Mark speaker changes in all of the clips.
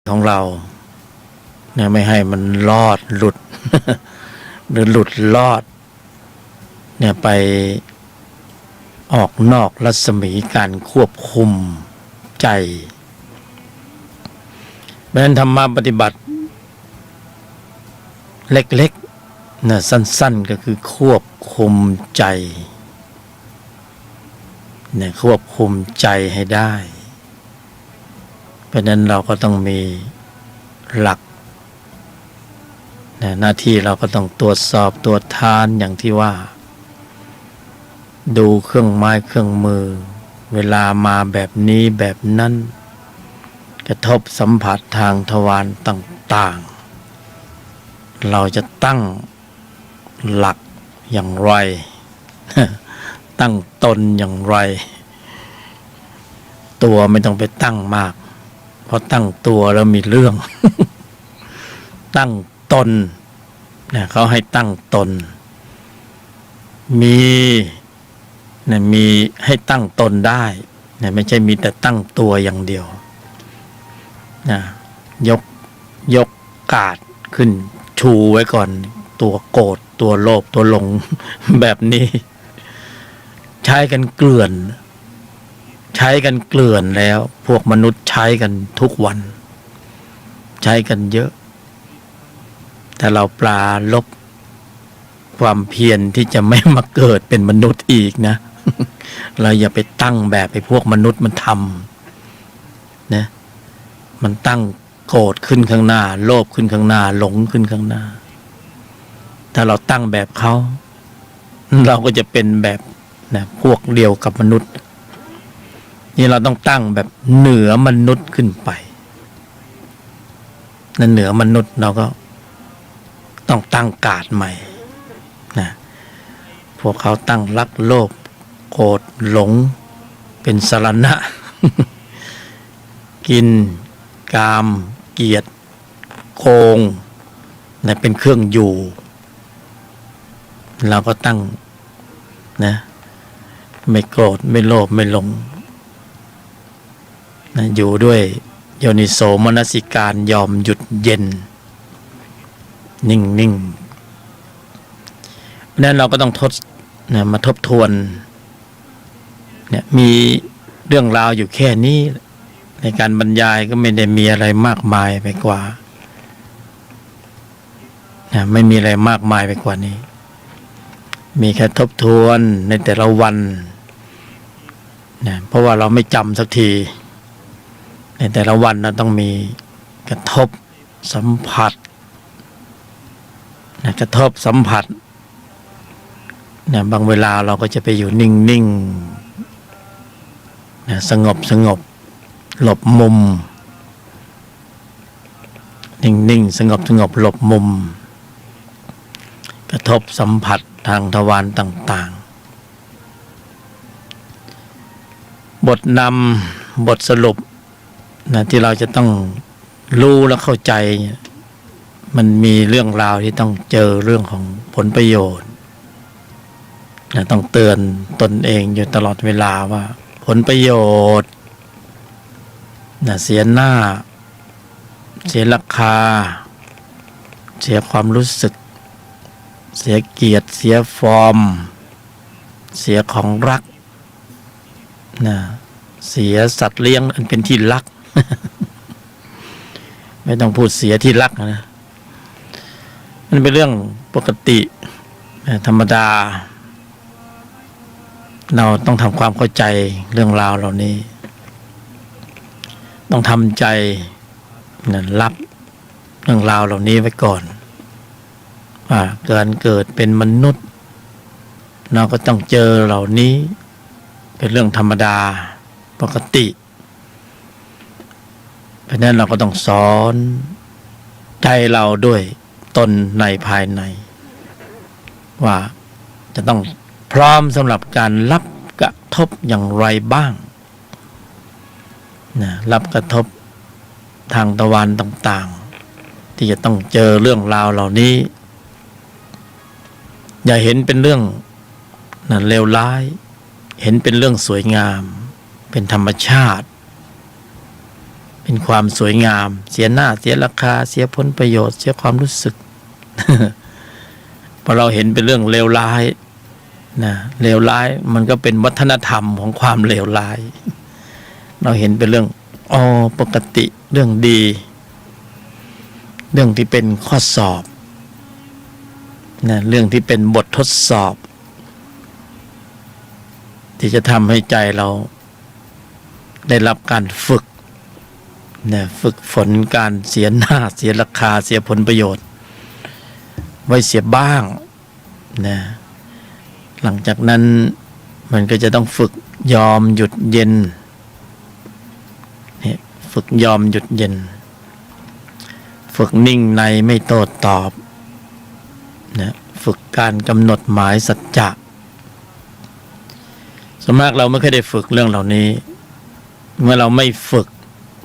Speaker 1: ของเราเนี่ยไม่ให้มันลอดหลุด หรือหลุดลอดเนี่ยไปออกนอกรัศมีการควบคุมใจเพราะฉะนั้นธรรมะปฏิบัติเล็กๆนะสั้นๆก็คือควบคุมใจเนี่ยควบคุมใจให้ได้เพราะนั้นเราก็ต้องมีหลักหน้าที่เราก็ต้องตรวจสอบตรวจทานอย่างที่ว่าดูเครื่องไม้เครื่องมือเวลามาแบบนี้แบบนั้นกระทบสัมผัสทางทวารต่างๆเราจะตั้งหลักอย่างไร ตั้งตนอย่างไรตัวไม่ต้องไปตั้งมากเพราะตั้งตัวแล้วมีเรื่อง ตั้งตนเนี่ยเขาให้ตั้งตนมีให้ตั้งตนได้เนี่ยไม่ใช่มีแต่ตั้งตัวอย่างเดียวนะยกกาดขึ้นชูไว้ก่อนตัวโกรธตัวโลภตัวหลง แบบนี้ใช้กันเกลื่อนแล้วพวกมนุษย์ใช้กันทุกวันใช้กันเยอะแต่เราปลาลบความเพียรที่จะไม่มาเกิดเป็นมนุษย์อีกนะ เราอย่าไปตั้งแบบไอ้พวกมนุษย์มันทำนะมันตั้งโกรธขึ้นข้างหน้าโลภขึ้นข้างหน้าหลงขึ้นข้างหน้าถ้าเราตั้งแบบเขาเราก็จะเป็นแบบนะพวกเดียวกับมนุษย์นี่เราต้องตั้งแบบเหนือมนุษย์ขึ้นไปนั่นเหนือมนุษย์เราก็ต้องตั้งกาดใหม่นะพวกเขาตั้งรักโลภโกรธหลงเป็นสรณะ กินกามเกียรติโกงนะเป็นเครื่องอยู่เราก็ตั้งนะไม่โกรธไม่โลภไม่หลงนะอยู่ด้วยโยนิโสมนสิการยอมหยุดเย็นนิ่งเพราะนั้นเราก็ต้องมาทบทวนเนี่ยมีเรื่องราวอยู่แค่นี้ในการบรรยายก็ไม่ได้มีอะไรมากมายไปกว่าไม่มีอะไรมากมายไปกว่านี้มีแค่ทบทวนในแต่ละวันเพราะว่าเราไม่จำสักทีในแต่ละวันเราต้องมีกระทบสัมผัสกระทบสัมผัสบางเวลาเราก็จะไปอยู่นิ่งๆสงบหลบมุมนิ่งๆสงบหลบมุมกระทบสัมผัสทางทวารต่างๆบทนำบทสรุปที่เราจะต้องรู้และเข้าใจมันมีเรื่องราวที่ต้องเจอเรื่องของผลประโยชน์ต้องเตือนตนเองอยู่ตลอดเวลาว่าผลประโยชน์เสียหน้าเสียราคาเสียความรู้สึกเสียเกียรติเสียฟอร์มเสียของรักเสียสัตว์เลี้ยงอันเป็นที่รัก ไม่ต้องพูดเสียที่รักนะมันเป็นเรื่องปกติธรรมดาเราต้องทำความเข้าใจเรื่องราวเหล่านี้ต้องทำใจรับเรื่องราวเหล่านี้ไว้ก่อนว่าการเกิดเป็นมนุษย์เราก็ต้องเจอเหล่านี้เป็นเรื่องธรรมดาปกติเพราะนั้นเราก็ต้องสอนใจเราด้วยตนในภายในว่าจะต้องพร้อมสำหรับการรับกระทบอย่างไรบ้างรับกระทบทางทวารต่างๆที่จะต้องเจอเรื่องราวเหล่านี้อย่าเห็นเป็นเรื่องเลวร้ายเห็นเป็นเรื่องสวยงามเป็นธรรมชาติ เป็นความสวยงาม เสียหน้าเสียราคาเสียผลประโยชน์เสียความรู้สึก พอเราเห็นเป็นเรื่องเลวร้ายนะเลวร้ายมันก็เป็นวัฒนธรรมของความเลวร้าย เราเห็นเป็นเรื่องปกติเรื่องดี เรื่องที่เป็นข้อสอบนะเรื่องที่เป็นบททดสอบ ที่จะทำให้ใจเราได้รับการฝึกนะฝึกฝนการเสียหน้าเสียราคาเสียผลประโยชน์ไว้เสียบ้างนะหลังจากนั้นมันก็จะต้องฝึกยอมหยุดเย็นเนี่ยฝึกยอมหยุดเย็นฝึกนิ่งในไม่โต้ตอบนะฝึกการกำหนดหมายสัจจะส่วนมากเราไม่เคยได้ฝึกเรื่องเหล่านี้เมื่อเราไม่ฝึก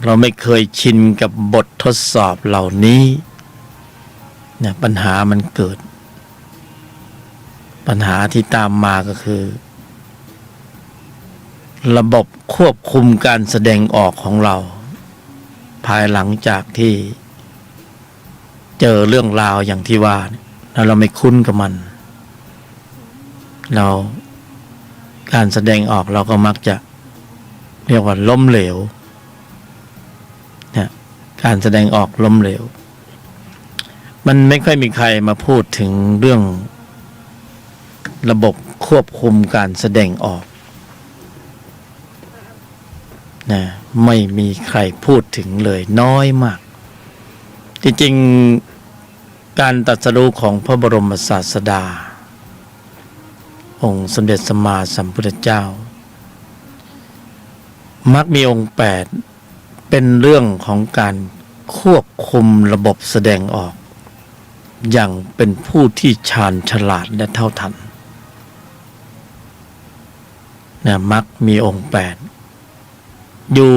Speaker 1: เราไม่เคยชินกับบททดสอบเหล่านี้เนี่ยปัญหามันเกิดปัญหาที่ตามมาก็คือระบบควบคุมการแสดงออกของเราภายหลังจากที่เจอเรื่องราวอย่างที่ว่าแล้วเราไม่คุ้นกับมันเราการแสดงออกเราก็มักจะเรียกว่าล้มเหลวนะการแสดงออกล้มเหลวมันไม่ค่อยมีใครมาพูดถึงเรื่องระบบควบคุมการแสดงออกนะไม่มีใครพูดถึงเลยน้อยมากจริงๆการตรัสรู้ของพระบรมศาสดาองค์สมเด็จสัมมาสัมพุทธเจ้ามักมีองค์8เป็นเรื่องของการควบคุมระบบแสดงออกอย่างเป็นผู้ที่ชาญฉลาดและเท่าทันนะมักมีองค์8อยู่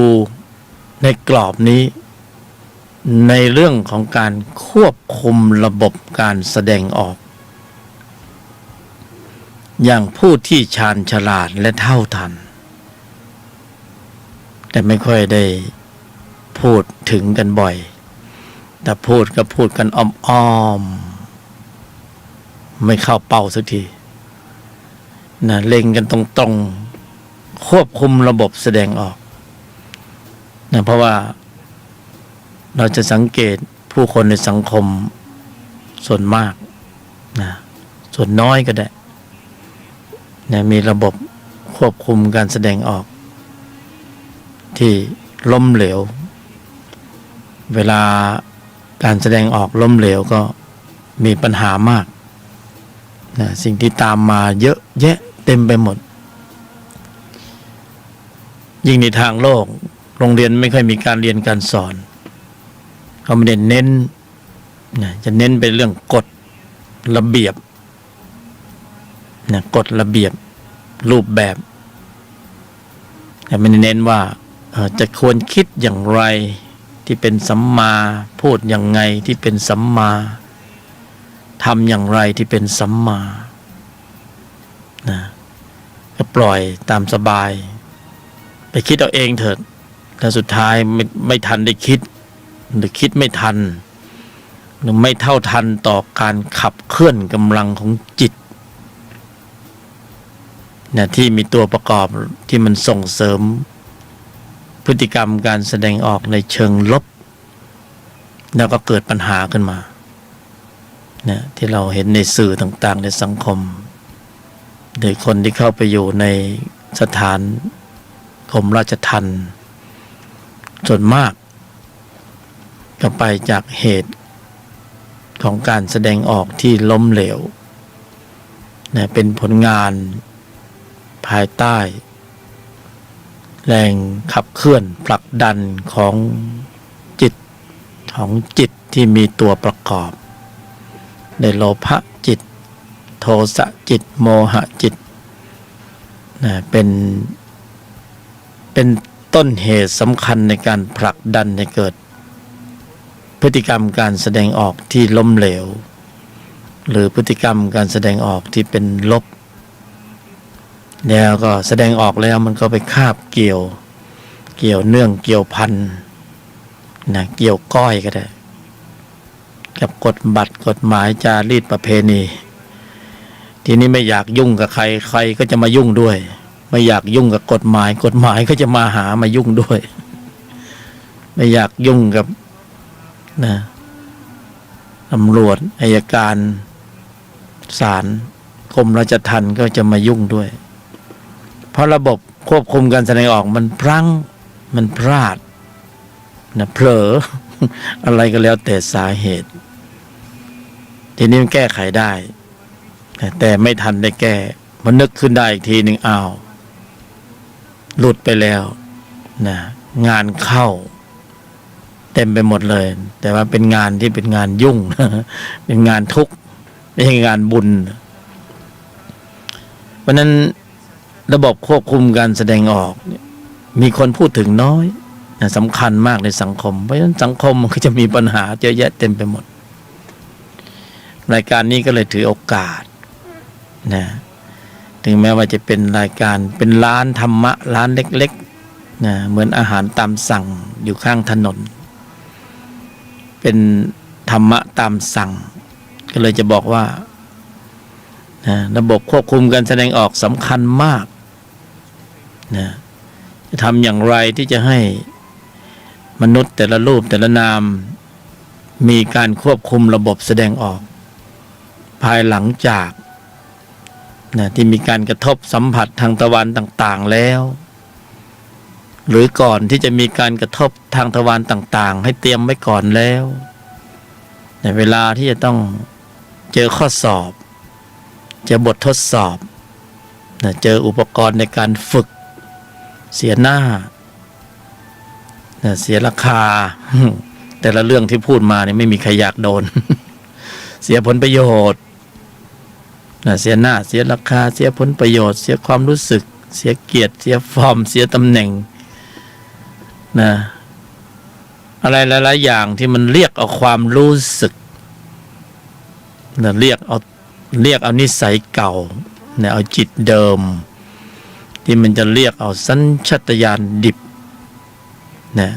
Speaker 1: ในกรอบนี้ในเรื่องของการควบคุมระบบการแสดงออกอย่างผู้ที่ชาญฉลาดและเท่าทันแต่ไม่ค่อยได้พูดถึงกันบ่อยแต่พูดก็พูดกันอ้อมๆไม่เข้าเป้าสักทีนะเล็งกันตรงๆควบคุมระบบแสดงออกนะเพราะว่าเราจะสังเกตผู้คนในสังคมส่วนมากนะส่วนน้อยก็ได้นะมีระบบควบคุมการแสดงออกที่ล้มเหลวเวลาการแสดงออกล้มเหลวก็มีปัญหามากนะสิ่งที่ตามมาเยอะแยะเต็มไปหมดยิ่งในทางโลกโรงเรียนไม่ค่อยมีการเรียนการสอนเขาไม่ได้เน้นนะจะเน้นเป็นเรื่องกฎระเบียบนะกฎระเบียบรูปแบบแต่ไม่ได้เน้นว่าจะควรคิดอย่างไรที่เป็นสัมมาพูดอย่างไงที่เป็นสัมมาทำอย่างไรที่เป็นสัมมานะก็ปล่อยตามสบายไปคิดเอาเองเถิดแล้วสุดท้ายไม่ทันได้คิดหรือคิดไม่ทันหรือไม่เท่าทันต่อการขับเคลื่อนกำลังของจิตนะที่มีตัวประกอบที่มันส่งเสริมพฤติกรรมการแสดงออกในเชิงลบแล้วก็เกิดปัญหาขึ้นมานะที่เราเห็นในสื่อต่างๆในสังคมโดยคนที่เข้าไปอยู่ในสถานกรมราชทัณฑ์ส่วนมากก็ไปจากเหตุของการแสดงออกที่ล้มเหลวนะเป็นผลงานภายใต้แรงขับเคลื่อนผลักดันของจิตที่มีตัวประกอบในโลภะจิตโทสะจิตโมหะจิตนะเป็นต้นเหตุสำคัญในการผลักดันให้เกิดพฤติกรรมการแสดงออกที่ล้มเหลวหรือพฤติกรรมการแสดงออกที่เป็นลบแล้วก็แสดงออกแล้วมันก็ไปคาบเกี่ยวเนื่องเกี่ยวพัน นะเกี่ยวก้อยก็ได้กับกฎบัตรกฎหมายจารีตประเพณีทีนี้ไม่อยากยุ่งกับใครใครก็จะมายุ่งด้วยไม่อยากยุ่งกับกฎหมายกฎหมายก็จะมาหามายุ่งด้วยไม่อยากยุ่งกับนะตำรวจอัยการศาลกรมราชทัณฑ์ก็จะมายุ่งด้วยเพราะระบบควบคุมการแสดงออกมันพลั้งมันพลาดนะเผลอ อะไรก็แล้วแต่สาเหตุทีนี้มันแก้ไขได้แต่ไม่ทันได้แก้มันนึกขึ้นได้อีกทีหนึ่งอ้าวหลุดไปแล้วนะงานเข้าเต็มไปหมดเลยแต่ว่าเป็นงานที่เป็นงานยุ่ง เป็นงานทุกข์ไม่ใช่งานบุญเพราะนั้นระบบควบคุมการแสดงออกมีคนพูดถึงน้อยสำคัญมากในสังคมเพราะฉะนั้นสังคมมันก็จะมีปัญหาเยอะแยะเต็มไปหมดรายการนี้ก็เลยถือโอกาสนะถึงแม้ว่าจะเป็นรายการเป็นร้านธรรมะร้านเล็กๆนะเหมือนอาหารตามสั่งอยู่ข้างถนนเป็นธรรมะตามสั่งก็เลยจะบอกว่านะระบบควบคุมการแสดงออกสำคัญมากนะจะทำอย่างไรที่จะให้มนุษย์แต่ละรูปแต่ละนามมีการควบคุมระบบแสดงออกภายหลังจากนะที่มีการกระทบสัมผัสทางทวารต่างๆแล้วหรือก่อนที่จะมีการกระทบทางทวารต่างๆให้เตรียมไว้ก่อนแล้วในเวลาที่จะต้องเจอข้อสอบเจอบททดสอบนะเจออุปกรณ์ในการฝึกเสียหน้านะเสียราคา แต่ละเรื่องที่พูดมาเนี่ยไม่มีใครอยากโดน เสียผลประโยชน์นะเสียหน้าเสียราคาเสียผลประโยชน์เสียความรู้สึกเสียเกียรติเสียฟอร์มเสียตำแหน่งนะอะไรหลายๆอย่างที่มันเรียกเอาความรู้สึกนะเรียกเอานิสัยเก่านะเอาจิตเดิมที่มันจะเรียกเอาสัญชาตญาณดิบนะ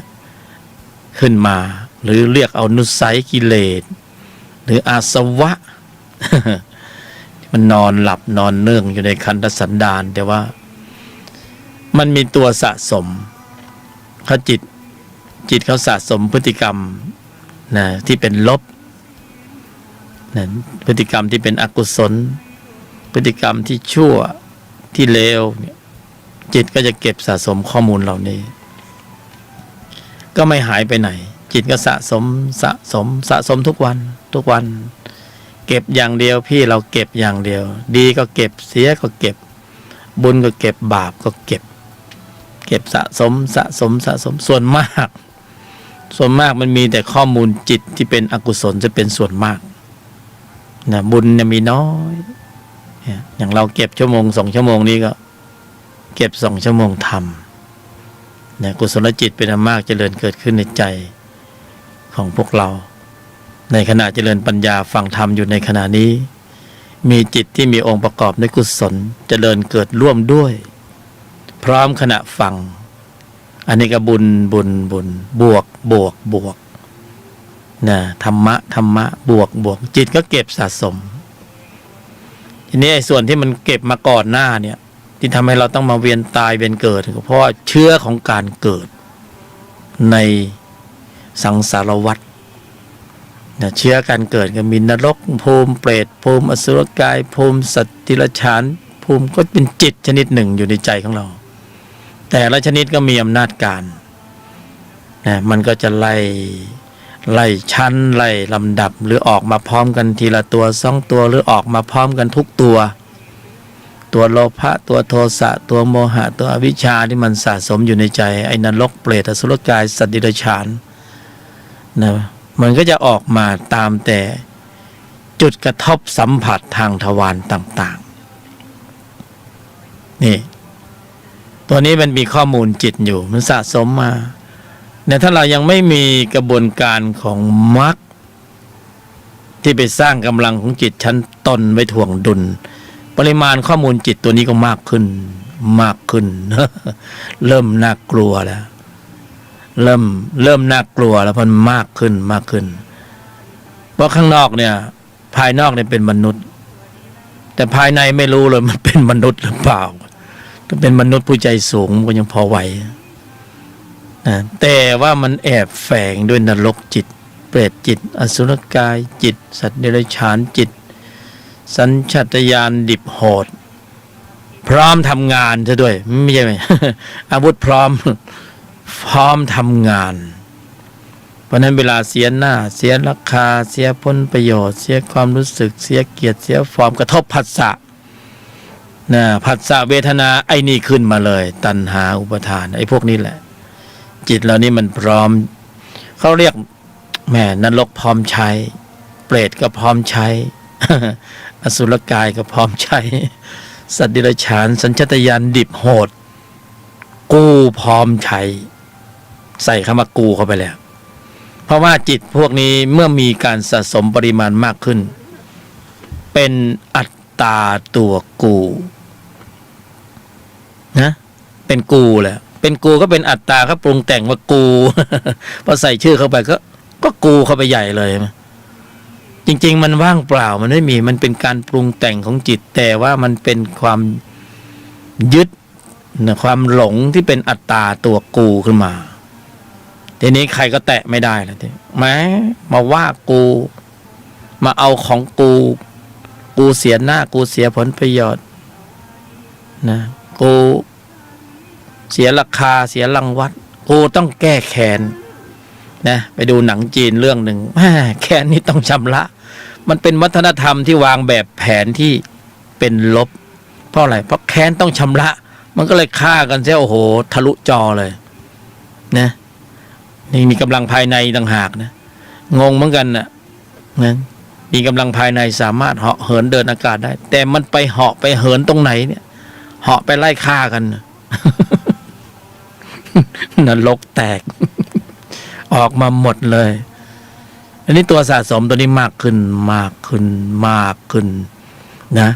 Speaker 1: ขึ้นมาหรือเรียกเอานุสัยกิเลสหรืออาสวะ มันนอนหลับนอนเนื่องอยู่ในขันธสันดานแต่ว่ามันมีตัวสะสมเขาจิตเขาสะสมพฤติกรรมนะที่เป็นลบนะพฤติกรรมที่เป็นอกุศลพฤติกรรมที่ชั่วที่เลวเนี่ยจิตก็จะเก็บสะสมข้อมูลเหล่านี้ก็ไม่หายไปไหนจิตก็สะสมทุกวันเก็บอย่างเดียวพี่เราเก็บอย่างเดียวดีก็เก็บเสียก็เก็บบุญก็เก็บบาปก็เก็บสะสมส่วนมากมันมีแต่ข้อมูลจิตที่เป็นอกุศลจะเป็นส่วนมากนะบุญเนี่ยมีน้อยอย่างเราเก็บชั่วโมง2 ชั่วโมงนี้ก็เก็บ2 ชั่วโมงทำนะกุศลจิตเป็นอันมากเจริญเกิดขึ้นในใจของพวกเราในขณะเจริญปัญญาฟังธรรมอยู่ในขณะนี้มีจิตที่มีองค์ประกอบในกุศลเจริญเกิดร่วมด้วยพร้อมขณะฟังอันนี้ก็บุญบวกนะธรรมะบวกจิตก็เก็บสะสมทีนี้ไอ้ส่วนที่มันเก็บมาก่อนหน้าเนี่ยที่ทำให้เราต้องมาเวียนตายเวียนเกิดเพราะว่าเชื้อของการเกิดในสังสารวัฏนะเชื้อการเกิดก็มีนรกภูมิเปรตภูมิอสุรกายภูมิสัตว์ดิลฉานภูมิก็เป็นจิตชนิดหนึ่งอยู่ในใจของเราแต่ละชนิดก็มีอำนาจการนะมันก็จะไล่ชั้นไล่ลำดับหรือออกมาพร้อมกันทีละตัว2 ตัวหรือออกมาพร้อมกันทุกตัวโลภะตัวโทสะตัวโมหะตัวอวิชชาที่มันสะสมอยู่ในใจไอ้นรกเปรตอสุรกายสัตว์ดิลฉานนะมันก็จะออกมาตามแต่จุดกระทบสัมผัสทางทวารต่างๆนี่ตัวนี้มันมีข้อมูลจิตอยู่มันสะสมมาเนี่ยถ้าเรายังไม่มีกระบวนการของมรรคที่ไปสร้างกำลังของจิตชั้นต้นไว้ถ่วงดุลปริมาณข้อมูลจิตตัวนี้ก็มากขึ้น เริ่มน่ากลัวแล้ว เริ่มน่ากลัวแล้วมันมากขึ้นมากขึ้นเพราะข้างนอกเนี่ยภายนอกเนี่ยเป็นมนุษย์แต่ภายในไม่รู้เลยมันเป็นมนุษย์หรือเปล่าถ้าเป็นมนุษย์ผู้ใจสูงก็ยังพอไหวนะแต่ว่ามันแอบแฝงด้วยนรกจิตเปรตจิตอสุรกายจิตสัตว์เดรัจฉานจิตสัญชาตญาณดิบโหดพร้อมทำงานซะด้วยไม่ใช่ไหม อาวุธพร้อมทำงานเพราะนั้นเวลาเสียหน้าเสียราคาเสียผลประโยชน์เสียความรู้สึกเสียเกียรติเสียฟอร์มกระทบผัสสะนะผัสสะเวทนาไอ้นี่ขึ้นมาเลยตัณหาอุปทานไอ้พวกนี้แหละจิตเรานี่มันพร้อมเขาเรียกแม่นรกพร้อมใช้เปรตก็พร้อมใช้ อสุรกายก็พร้อมใช้สัตว์เดรัจฉานสัญชาตญาณดิบโหดกูพร้อมใช้ใส่คำว่ากูเข้าไปแล้วเพราะว่าจิตพวกนี้เมื่อมีการสะสมปริมาณมากขึ้นเป็นอัตตาตัวกูนะเป็นกูแหละเป็นกูก็เป็นอัตตาก็ปรุงแต่งว่ากู พอใส่ชื่อเข้าไปก็กูเข้าไปใหญ่เลยจริงๆมันว่างเปล่ามันไม่มีมันเป็นการปรุงแต่งของจิตแต่ว่ามันเป็นความยึดนะความหลงที่เป็นอัตตาตัวกูขึ้นมาทีนี้ใครก็แตะไม่ได้แล้วทีแม้มาว่ากูมาเอาของกูเสียหน้ากูเสียผลประโยชน์นะกูเสียราคาเสียรางวัลกูต้องแก้แค้นนะไปดูหนังจีนเรื่องหนึ่งแค้นนี่ต้องชำระมันเป็นวัฒนธรรมที่วางแบบแผนที่เป็นลบเพราะอะไรเพราะแค้นต้องชำระมันก็เลยฆ่ากันเสียโอ้โหทะลุจอเลยนะนี่มีกำลังภายในต่างหากนะงงเหมือนกันนะมีกำลังภายในสามารถเหาะเหินเดินอากาศได้แต่มันไปเหาะไปเหินตรงไหนเนี่ยเหาะไปไล่ฆ่ากัน นรกแตก ออกมาหมดเลยอันนี้ตัวสะสมตัวนี้มากขึ้นนะ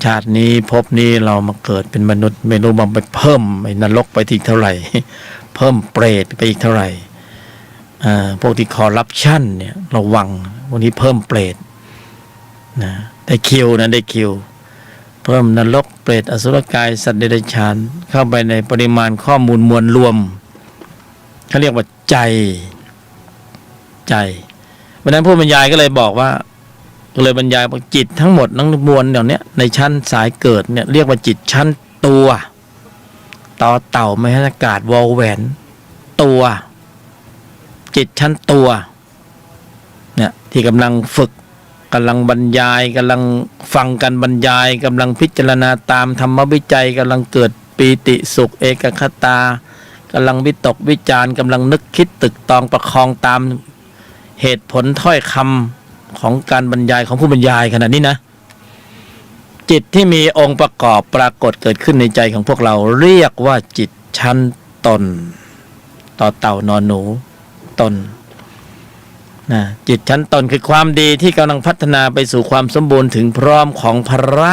Speaker 1: ชาตินี้ภพนี้เรามาเกิดเป็นมนุษย์ไม่รู้มันไปเพิ่มไอ้นรกไปอีกเท่าไหร่ เพิ่มเปรตไปอีกเท่าไหร่พวกที่คอร์รัปชันเนี่ยระวังวันนี้เพิ่มเปรตนะได้คิวเพิ่มนรกเปรตอสุรกายสัตว์เดรัจฉานเข้าไปในปริมาณข้อมูลมวลรวมเขาเรียกว่าใจวันนั้นผู้บรรยายก็เลยบอกว่าบรรยายว่าจิตทั้งหมดทั้งมวลเนี่ยในชั้นสายเกิดเนี่ยเรียกว่าจิตชั้นตัวต่อเต่าไม่ให้อากาศวอลแหวนตัวจิตชั้นตัวเนี่ยที่กำลังฝึกกำลังบรรยายกำลังฟังกันบรรยายกำลังพิจารณาตามธรรมวิจัยกำลังเกิดปีติสุขเอกคตากำลังวิตกวิจารกำลังนึกคิดตึกตองประคองตามเหตุผลถ้อยคำของการบรรยายของผู้บรรยายขณะนี้นะจิตที่มีองค์ประกอบปรากฏเกิดขึ้นในใจของพวกเราเรียกว่าจิตชั้นตนต่อเต่านอนหนูตนนะจิตชั้นตนคือความดีที่กำลังพัฒนาไปสู่ความสมบูรณ์ถึงพร้อมของพระ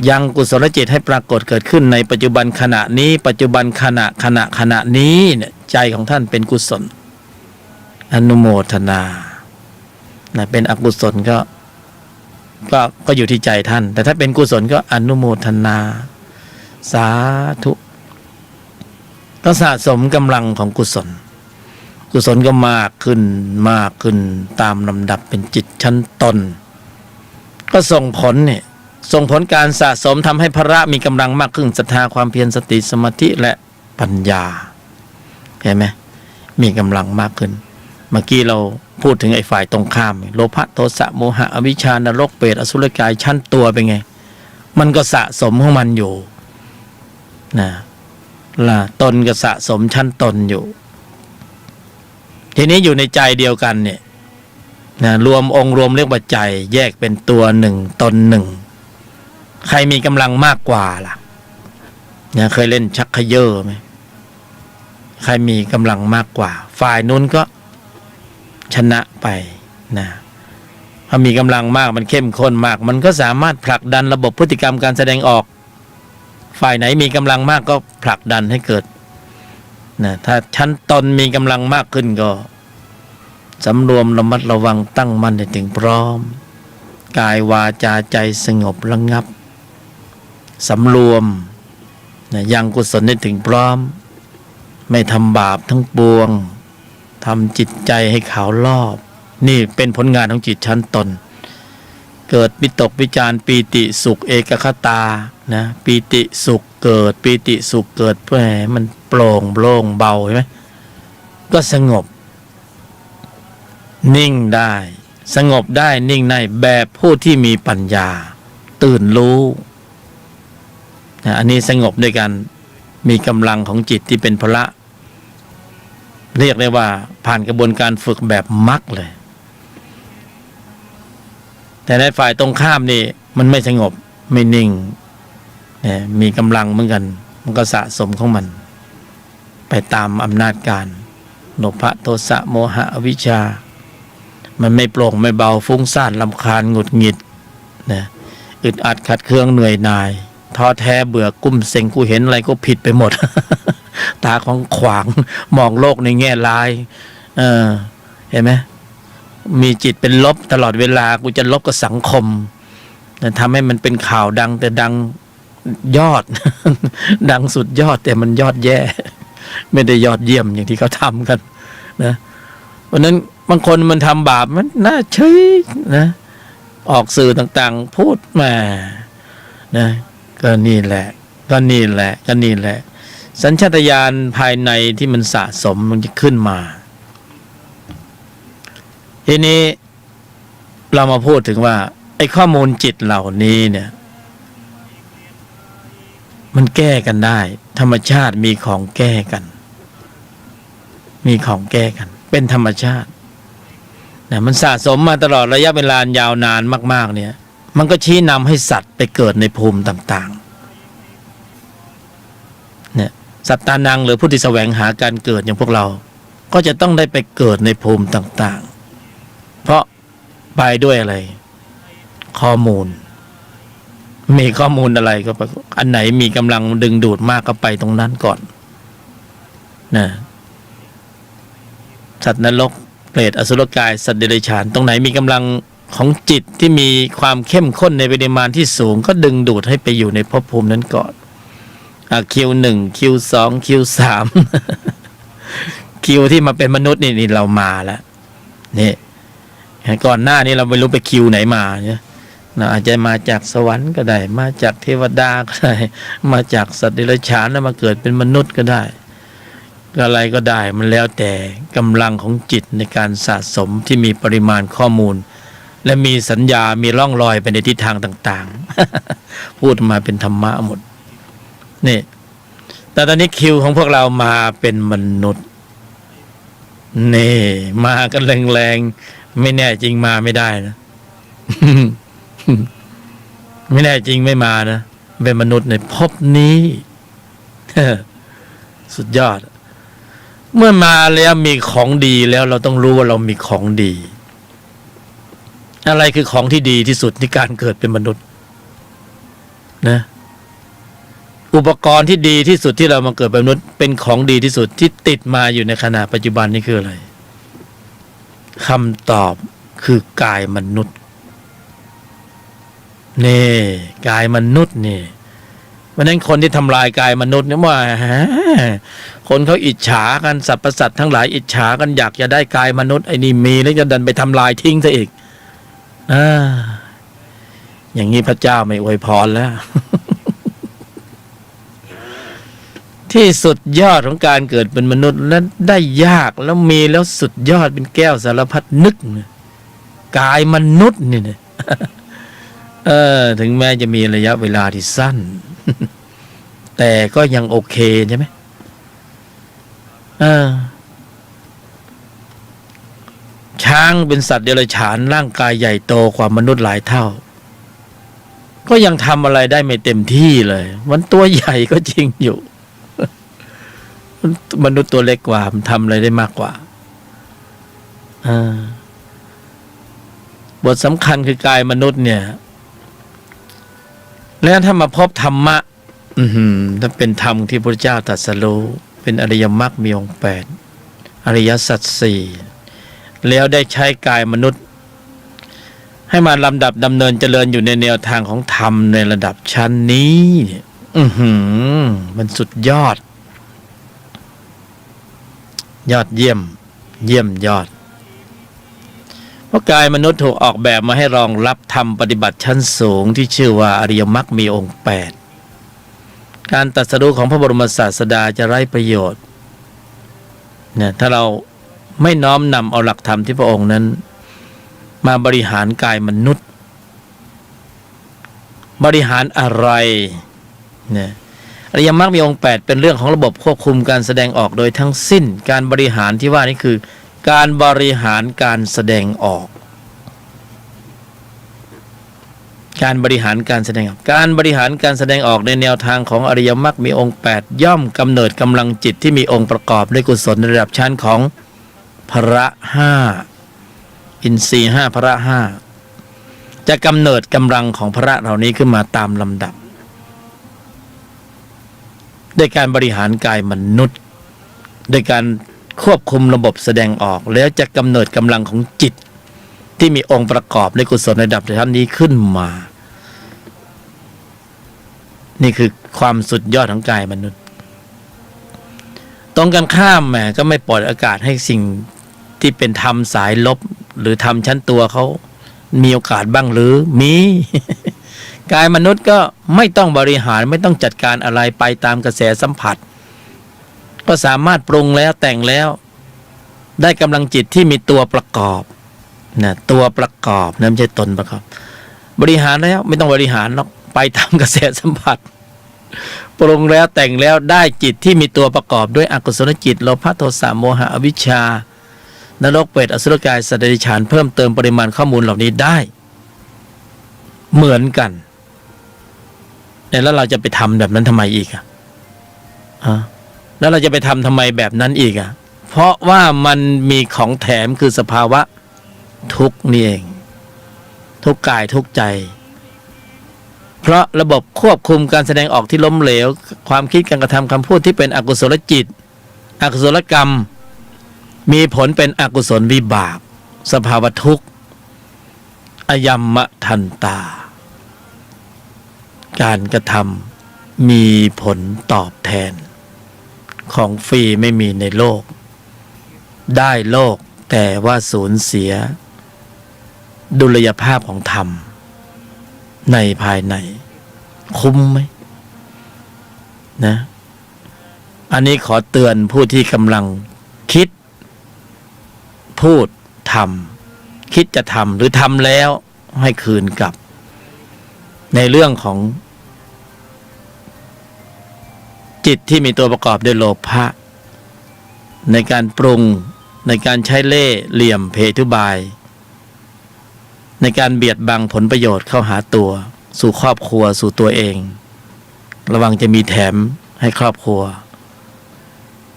Speaker 1: ยังกุศลจิตให้ปรากฏเกิดขึ้นในปัจจุบันขณะนี้ปัจจุบันขณะนี้เนี่ยใจของท่านเป็นกุศลอนุโมทนานะเป็นอกุศลก็อยู่ที่ใจท่านแต่ถ้าเป็นกุศลก็อนุโมทนาสาธุก็สะสมกำลังของกุศลก็มากขึ้นตามลำดับเป็นจิตชั้นตนก็ส่งผลการสะสมทำให้พระมีกำลังมากขึ้นศรัทธาความเพียรสติสมาธิและปัญญาเห็นไหมมีกำลังมากขึ้นเมื่อกี้เราพูดถึงไอ้ฝ่ายตรงข้ามโลภะโทสะโมหะอวิชชานรกเปรตอสุรกายชั้นตัวเป็นไงมันก็สะสมของมันอยู่นะตนก็สะสมชั้นตนอยู่ทีนี้อยู่ในใจเดียวกันเนี่ยนะรวมองค์รวมเรียกว่าใจแยกเป็นตัวหนึ่งตนหนึ่งใครมีกำลังมากกว่าล่ะเนี่ยเคยเล่นชักเขย่อไหมใครมีกำลังมากกว่าฝ่ายนู้นก็ชนะไปนะถ้ามีกำลังมากมันเข้มข้นมากมันก็สามารถผลักดันระบบพฤติกรรมการแสดงออกฝ่ายไหนมีกำลังมากก็ผลักดันให้เกิด นะถ้าชั้นตนมีกำลังมากขึ้นก็สำรวมระมัดระวังตั้งมั่นให้ถึงพร้อมกายวาจาใจสงบระงับสำรวมนะยังกุศลให้ถึงพร้อมไม่ทำบาปทั้งปวงทำจิตใจให้ขาวรอบนี่เป็นผลงานของจิตชั้นตนเกิดวิตกวิจารปีติสุขเอกคตานะปีติสุขเกิดปีติสุขเกิดแหมมันโปร่งโล่งเบาใช่ไหมก็สงบนิ่งได้สงบได้นิ่งในแบบผู้ที่มีปัญญาตื่นรู้นะอันนี้สงบด้วยกันมีกำลังของจิตที่เป็นพละเรียกได้ว่าผ่านกระบวนการฝึกแบบมรรคเลยแต่ในฝ่ายตรงข้ามนี่มันไม่สงบไม่นิ่งเนี่ยมีกำลังเหมือนกันมันก็สะสมของมันไปตามอำนาจการโลภะโทสะโมหะอวิชชามันไม่โปร่งไม่เบาฟุ้งซ่านรำคาญหงุดหงิดนะอึดอัดขัดเคืองเหนื่อยหน่ายท้อแท้เบื่อกุ้มเซ็งกูเห็นอะไรก็ผิดไปหมด ตาของขวางมองโลกในแง่ร้ายเห็นไหมมีจิตเป็นลบตลอดเวลากูจะลบกับสังคมแต่ทำให้มันเป็นข่าวดังแต่ดังยอด ดังสุดยอดแต่มันยอดแย่ไม่ได้ยอดเยี่ยมอย่างที่เขาทำกันนะเพราะนั้นบางคนมันทำบาปมันน่าเฉยนะออกสื่อต่างๆพูดมานะก็นี่แหละสัญชาตญาณภายในที่มันสะสมมันจะขึ้นมาทีนี้เรามาพูดถึงว่าไอ้ข้อมูลจิตเหล่านี้เนี่ยมันแก้กันได้ธรรมชาติมีของแก้กันเป็นธรรมชาตินะมันสะสมมาตลอดระยะเวลายาวนานมากๆเนี่ยมันก็ชี้นำให้สัตว์ไปเกิดในภูมิต่างๆเนี่ยสัตตานังหรือผู้ที่แสวงหาการเกิดอย่างพวกเราก็จะต้องได้ไปเกิดในภูมิต่างๆเพราะไปด้วยอะไรข้อมูลมีข้อมูลอะไรก็อันไหนมีกำลังดึงดูดมากก็ไปตรงนั้นก่อนนะสัตว์นรกเปรตอสุรกายสัตว์เดรัจฉานตรงไหนมีกำลังของจิตที่มีความเข้มข้นในปริมาณที่สูงก็ดึงดูดให้ไปอยู่ในภพภูมินั้นก่อนคิว1คิว2คิว3 คิวที่มาเป็นมนุษย์นี่เรามาแล้วนี่ก่อนหน้านี้เราไม่รู้ไปคิวไหนมาเนี่ยอาจจะมาจากสวรรค์ก็ได้มาจากเทวดาก็ได้มาจากสัตว์เดรัจฉานแล้วมาเกิดเป็นมนุษย์ก็ได้อะไรก็ได้มันแล้วแต่กำลังของจิตในการสะสมที่มีปริมาณข้อมูลและมีสัญญามีร่องรอยไปในทิศทางต่างๆ พูดมาเป็นธรรมะหมดนี่แต่ตอนนี้คิวของพวกเรามาเป็นมนุษย์นี่มากันแรงๆไม่แน่จริงมาไม่ได้นะ ไม่แน่จริงไม่มานะเป็นมนุษย์ในภพนี้ สุดยอดเมื่อมาแล้วมีของดีแล้วเราต้องรู้ว่าเรามีของดีอะไรคือของที่ดีที่สุดในการเกิดเป็นมนุษย์นะอุปกรณ์ที่ดีที่สุดที่เรามาเกิดเป็นมนุษย์เป็นของดีที่สุดที่ติดมาอยู่ในขณะปัจจุบันนี่คืออะไรคำตอบคือกายมนุษย์นี่กายมนุษย์นี่เพราะนั้นคนที่ทำลายกายมนุษย์เนี่ยว่าคนเขาอิจฉากันสรรพสัตว์ทั้งหลายอิจฉากันอยากจะได้กายมนุษย์ไอ้นี่มีแล้วจะดันไปทำลายทิ้งซะอีกอย่างนี้พระเจ้าไม่อวยพรแล้ว ที่สุดยอดของการเกิดเป็นมนุษย์นั้นได้ยากแล้วมีแล้วสุดยอดเป็นแก้วสารพัดนึกกายมนุษย์นี่เนี่ย ถึงแม้จะมีระยะเวลาที่สั้น แต่ก็ยังโอเคใช่ไหมช้างเป็นสัตว์เดรัจฉานร่างกายใหญ่โตกว่ามนุษย์หลายเท่าก็ยังทำอะไรได้ไม่เต็มที่เลยมันตัวใหญ่ก็จริงอยู่ มนุษย์ตัวเล็กกว่ามันทำอะไรได้มากกว่าบทสำคัญคือกายมนุษย์เนี่ยแล้วถ้ามาพบธรรมะถ้าเป็นธรรมที่พระเจ้าตรัสรู้ไป เป็นอริยมรรคมีองค์8อริยสัจสี่แล้วได้ใช้กายมนุษย์ให้มาลำดับดำเนินเจริญอยู่ในแนวทางของธรรมในระดับชั้นนี้เนี่ยมันสุดยอดเยี่ยมยอดเพราะกายมนุษย์ถูกออกแบบมาให้รองรับธรรมปฏิบัติชั้นสูงที่ชื่อว่าอริยมรรคมีองค์8การตรัสรู้ของพระบรมศาสดาจะไร้ประโยชน์เนี่ยถ้าเราไม่น้อมนำเอาหลักธรรมที่พระองค์นั้นมาบริหารกายมนุษย์บริหารอะไรเนี่ยอริยมรรคมีองค์8เป็นเรื่องของระบบควบคุมการแสดงออกโดยทั้งสิ้นการบริหารที่ว่านี่คือการบริหารการแสดงออกการบริหารการแสดงออกการบริหารการแสดงออกในแนวทางของอริยมรรคมีองค์8ย่อมกำเนิดกำลังจิตที่มีองค์ประกอบด้วยกุศลในระดับชั้นของพระ5อินทรีย์5พระ5จะกำเนิดกำลังของพระเหล่านี้ขึ้นมาตามลำดับด้วยการบริหารกายมนุษย์ด้วยการควบคุมระบบแสดงออกแล้วจะกำเนิดกำลังของจิตที่มีองค์ประกอบในกุศลในระดับชั้นนี้ขึ้นมานี่คือความสุดยอดของกายมนุษย์ตรงกันข้ามแหมก็ไม่ปล่อยอากาศให้สิ่งที่เป็นธรรมสายลบหรือธรรมชั้นตัวเขามีโอกาสบ้างหรือมี กายมนุษย์ก็ไม่ต้องบริหารไม่ต้องจัดการอะไรไปตามกระแสสัมผัสก็สามารถปรุงแล้วแต่งแล้วได้กำลังจิตที่มีตัวประกอบนะตัวประกอบนะไม่ใช่ตนประกอบบริหารแล้วไม่ต้องบริหารหรอกไปตามกระแสสัมผัสปรุงแล้วแต่งแล้วได้จิตที่มีตัวประกอบด้วยอกุศลจิตโลภะโทสะโมหะอวิชชานรกเปรตอสุรกายสัตว์เดรัจฉานเพิ่มเติมปริมาณข้อมูลเหล่านี้ได้เหมือนกันแล้วเราจะไปทำแบบนั้นทำไมอีกแล้วเราจะไปทำทำไมแบบนั้นอีกเพราะว่ามันมีของแถมคือสภาวะทุกข์นี่เองทุกข์กายทุกข์ใจเพราะระบบควบคุมการแสดงออกที่ล้มเหลวความคิดการกระทำคำพูดที่เป็นอกุศลจิตอกุศลกรรมมีผลเป็นอกุศลวิบากสภาวะทุกข์อยัมมะทันตาการกระทำมีผลตอบแทนของฟรีไม่มีในโลกได้โลกแต่ว่าสูญเสียดุลยภาพของธรรมในภายในคุ้มไหมนะอันนี้ขอเตือนผู้ที่กำลังคิดพูดทำคิดจะทำหรือทำแล้วให้คืนกลับในเรื่องของจิตที่มีตัวประกอบด้วยโลภะในการปรุงในการใช้เล่ห์เหลี่ยมเพทุบายในการเบียดบังผลประโยชน์เข้าหาตัวสู่ครอบครัวสู่ตัวเองระวังจะมีแถมให้ครอบครัว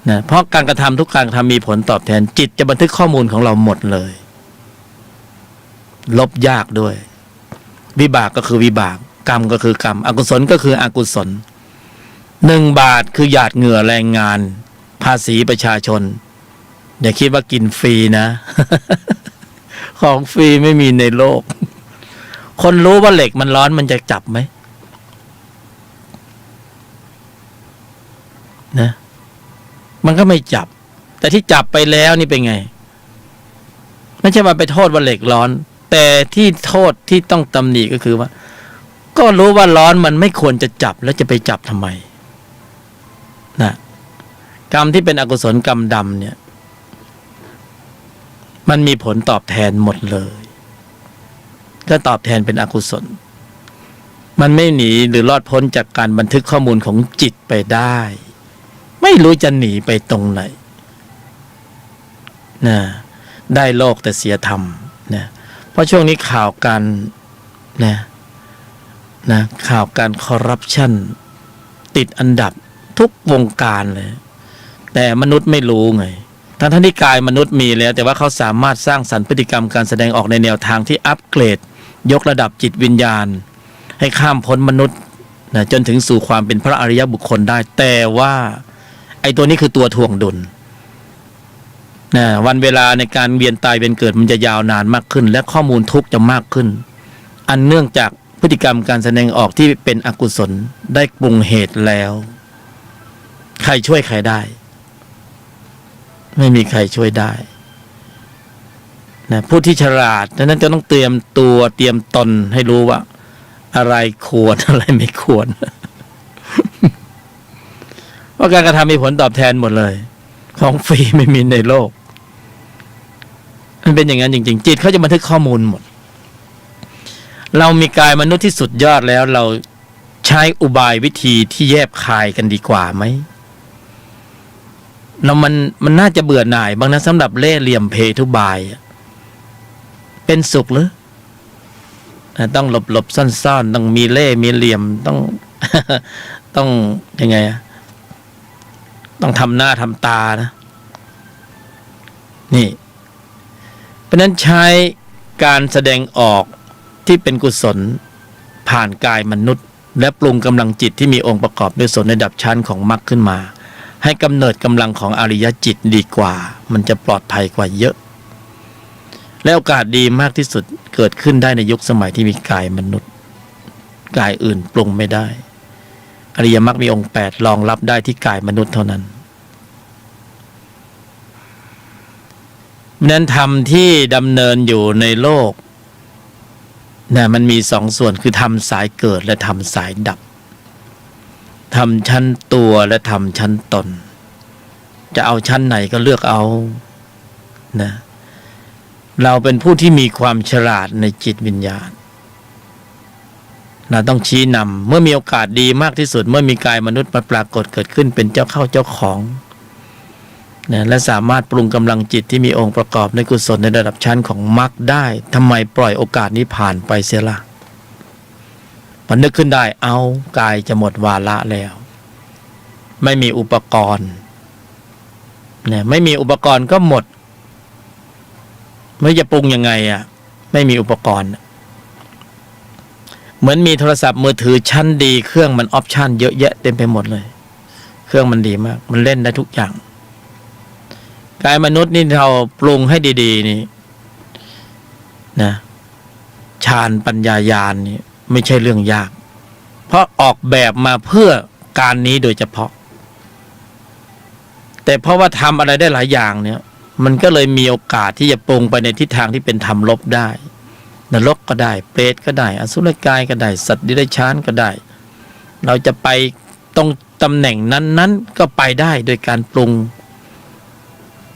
Speaker 1: นะเพราะการกระทำทุกการกระทำมีผลตอบแทนจิตจะบันทึกข้อมูลของเราหมดเลยลบยากด้วยวิบากก็คือวิบากกรรมก็คือกรรมอกุศลก็คืออกุศล1 บาทคือหยาดเหงื่อแรงงานภาษีประชาชนอย่าคิดว่ากินฟรีนะ ของฟรีไม่มีในโลกคนรู้ว่าเหล็กมันร้อนมันจะจับไหมนะมันก็ไม่จับแต่ที่จับไปแล้วนี่เป็นไงไม่ใช่ว่าไปโทษว่าเหล็กร้อนแต่ที่โทษที่ต้องตำหนิก็คือว่าก็รู้ว่าร้อนมันไม่ควรจะจับแล้วจะไปจับทำไมนะกรรมที่เป็นอกุศลกรรมดำเนี่ยมันมีผลตอบแทนหมดเลยก็ตอบแทนเป็นอกุศลมันไม่หนีหรือรอดพ้นจากการบันทึกข้อมูลของจิตไปได้ไม่รู้จะหนีไปตรงไหนนะได้โลกแต่เสียธรรมนะเพราะช่วงนี้ข่าวการข่าวการคอร์รัปชันติดอันดับทุกวงการเลยแต่มนุษย์ไม่รู้ไงทั้งที่กายมนุษย์มีแล้วแต่ว่าเขาสามารถสร้างสรรค์พฤติกรรมการแสดงออกในแนวทางที่อัปเกรดยกระดับจิตวิญญาณให้ข้ามพ้นมนุษย์นะจนถึงสู่ความเป็นพระอริยบุคคลได้แต่ว่า ไอ้ตัวนี้คือตัวถ่วงดุลนะวันเวลาในการเวียนตายเวียนเกิดมันจะยาวนานมากขึ้นและข้อมูลทุกข์จะมากขึ้นอันเนื่องจากพฤติกรรมการแสดงออกที่เป็นอกุศลได้ปรุงเหตุแล้วใครช่วยใครได้ไม่มีใครช่วยได้นะผู้ที่ฉลาดดังนั้นจะต้องเตรียมตัวเตรียมตนให้รู้ว่าอะไรควรอะไรไม่ควร ว่าการกระทำมีผลตอบแทนหมดเลยของฟรีไม่มีในโลกมันเป็นอย่างนั้นจริงๆจิตเขาจะบันทึกข้อมูลหมดเรามีกายมนุษย์ที่สุดยอดแล้วเราใช้อุบายวิธีที่แยบคายกันดีกว่าไหมเรามันน่าจะเบื่อหน่ายบางนะสำหรับเล่ห์เหลี่ยมเพทุบายเป็นสุขหรือต้องหลบซ่อนต้องมีเล่ห์มีเหลี่ยมต้อง ต้องยังไงต้องทำหน้าทำตานะนี่เพราะนั้นใช้การแสดงออกที่เป็นกุศลผ่านกายมนุษย์และปรุงกำลังจิตที่มีองค์ประกอบด้วยส่วนในระดับชั้นของมรรคขึ้นมาให้กำเนิดกำลังของอริยจิตดีกว่ามันจะปลอดภัยกว่าเยอะและโอกาสดีมากที่สุดเกิดขึ้นได้ในยุคสมัยที่มีกายมนุษย์กายอื่นปรุงไม่ได้อริยมรรคมีองค์8รองรับได้ที่กายมนุษย์เท่านั้นนั้นธรรมที่ดำเนินอยู่ในโลกนะมันมีสองส่วนคือธรรมสายเกิดและธรรมสายดับธรรมชั้นตัวและธรรมชั้นตนจะเอาชั้นไหนก็เลือกเอานะเราเป็นผู้ที่มีความฉลาดในจิตวิญญาณเราต้องชี้นำเมื่อมีโอกาสดีมากที่สุดเมื่อมีกายมนุษย์มาปรากฏเกิดขึ้นเป็นเจ้าเข้าเจ้าของนะและสามารถปรุงกำลังจิตที่มีองค์ประกอบในกุศลในระดับชั้นของมรรคได้ทำไมปล่อยโอกาสนี้ผ่านไปเสียล่ะพอนึกขึ้นได้เอากายจะหมดวาระแล้วไม่มีอุปกรณ์เนี่ยไม่มีอุปกรณ์ก็หมดไม่จะปรุงยังไงไม่มีอุปกรณ์เหมือนมีโทรศัพท์มือถือชั้นดีเครื่องมันออปชันเยอะแยะเต็มไปหมดเลยเครื่องมันดีมากมันเล่นได้ทุกอย่างกายมนุษย์นี่เราปรุงให้ดีๆนี่นะฌานปัญญาญาณนี่ไม่ใช่เรื่องยากเพราะออกแบบมาเพื่อการนี้โดยเฉพาะแต่เพราะว่าทำอะไรได้หลายอย่างเนี่ยมันก็เลยมีโอกาสที่จะปรุงไปในทิศทางที่เป็นธรรมลบได้นรกก็ได้เปรตก็ได้อสุรกายก็ได้สัตว์ดิเรกชันก็ได้เราจะไปตรงตำแหน่งนั้นๆก็ไปได้โดยการปรุง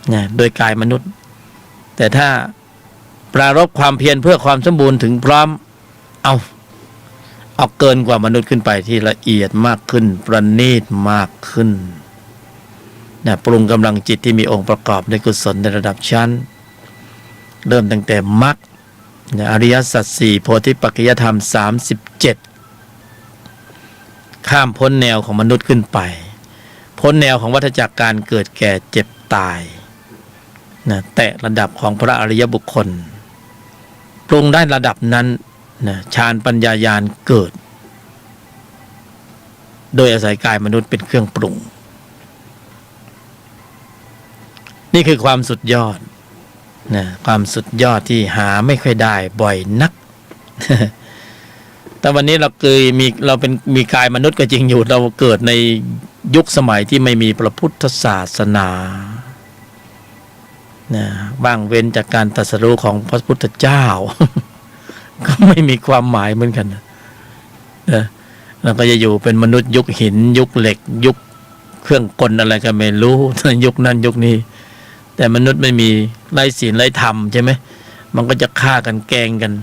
Speaker 1: เนี่ยโดยกายมนุษย์แต่ถ้าปรารภความเพียรเพื่อความสมบูรณ์ถึงพร้อมเอาเกินกว่ามนุษย์ขึ้นไปที่ละเอียดมากขึ้นประณีตมากขึ้นนะปรุงกำลังจิตที่มีองค์ประกอบในกุศลในระดับชั้นเริ่มตั้งแต่มรรคอริยสัจ4โพธิปัจจยธรรม37ข้ามพ้นแนวของมนุษย์ขึ้นไปพ้นแนวของวัฏจักรการเกิดแก่เจ็บตายนะแตะระดับของพระอริยบุคคลปรุงได้ระดับนั้นนะฌานปัญญาญาณเกิดโดยอาศัยกายมนุษย์เป็นเครื่องปรุงนี่คือความสุดยอดนะความสุดยอดที่หาไม่ค่อยได้บ่อยนัก แต่วันนี้เรามีกายมนุษย์ก็จริงอยู่เราเกิดในยุคสมัยที่ไม่มีพระพุทธศาสนานะบ้างเว้นจากการตรัสรู้ของพระพุทธเจ้า ก็ไม่มีความหมายเหมือนกันนะเราก็จะอยู่เป็นมนุษย์ยุคหินยุคเหล็กยุคเครื่องกลอะไรก็ไม่รู้ ยุคนั้นยุคนี้แต่มนุษย์ไม่มีไร้ศีลไร้ธรรมใช่ไหมมันก็จะฆ่ากันแกล้งกัน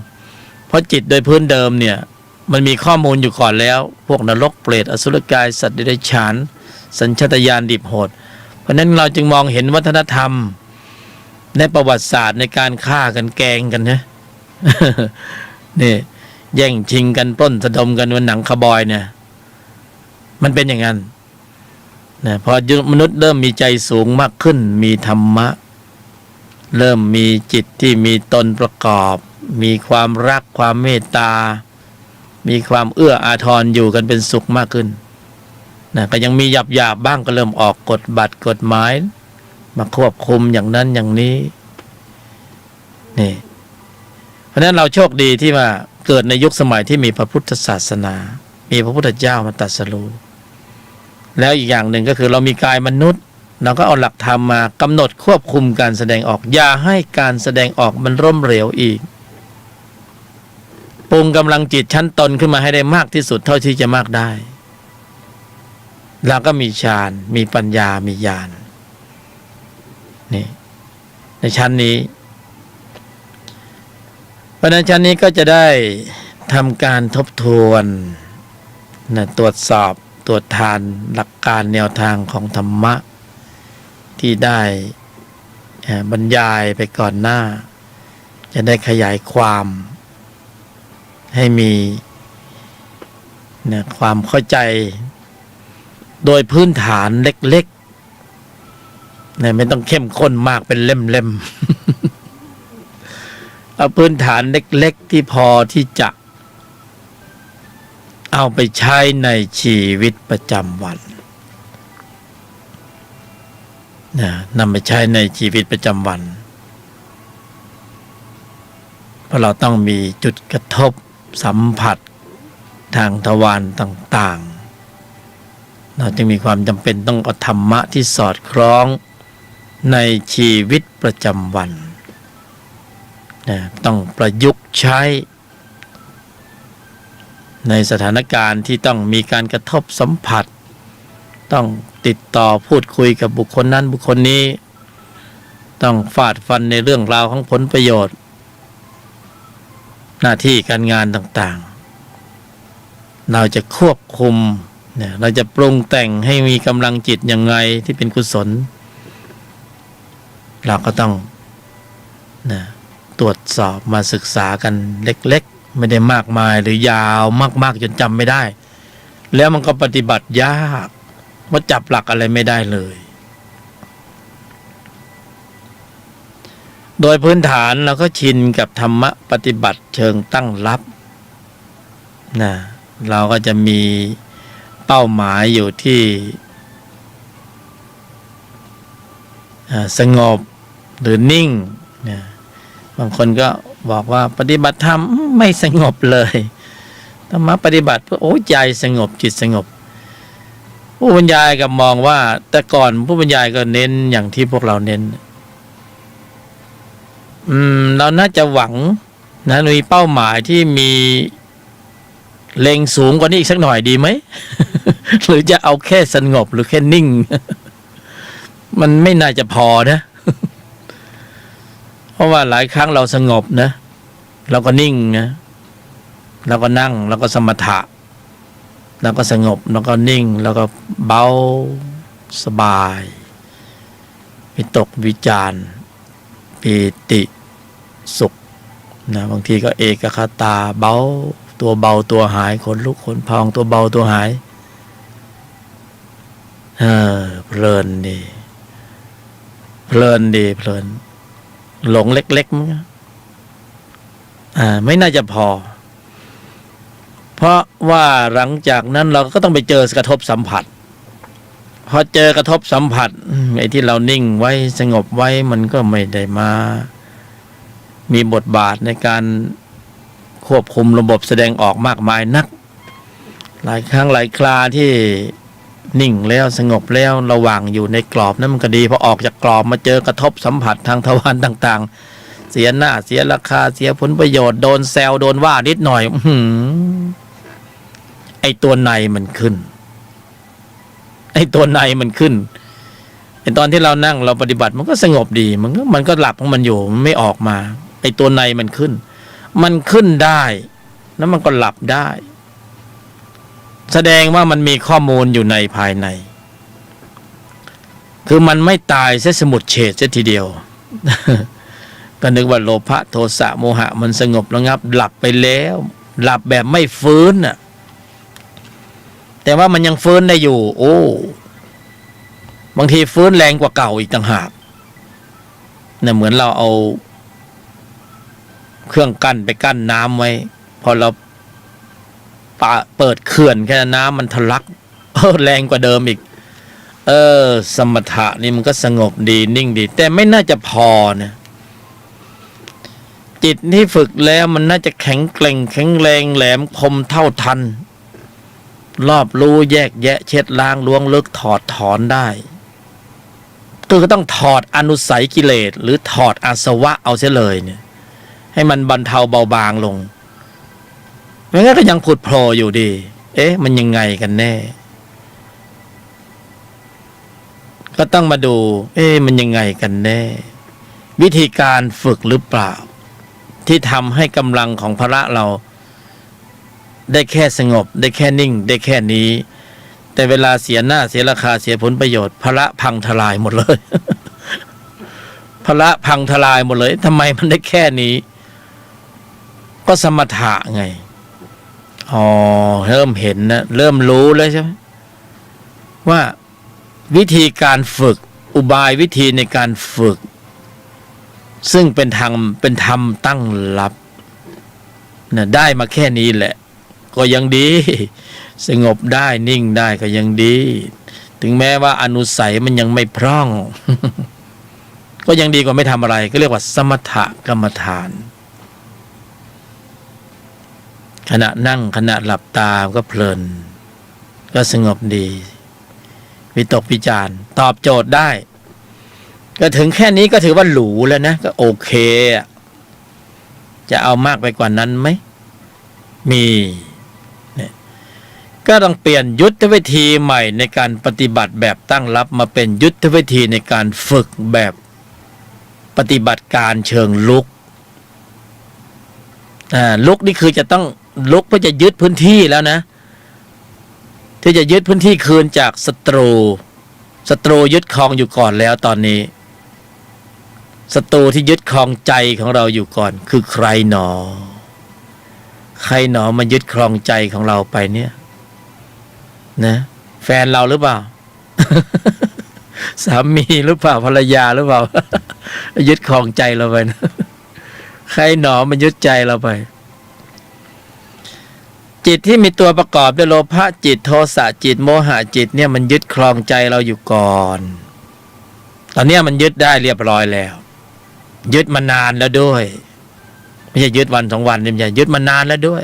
Speaker 1: เพราะจิตโดยพื้นเดิมเนี่ยมันมีข้อมูลอยู่ก่อนแล้วพวกนรกเปรตอสุรกายสัตว์เดรัจฉานสัญชาตญาณดิบโหดเพราะนั้นเราจึงมองเห็นวัฒนธรรมในประวัติศาสตร์ในการฆ่ากันแกล้งกันนะ นี่แย่งชิงกันปล้นสะดมกันวันหนังคาร์บอยเนี่ยมันเป็นอย่างนั้นนะพอมนุษย์เริ่มมีใจสูงมากขึ้นมีธรรมะเริ่มมีจิตที่มีตนประกอบมีความรักความเมตตามีความเอื้ออาทรอยู่กันเป็นสุขมากขึ้น นะก็ยังมีหยาบบ้างก็เริ่มออกกฎบัตรกฎหมายมาควบคุมอย่างนั้นอย่างนี้นี่เพราะฉะนั้นเราโชคดีที่ว่าเกิดในยุคสมัยที่มีพระพุทธศาสนา มีพระพุทธเจ้ามาตรัสรู้แล้วอีกอย่างหนึ่งก็คือเรามีกายมนุษย์เราก็เอาหลักธรรมมากำหนดควบคุมการแสดงออกอย่าให้การแสดงออกมันร่มเหลวอีกปรุงกำลังจิตชั้นตนขึ้นมาให้ได้มากที่สุดเท่าที่จะมากได้เราก็มีฌานมีปัญญามีญาณนี่ในชั้นนี้เพราะฉะนั้นชั้นนี้ก็จะได้ทำการทบทวนนะตรวจสอบตรวจทานหลักการแนวทางของธรรมะที่ได้บรรยายไปก่อนหน้าจะได้ขยายความให้มีนะความเข้าใจโดยพื้นฐานเล็กๆนะไม่ต้องเข้มข้นมากเป็นเล่มๆเอาพื้นฐานเล็กๆที่พอที่จะเอาไปใช้ในชีวิตประจำวันนะนำไปใช้ในชีวิตประจำวันเพราะเราต้องมีจุดกระทบสัมผัสทางทวารต่างๆเราจึงมีความจำเป็นต้องเอาธรรมะที่สอดคล้องในชีวิตประจำวันนะต้องประยุกต์ใช้ในสถานการณ์ที่ต้องมีการกระทบสัมผัสต้องติดต่อพูดคุยกับบุคคลนั้นบุคคลนี้ต้องฟาดฟันในเรื่องราวของผลประโยชน์หน้าที่การงานต่างๆเราจะควบคุมเนี่ยเราจะปรุงแต่งให้มีกำลังจิตยังไงที่เป็นกุศลเราก็ต้องนะตรวจสอบมาศึกษากันเล็กๆไม่ได้มากมายหรือยาวมากๆจนจำไม่ได้แล้วมันก็ปฏิบัติยากว่าจับหลักอะไรไม่ได้เลยโดยพื้นฐานเราก็ชินกับธรรมะปฏิบัติเชิงตั้งรับนะเราก็จะมีเป้าหมายอยู่ที่สงบหรือนิ่งนะบางคนก็บอกว่าปฏิบัติธรรมไม่สงบเลยธรรมะปฏิบัติเพื่อใจสงบจิตสงบผู้บรรยายก็มองว่าแต่ก่อนผู้บรรยายก็เน้นอย่างที่พวกเราเน้นเราน่าจะหวังนะมีเป้าหมายที่มีเล็งสูงกว่านี้อีกสักหน่อยดีไหม หรือจะเอาแค่สงบหรือแค่นิ่ง มันไม่น่าจะพอนะ เพราะว่าหลายครั้งเราสงบนะเราก็นิ่งนะเราก็นั่งเราก็สมถะเราก็สงบเราก็นิ่งเราก็เบาสบายวิตกวิจารปีติสุขนะบางทีก็เอกคตาเบาตัวหายขนลุกขนพองตัวเบาตัวหายเพลินดีหลงเล็กๆมั้งไม่น่าจะพอเพราะว่าหลังจากนั้นเราก็ต้องไปเจอกระทบสัมผัสพอเจอกระทบสัมผัสไอ้ที่เรานิ่งไว้สงบไว้มันก็ไม่ได้มามีบทบาทในการควบคุมระบบแสดงออกมากมายนักหลายครั้งหลายคราที่นิ่งแล้วสงบแล้วระหว่างอยู่ในกรอบนั้นมันก็ดีพอออกจากกรอบมาเจอกระทบสัมผัสทางทวารต่างๆเสียหน้าเสียราคาเสียผลประโยชน์โดนแซวโดนว่านิดหน่อยไอ้ตัวในมันขึ้นไอ้ตัวในมันขึ้นไอ้ตอนที่เรานั่งเราปฏิบัติมันก็สงบดีมันก็หลับของมันอยู่มันไม่ออกมาไอ้ตัวในมันขึ้นได้แล้วมันก็หลับได้แสดงว่ามันมีข้อมูลอยู่ในภายในคือมันไม่ตายเสียสมุดเฉดเสียทีเดียว ก็นึกว่าโลภะโทสะโมหะมันสงบระงับหลับไปแล้วหลับแบบไม่ฟื้นน่ะแต่ว่ามันยังฟื้นได้อยู่โอ้บางทีฟื้นแรงกว่าเก่าอีกต่างหากเนี่ยเหมือนเราเอาเครื่องกั้นไปกั้นน้ำไว้พอเราเปิดเขื่อนแค่น้ำมันทะลัก แรงกว่าเดิมอีกสมถะนี่มันก็สงบดีนิ่งดีแต่ไม่น่าจะพอนะจิตที่ฝึกแล้วมันน่าจะแข็งแกร่งแข็งแรงแหลมคมเท่าทันรอบรู้แยกแยะเช็ดล้างล้วงลึกถอดถอนได้ก็ต้องถอดอนุสัยกิเลสหรือถอดอาสวะเอาเสียเลยเนี่ยให้มันบรรเทาเบาบางลงไม่งั้นก็ยังผุดโผล่อยู่ดีมันยังไงกันแน่ก็ต้องมาดูมันยังไงกันแน่วิธีการฝึกหรือเปล่าที่ทำให้กำลังของพระเราได้แค่สงบได้แค่นิ่งได้แค่นี้แต่เวลาเสียหน้าเสียราคาเสียผลประโยชน์พระพังทลายหมดเลย พระพังทลายหมดเลยทำไมมันได้แค่นี้ก็สมถะไงเริ่มเห็นนะเริ่มรู้แล้วใช่ไหมว่าวิธีการฝึกอุบายวิธีในการฝึกซึ่งเป็นธรรมตั้งรับนะได้มาแค่นี้แหละก็ยังดีสงบได้นิ่งได้ก็ยังดีถึงแม้ว่าอนุสัยมันยังไม่พร่อง ก็ยังดีกว่าไม่ทำอะไรก็เรียกว่าสมถกรรมฐานขณะนั่งขณะหลับตาก็เพลินก็สงบดีวิตกวิจารณ์ตอบโจทย์ได้ก็ถึงแค่นี้ก็ถือว่าหรูแล้วนะก็โอเคจะเอามากไปกว่านั้นไหมมีเนี่ยก็ต้องเปลี่ยนยุทธวิธีใหม่ในการปฏิบัติแบบตั้งรับมาเป็นยุทธวิธีในการฝึกแบบปฏิบัติการเชิงลุกลุกนี่คือจะต้องลุกเพื่อจะยึดพื้นที่แล้วนะที่จะยึดพื้นที่คืนจากศัตรูยึดครองอยู่ก่อนแล้วตอนนี้ศัตรูที่ยึดครองใจของเราอยู่ก่อนคือใครหนอมายึดครองใจของเราไปเนี่ยนะแฟนเราหรือเปล่า สามีหรือเปล่าภรรยาหรือเปล่า ยึดครองใจเราไปนะใครหนอมันยึดใจเราไปจิตที่มีตัวประกอบด้วยโลภะจิตโทสะจิตโมหะจิตเนี่ยมันยึดครองใจเราอยู่ก่อนตอนนี้มันยึดได้เรียบร้อยแล้วยึดมานานแล้วด้วยไม่ใช่ยึดวันสองวันนี่ไม่ใช่ยึดมานานแล้วด้วย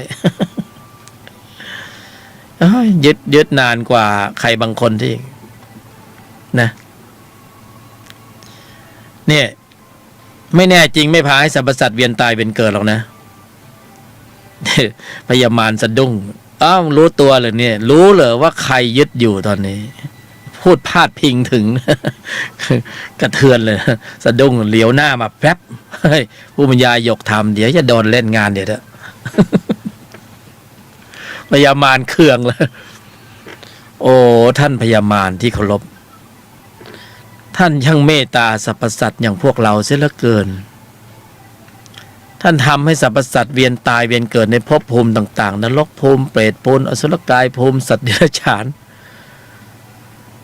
Speaker 1: ยึดนานกว่าใครบางคนที่นะเนี่ยไม่แน่จริงไม่พาให้สรรพสัตว์เวียนตายเป็นเกิดหรอกนะ พยามารสะดุ้งรู้ตัวเลยเนี่ยรู้เลยว่าใครยึดอยู่ตอนนี้พูดพาดพิงถึง กระเทือนเลยสะดุ้งเหลียวหน้ามาแป๊บผู้บรรยายยกธรรมเดี๋ยวจะโดนเล่นงานเดี๋ยวเถอะ พยามารเคืองเลยโอ้ท่านพยามารที่เคารพท่านช่างเมตตาสรรพสัตว์อย่างพวกเราเสียเหลือเกินท่านทำให้สรรพสัตว์เวียนตายเวียนเกิดในภพภูมิต่างๆนรกภูมิเปรตภูมิอสุรกายภูมิสัตว์เดรัจฉาน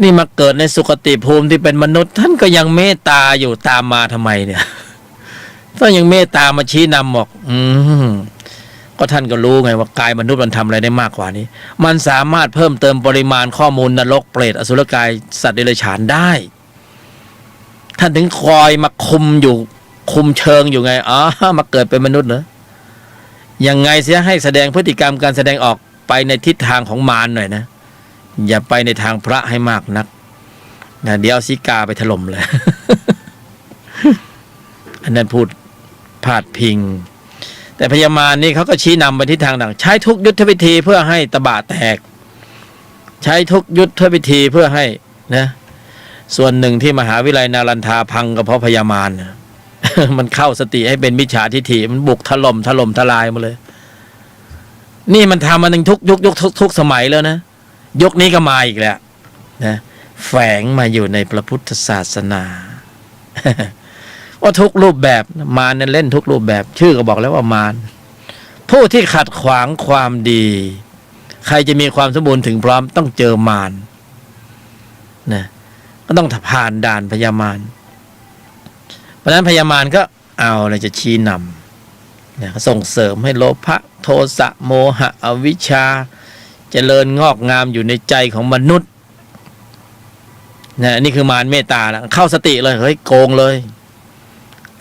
Speaker 1: นี่มาเกิดในสุคติภูมิที่เป็นมนุษย์ท่านก็ยังเมตตาอยู่ตามมาทำไมเนี่ยท่านยังเมตตามาชี้นำบอกก็ท่านก็รู้ไงว่ากายมนุษย์มันทำอะไรได้มากกว่านี้มันสามารถเพิ่มเติมปริมาณข้อมูลนรกเปรตอสุรกายสัตว์เดรัจฉานได้ท่านถึงคอยมาคุมเชิงอยู่ไงมาเกิดเป็นมนุษย์เหรอยังไงเสียให้แสดงพฤติกรรมการแสดงออกไปในทิศทางของมารหน่อยนะอย่าไปในทางพระให้มากนักนะเดี๋ยวสิกาไปถล่มเลย อันนั้นพูดพาดพิงแต่พญามารนี่เขาก็ชี้นำไปทิศทางต่างใช้ทุกยุทธวิธีเพื่อให้ตบะแตกใช้ทุกยุทธวิธีเพื่อให้นะส่วนหนึ่งที่มหาวิทยาลัยนารันทาพังก็เพราะพญามาร มันเข้าสติให้เป็นมิจฉาทิฏฐิมันบุกถล่มทลายมาเลยนี่มันทำมาถึงทุกยุคทุกสมัยแล้วนะยุคนี้ก็มาอีกแล้วนะแฝงมาอยู่ในพระพุทธศาสนา ว่าทุกรูปแบบมารนั้นเล่นทุกรูปแบบชื่อก็บอกแล้วว่ามารผู้ที่ขัดขวางความดีใครจะมีความสมบูรณ์ถึงพร้อมต้องเจอมารนะก็ต้องผ่านด่านพญามารเพราะฉะนั้นพญามารก็เอาอะไรจะชี้นำเนี่ยส่งเสริมให้โลภะโทสะโมหะอวิชชา เจริญงอกงามอยู่ในใจของมนุษย์นี่คือมารเมตตาแล้วเข้าสติเลยเฮ้ยโกงเลย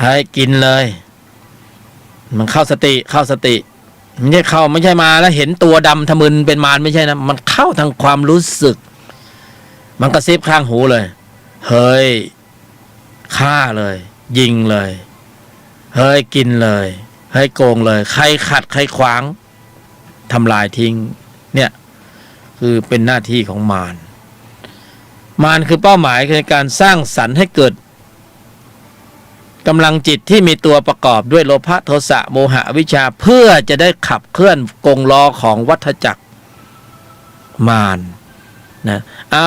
Speaker 1: ให้กินเลยมันเข้าสติไม่ใช่มาแล้วเห็นตัวดำทะมึนเป็นมารไม่ใช่นะมันเข้าทางความรู้สึกมันกระซิบข้างหูเลยเฮ้ยฆ่าเลยยิงเลยเฮ้ยกินเลยเฮ้ยโกงเลยใครขัดใครขวางทำลายทิ้งเนี่ยคือเป็นหน้าที่ของมารคือเป้าหมายในการสร้างสรรค์ให้เกิดกำลังจิตที่มีตัวประกอบด้วยโลภะโทสะโมหะอวิชชาเพื่อจะได้ขับเคลื่อนกงล้อของวัฏจักรมารนะ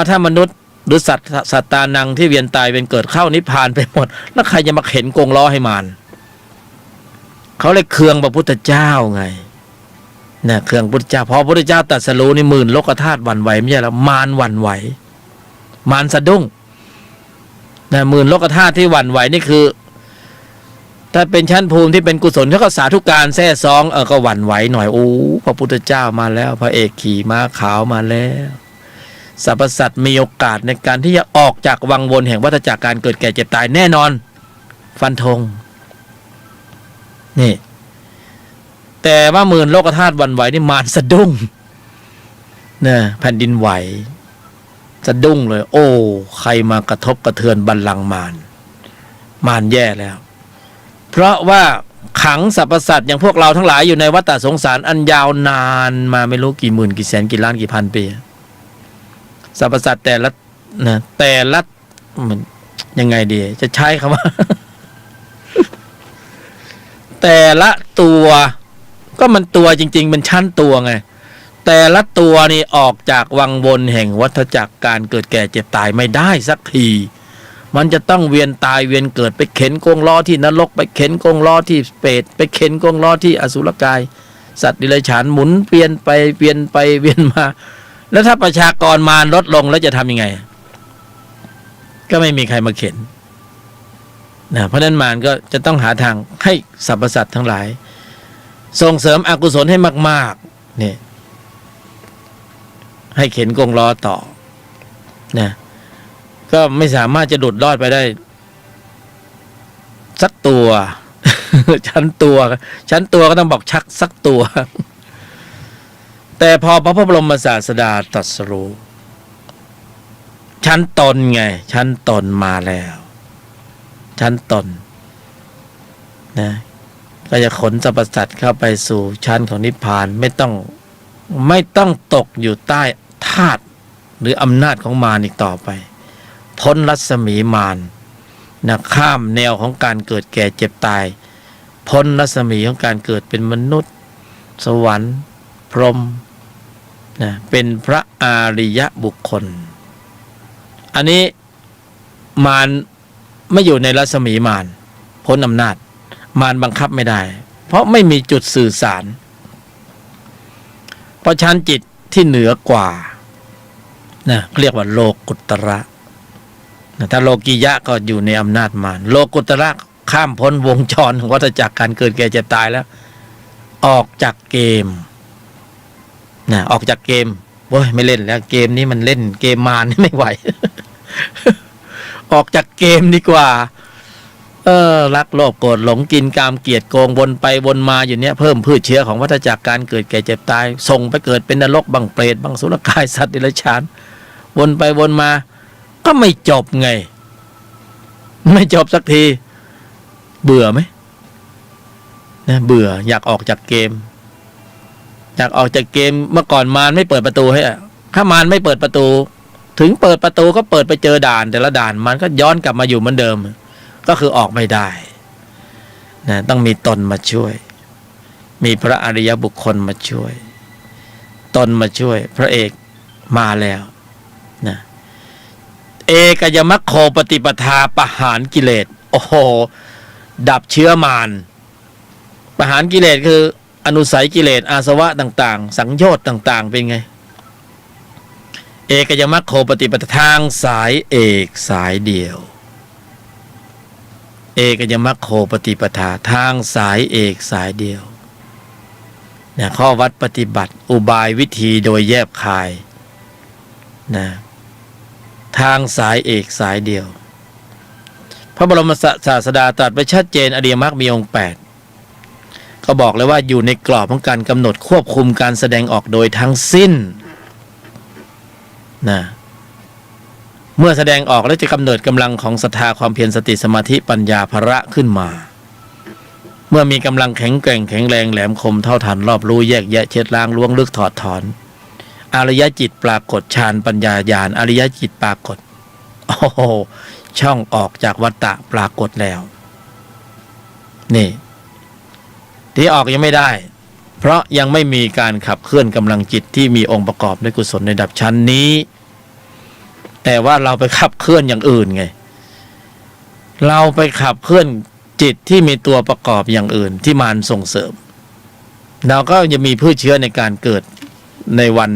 Speaker 1: ถ้ามนุษย์หรือสัตตานังที่เวียนตายเป็นเกิดเข้านิพพานไปหมดแล้วใครจะมาเข็นกงล้อให้มารเขาเลยเคืองพระพุทธเจ้าไงเนี่ยเคืองพุทธเจ้าพอพระพุทธเจ้าตรัสรู้ในหมื่นโลกธาตุหวั่นไหวไม่ใช่แล้วมารหวั่นไหวมารสะดุ้งนะหมื่นโลกธาตุที่หวั่นไหวนี่คือถ้าเป็นชั้นภูมิที่เป็นกุศลเขาก็สาธุการแท้ซองก็หวั่นไหวหน่อยโอ้พระพุทธเจ้ามาแล้วพระเอกขี่ม้าขาวมาแล้วสรรพสัตว์มีโอกาสในการที่จะออกจากวังวนแห่งวัฏจักรการเกิดแก่เจ็บตายแน่นอนฟันธงนี่แต่ว่าหมื่นโลกธาตุหวั่นไหวนี่มารสะดุ้งเนี่ยแผ่นดินไหวสะดุ้งเลยโอ้ใครมากระทบกระเทือนบัลลังก์มารแย่แล้วเพราะว่าขังสรรพสัตว์อย่างพวกเราทั้งหลายอยู่ในวัฏสงสารอันยาวนานมาไม่รู้กี่หมื่นกี่แสนกี่ล้านกี่พันปีสรรพสัตว์แต่ละมันยังไงดีจะใช้คำว่า แต่ละตัวก็มันตัวจริงๆเป็นชั้นตัวไงแต่ละตัวนี่ออกจากวังวนแห่งวัฏจักรการเกิดแก่เจ็บตายไม่ได้สักทีมันจะต้องเวียนตายเวียนเกิดไปเข็นกงล้อที่นรกไปเข็นกงล้อที่เปรตไปเข็นกงล้อที่อสุรกายสัตว์ดิเรกชันหมุนเวียนไปเวียนมาแล้วถ้าประชากรมารลดลงแล้วจะทำยังไงก็ไม่มีใครมาเข็นนะเพราะนั้นมารก็จะต้องหาทางให้สรรพสัตว์ทั้งหลายส่งเสริมอกุศลให้มากๆเนี่ยให้เข็นกงล้อต่อนะก็ไม่สามารถจะดุดรอดไปได้สักตัว ชั้นตัวก็ต้องบอกชักสักตัวแต่พอพระบรมศาสดาตรัสรู้ชั้นตนไงชั้นตนมาแล้วชั้นตนนะก็จะขนสรรพสัตว์เข้าไปสู่ชั้นของนิพพานไม่ต้องตกอยู่ใต้ธาตุหรืออำนาจของมารอีกต่อไปพ้นรัศมีมารนะข้ามแนวของการเกิดแก่เจ็บตายพ้นรัศมีของการเกิดเป็นมนุษย์สวรรค์พรหมนะเป็นพระอริยบุคคลอันนี้มารไม่อยู่ในรัศมีมารพ้นอำนาจมารบังคับไม่ได้เพราะไม่มีจุดสื่อสารเพราะชั้นจิตที่เหนือกว่านะเรียกว่าโลกุตระถ้าโลกียะก็อยู่ในอำนาจมารโลกุตระข้ามพ้นวงจรของวัฏจักรการเกิดแก่เจ็บตายแล้วออกจากเกมนะออกจากเกมโว้ยไม่เล่นแล้วเกมนี้มันเล่นเกมมารนี่ไม่ไหว ออกจากเกมดีกว่ารักโลภโกรธหลงกินกามเกลียดโกงวนไปวนมาอยู่เนี้ยเพิ่มพืชเชื้อของวัฏจักรการเกิดแก่เจ็บตายส่งไปเกิดเป็นนรกบังเปรตบังสุรกายสัตว์เดรัจฉานวนไปวนมาก็ไม่จบไงไม่จบสักทีเบื่อไหมนะเบื่ออยากออกจากเกมเมื่อก่อนมารไม่เปิดประตูให้ถ้ามารไม่เปิดประตูถึงเปิดประตูก็เปิดไปเจอด่านแต่ละด่านมันก็ย้อนกลับมาอยู่เหมือนเดิมก็คือออกไม่ได้นะต้องมีตนมาช่วยมีพระอริยบุคคลมาช่วยตนมาช่วยพระเอกมาแล้วนะเอกยมัคโคปฏิปทาปหารกิเลสโอ้โหดับเชื้อมารปหารกิเลสคืออนุสัยกิเลสอาสวะต่างๆสังโยชน์ต่างๆเป็นไงเอกยมัคโคปฏิปทาทางสายเอกสายเดียวเอกยมัคโคปฏิปทาทางสายเอกสายเดียว นะข้อวัดปฏิบัติอุบายวิธีโดยแยบคายนะทางสายเอกสายเดียวพระบรมศาสดาตรัสไว้ชัดเจนอริยมรรคมีองค์8ก็บอกเลยว่าอยู่ในกรอบของการกำหนดควบคุมการแสดงออกโดยทั้งสิ้นนะเมื่อแสดงออกแล้วจะกำเนิดกำลังของศรัทธาความเพียรสติสมาธิปัญญาภระขึ้นมาเมื่อมีกำลังแข็งแกร่งแข็งแรงแหลมคมเท่าทันรอบรู้แยกแยะเช็ดล้างล้วงลึกถอดถอนอริยจิตปรากฏฌานปัญญาญาณอริยจิตปรากฏโอ้โหช่องออกจากวัฏฏะปรากฏแล้วนี่ที่ออกยังไม่ได้เพราะยังไม่มีการขับเคลื่อนกำลังจิตที่มีองค์ประกอบด้วยกุศลในระดับชั้นนี้แต่ว่าเราไปขับเคลื่อนอย่างอื่นไงเราไปขับเคลื่อนจิตที่มีตัวประกอบอย่างอื่นที่มารส่งเสริมเราก็จะมีพืชเชื้อในการเกิดในวัน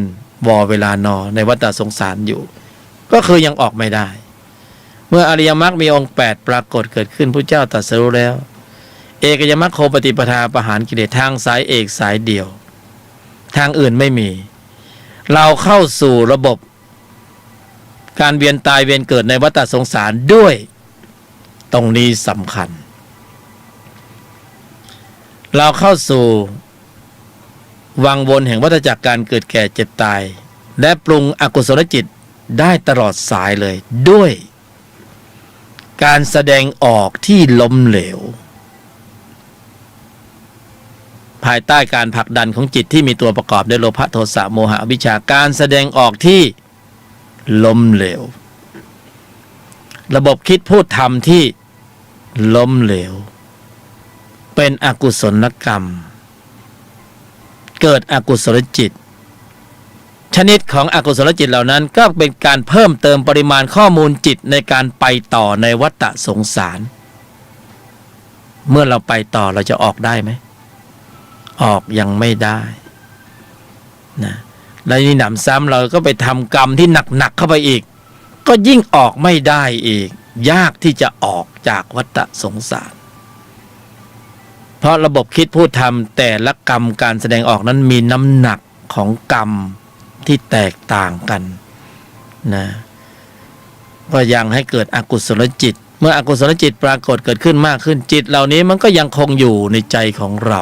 Speaker 1: เวลานอในวัฏสงสารอยู่ก็คือยังออกไม่ได้เมื่ออริยมรรคมีองค์8ปรากฏเกิดขึ้นพระเจ้าตรัสรู้แล้วเอกยมรรคโคปฏิปทาประหารกิเลสทางสายเอกสายเดียวทางอื่นไม่มีเราเข้าสู่ระบบการเวียนตายเวียนเกิดในวัฏสงสารด้วยตรงนี้สำคัญเราเข้าสู่วังวนแห่งวัฏจักรการเกิดแก่เจ็บตายและปรุงอกุศลจิตได้ตลอดสายเลยด้วยการแสดงออกที่ล้มเหลวภายใต้การผลักดันของจิตที่มีตัวประกอบด้วยโลภะโทสะโมหะอวิชชาการแสดงออกที่ล้มเหลวระบบคิดพูดทำที่ล้มเหลวเป็นอกุศลกรรมเกิดอกุศลจิตชนิดของอกุศลจิตเหล่านั้นก็เป็นการเพิ่มเติมปริมาณข้อมูลจิตในการไปต่อในวัฏสงสารเมื่อเราไปต่อเราจะออกได้ไหมออกยังไม่ได้นะและนี่หนำซ้ำเราก็ไปทำกรรมที่หนักเข้าไปอีกก็ยิ่งออกไม่ได้อีกยากที่จะออกจากวัฏสงสารเพราะระบบคิดพูดทำแต่ละกรรมการแสดงออกนั้นมีน้ำหนักของกรรมที่แตกต่างกันนะก็ยังให้เกิดอกุศลจิตเมื่ออกุศลจิตปรากฏเกิดขึ้นมากขึ้นจิตเหล่านี้มันก็ยังคงอยู่ในใจของเรา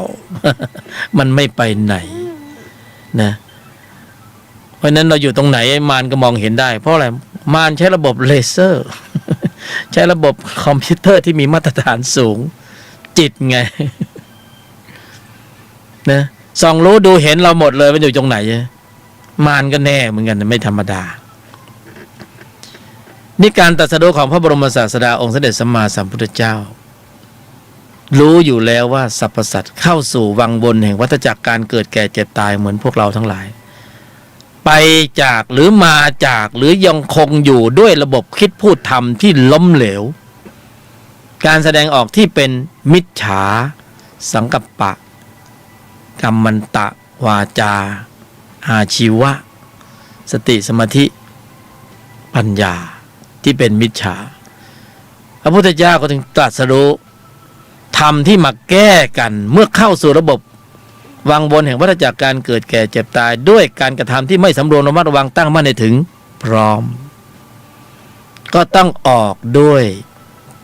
Speaker 1: มันไม่ไปไหนนะเพราะนั้นเราอยู่ตรงไหนมารก็มองเห็นได้เพราะอะไรมารใช้ระบบเลเซอร์ ใช้ระบบคอมพิวเตอร์ที่มีมาตรฐานสูงจิตไง นะส่องรู้ดูเห็นเราหมดเลยมันอยู่ตรงไหนมารก็แน่เหมือนกันไม่ธรรมดานี่การตรัสรู้ของพระบรมศาสดาองค์สมเด็จสัมมาสัมพุทธเจ้ารู้อยู่แล้วว่าสรรพสัตว์เข้าสู่วังวนแห่งวัฏจักรการเกิดแก่เจ็บตายเหมือนพวกเราทั้งหลายไปจากหรือมาจากหรือยังคงอยู่ด้วยระบบคิดพูดทำที่ล้มเหลวการแสดงออกที่เป็นมิจฉาสังกัปปะกัมมันตะวาจาอาชีวะสติสมาธิปัญญาที่เป็นมิจฉาพระพุทธเจ้าก็ถึงตรัสรู้ธรรมที่มาแก้กันเมื่อเข้าสู่ระบบวังวนแห่งวัฏจักรการเกิดแก่เจ็บตายด้วยการกระทำที่ไม่สำรวมระมัดระวังตั้งมั่นในถึงพร้อมก็ต้องออกด้วย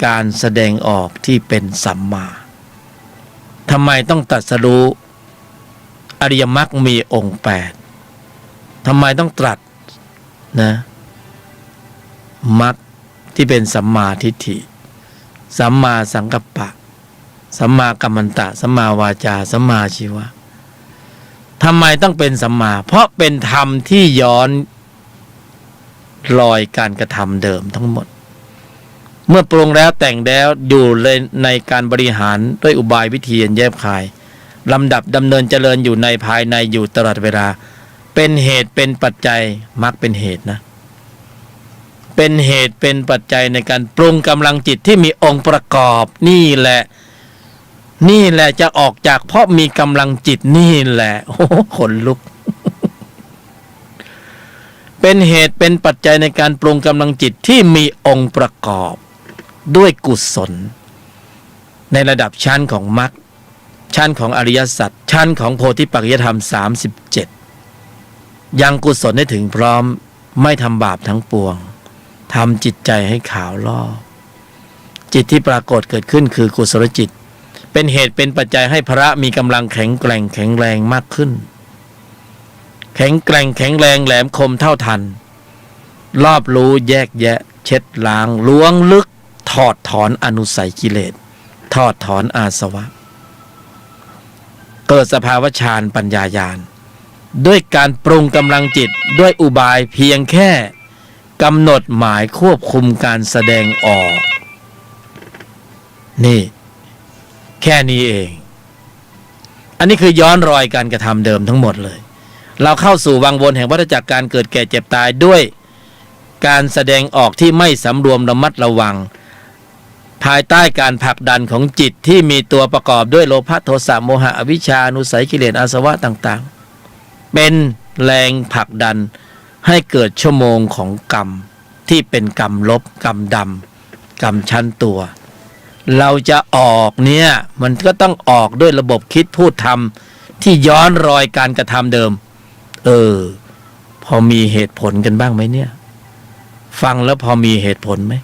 Speaker 1: การแสดงออกที่เป็นสัมมาทำไมต้องตรัสรู้อริยมรรคมีองค์8ทำไมต้องตรัสนะมรรคที่เป็นสัมมาทิฏฐิสัมมาสังกัปปะสัมมากัมมันตะสัมมาวาจาสัมมาชีวะทำไมต้องเป็นสัมมาเพราะเป็นธรรมที่ย้อนรอยการกระทำเดิมทั้งหมดเมื่อปรุงแล้วแต่งแล้วอยู่ในการบริหารด้วยอุบายวิธีแยบคายลำดับดำเนินเจริญอยู่ในภายในอยู่ตลอดเวลาเป็นเหตุเป็นปัจจัยมรรคเป็นเหตุนะเป็นเหตุเป็นปัจจัยในการปรุงกำลังจิตที่มีองค์ประกอบนี่แหละจะออกจากเพราะมีกำลังจิตนี่แหละโอ้ขนลุก เป็นเหตุเป็นปัจจัยในการปรุงกำลังจิตที่มีองค์ประกอบด้วยกุศลในระดับชั้นของมรรคชั้นของอริยสัจชั้น ชั้นของโพธิปัจจยธรรม37ยังกุศลได้ถึงพร้อมไม่ทำบาปทั้งปวงทำจิตใจให้ขาวลอกจิตที่ปรากฏเกิดขึ้นคือกุศลจิตเป็นเหตุเป็นปัจจัยให้พระมีกำลังแข็งแกร่งแข็งแรงมากขึ้นแข็งแกร่งแข็งแรงแหลมคมเท่าทันรอบรู้แยกแยะเช็ดล้างล้วงลึกถอดถอนอนุสัยกิเลสถอดถอนอาสวะเกิดสภาวะฌานปัญญาญาณด้วยการปรุงกำลังจิตด้วยอุบายเพียงแค่กำหนดหมายควบคุมการแสดงออกนี่แค่นี้เองอันนี้คือย้อนรอยการกระทำเดิมทั้งหมดเลยเราเข้าสู่วังวนแห่งวัฏจักรการเกิดแก่เจ็บตายด้วยการแสดงออกที่ไม่สำรวมระมัดระวังภายใต้การผลักดันของจิตที่มีตัวประกอบด้วยโลภะโทสะโมหะอวิชชาอนุสัยกิเลสอาสวะต่างๆเป็นแรงผลักดันให้เกิดชั่วโมงของกรรมที่เป็นกรรมลบกรรมดำกรรมชั้นตัวเราจะออกเนี่ยมันก็ต้องออกด้วยระบบคิดพูดทำที่ย้อนรอยการกระทำเดิมพอมีเหตุผลกันบ้างไหมเนี่ยฟังแล้วพอมีเหตุผลไหม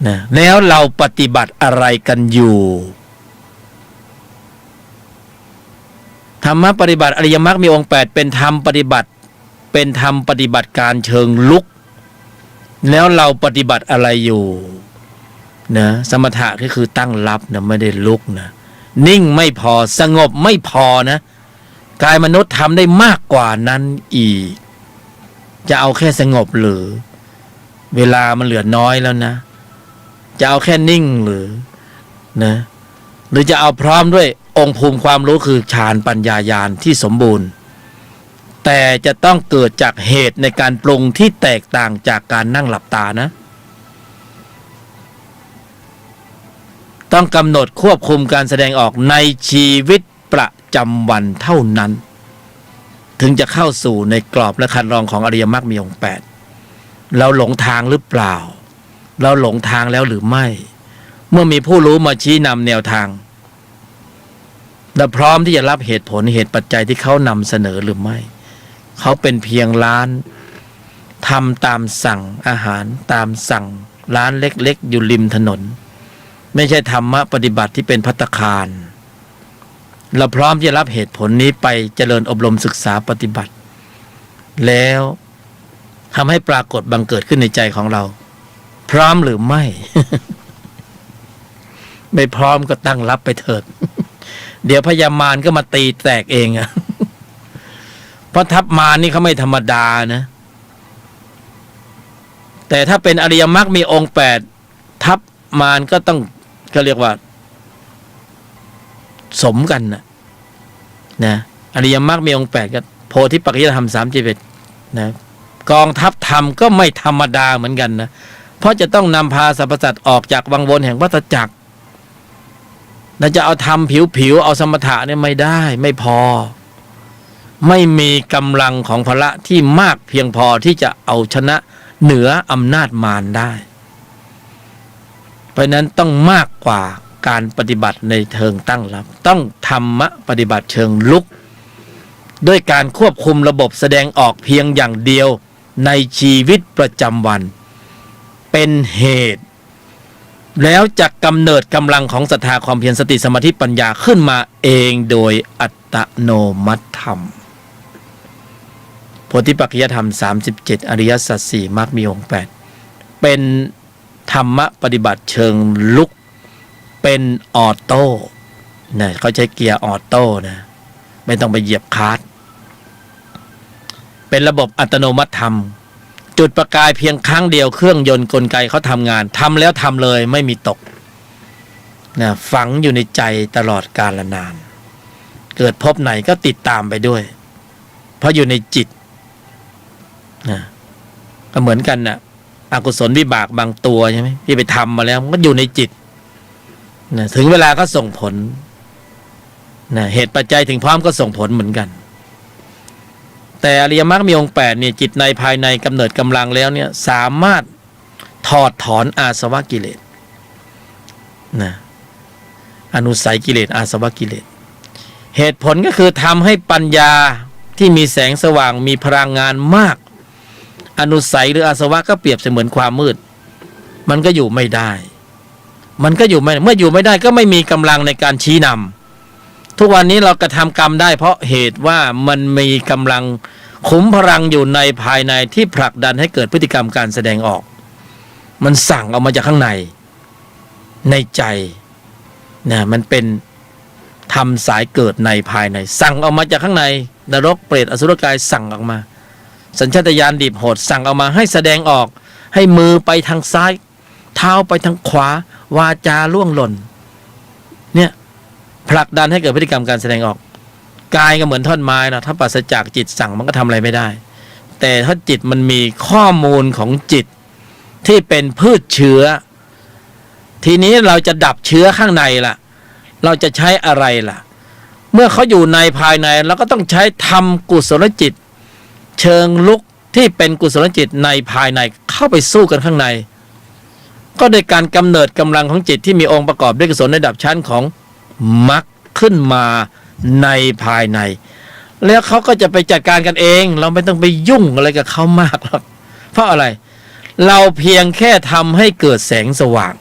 Speaker 1: นะแล้วเราปฏิบัติอะไรกันอยู่ธรรมะปฏิบัติอริยมรรคมีองค์8เป็นธรรมปฏิบัติเป็นธรรมปฏิบัติการเชิงลุกแล้วเราปฏิบัติอะไรอยู่นะสมถะก็คือตั้งรับนะไม่ได้ลุกนะนิ่งไม่พอสงบไม่พอนะกายมนุษย์ทำได้มากกว่านั้นอีกจะเอาแค่สงบหรือเวลามันเหลือน้อยแล้วนะจะเอาแค่นิ่งหรือนะหรือจะเอาพร้อมด้วยองค์ภูมิความรู้คือฌานปัญญาญาณที่สมบูรณ์แต่จะต้องเกิดจากเหตุในการปรุงที่แตกต่างจากการนั่งหลับตานะต้องกำหนดควบคุมการแสดงออกในชีวิตประจำวันเท่านั้นถึงจะเข้าสู่ในกรอบและคันลองของอริยมรรคมีองค์8เราหลงทางหรือเปล่าเราหลงทางแล้วหรือไม่เมื่อมีผู้รู้มาชี้นำแนวทางเราพร้อมที่จะรับเหตุผลเหตุปัจจัยที่เขานำเสนอหรือไม่เขาเป็นเพียงร้านทำตามสั่งอาหารตามสั่งร้านเล็กๆอยู่ริมถนนไม่ใช่ธรรมะปฏิบัติที่เป็นภัตตาคารเราพร้อมจะรับเหตุผลนี้ไปเจริญอบรมศึกษาปฏิบัติแล้วทำให้ปรากฏบังเกิดขึ้นในใจของเราพร้อมหรือไม่ ไม่พร้อมก็ตั้งรับไปเถิด เดี๋ยวพญามารก็มาตีแตกเองอะ เพราะทัพมารนี่เขาไม่ธรรมดานะแต่ถ้าเป็นอริยมรรคมีองค์8ทัพมารก็ต้องก็เรียกว่าสมกันนะอริยมรรคมีองค์8ก็โพธิปัจจยธรรม31นะกองทัพธรรมก็ไม่ธรรมดาเหมือนกันนะเพราะจะต้องนำพาสรรพสัตว์ออกจากวังวนแห่งวัฏจักรเราจะเอาทำผิวเอาสมถะเนี่ยไม่ได้ไม่พอไม่มีกำลังของพละที่มากเพียงพอที่จะเอาชนะเหนืออำนาจมารได้เพราะนั้นต้องมากกว่าการปฏิบัติในเชิงตั้งรับต้องธรรมะปฏิบัติเชิงลุกด้วยการควบคุมระบบแสดงออกเพียงอย่างเดียวในชีวิตประจำวันเป็นเหตุแล้วจะกำเนิดกำลังของศรัทธาความเพียรสติสมาธิปัญญาขึ้นมาเองโดยอัตโนมัติธรรมโพธิปัจจยธรรม37อริยสัจ4มรรคมีองค์8เป็นธรรมะปฏิบัติเชิงลุกเป็นออโต้นะเขาใช้เกียร์ออโต้นะไม่ต้องไปเหยียบคลัตช์เป็นระบบอัตโนมัติธรรมจุดประกายเพียงครั้งเดียวเครื่องยนต์กลไกเขาทำงานทำแล้วทำเลยไม่มีตกนะฝังอยู่ในใจตลอดกาลนานเกิดพบไหนก็ติดตามไปด้วยเพราะอยู่ในจิตนะก็เหมือนกันนะอกุศลวิบากบางตัวใช่ไหมที่ไปทำมาแล้วมันก็อยู่ในจิตนะถึงเวลาก็ส่งผลนะเหตุปัจจัยถึงพร้อมก็ส่งผลเหมือนกันแต่อริยมรรคมีองค์8เนี่ยจิตในภายในกำเนิดกำลังแล้วเนี่ยสามารถถอดถอนอาสวะกิเลสนะอนุสัยกิเลสอาสวะกิเลส เหตุผลก็คือทำให้ปัญญาที่มีแสงสว่างมีพลังงานมากอนุสัยหรืออาสวะก็เปรียบเสมือนความมืดมันก็อยู่ไม่ได้เมื่ออยู่ไม่ได้ก็ไม่มีกำลังในการชี้นำทุกวันนี้เรากระทำกรรมได้เพราะเหตุว่ามันมีกำลังขุมพลังอยู่ในภายในที่ผลักดันให้เกิดพฤติกรรมการแสดงออกมันสั่งออกมาจากข้างในใจนะมันเป็นทำสายเกิดในภายในสั่งออกมาจากข้างในนรกเปรตอสุรกายสั่งออกมาสัญชาตญาณดิบโหดสั่งออกมาให้แสดงออกให้มือไปทางซ้ายเท้าไปทางขวาวาจาล่วงหล่นเนี่ยผลักดันให้เกิดพฤติกรรมการแสดงออกกายก็เหมือนท่อนไม้นะถ้าปราศจากจิตสั่งมันก็ทำอะไรไม่ได้แต่ถ้าจิตมันมีข้อมูลของจิตที่เป็นพืชเชื้อทีนี้เราจะดับเชื้อข้างในล่ะเราจะใช้อะไรล่ะเมื่อเขาอยู่ในภายในเราก็ต้องใช้ทำกุศลจิตเชิงลุกที่เป็นกุศลจิตในภายในเข้าไปสู้กันข้างในก็โดยการกำเนิดกำลังของจิตที่มีองค์ประกอบด้วยกุศลในระดับชั้นของมรรคขึ้นมาในภายในแล้วเขาก็จะไปจัดการกันเองเราไม่ต้องไปยุ่งอะไรกับเขามากหรอกเพราะอะไรเราเพียงแค่ทำให้เกิดแสงสว่าง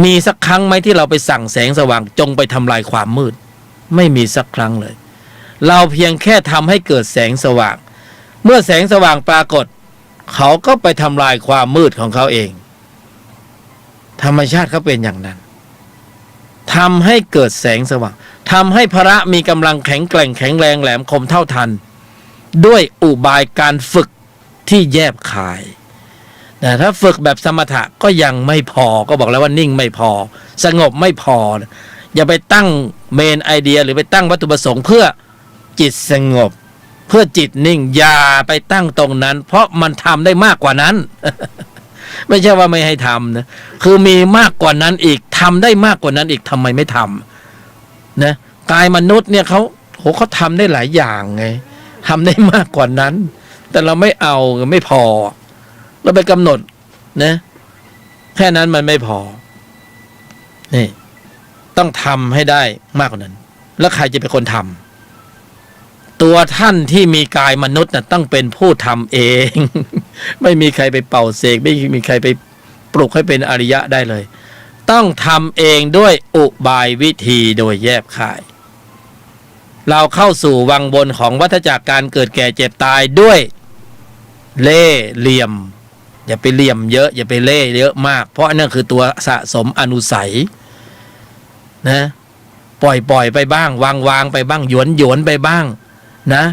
Speaker 1: มีสักครั้งไหมที่เราไปสั่งแสงสว่างจงไปทำลายความมืดไม่มีสักครั้งเลยเราเพียงแค่ทำให้เกิดแสงสว่างเมื่อแสงสว่างปรากฏเขาก็ไปทำลายความมืดของเขาเองธรรมชาติเขาเป็นอย่างนั้นทำให้เกิดแสงสว่างทำให้พระมีกำลังแข็งแกร่งแข็งแรงแหลมคมเท่าทันด้วยอุบายการฝึกที่แยบคายแต่ถ้าฝึกแบบสมถะก็ยังไม่พอก็บอกแล้วว่านิ่งไม่พอสงบไม่พออย่าไปตั้งเมนไอเดียหรือไปตั้งวัตถุประสงค์เพื่อจิตสงบเพื่อจิตนิ่งอย่าไปตั้งตรงนั้นเพราะมันทำได้มากกว่านั้น ไม่ใช่ว่าไม่ให้ทำนะคือมีมากกว่านั้นอีกทำได้มากกว่านั้นอีกทำไมไม่ทำนะกายมนุษย์เนี่ยเขาทำได้หลายอย่างไงทำได้มากกว่านั้นแต่เราไม่เอาไม่พอเราไปกำหนดนะแค่นั้นมันไม่พอนี่ต้องทำให้ได้มากกว่านั้นแล้วใครจะเป็นคนทำตัวท่านที่มีกายมนุษย์น่ะต้องเป็นผู้ทำเอง ไม่มีใครไปเป่าเสกไม่มีใครไปปลุกให้เป็นอริยะได้เลยต้องทำเองด้วยอุบายวิธีโดยแยบคายเราเข้าสู่วังวนของวัฏจักรการเกิดแก่เจ็บตายด้วยเล่ห์เหลี่ยมอย่าไปเหลี่ยมเยอะอย่าไปเล่ห์เยอะมากเพราะนั่นคือตัวสะสมอนุสัยนะปล่อยไปบ้างวางไปบ้างหยวนไปบ้างนะ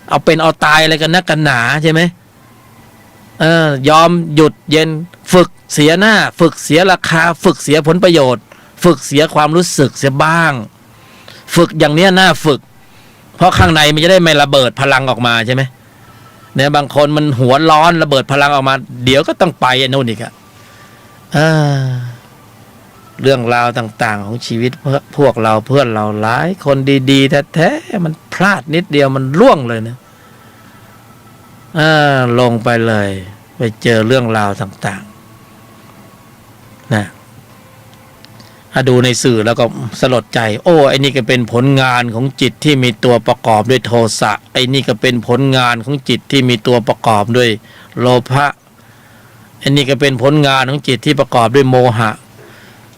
Speaker 1: เอาเป็นเอาตายอะไรกันนักกันหนาใช่ไหมยอมหยุดเย็นฝึกเสียหน้าฝึกเสียราคาฝึกเสียผลประโยชน์ฝึกเสียความรู้สึกเสียบ้างฝึกอย่างเนี้ยน่าฝึกเพราะข้างในมันจะได้ไม่ระเบิดพลังออกมาใช่ไหมเนี่ยบางคนมันหัวร้อนระเบิดพลังออกมาเดี๋ยวก็ต้องไปโน่นอีกอะเรื่องราวต่างๆของชีวิตพวกเราเพื่อนเราหลายคนดีๆแท้ๆมันพลาดนิดเดียวมันล่วงเลยนะลงไปเลยไปเจอเรื่องราวต่างๆนะดูในสื่อแล้วก็สลดใจโอ้ไอ้นี่ก็เป็นผลงานของจิตที่มีตัวประกอบด้วยโทสะไอ้นี่ก็เป็นผลงานของจิตที่มีตัวประกอบด้วยโลภะไอ้นี่ก็เป็นผลงานของจิตที่ประกอบด้วยโมหะ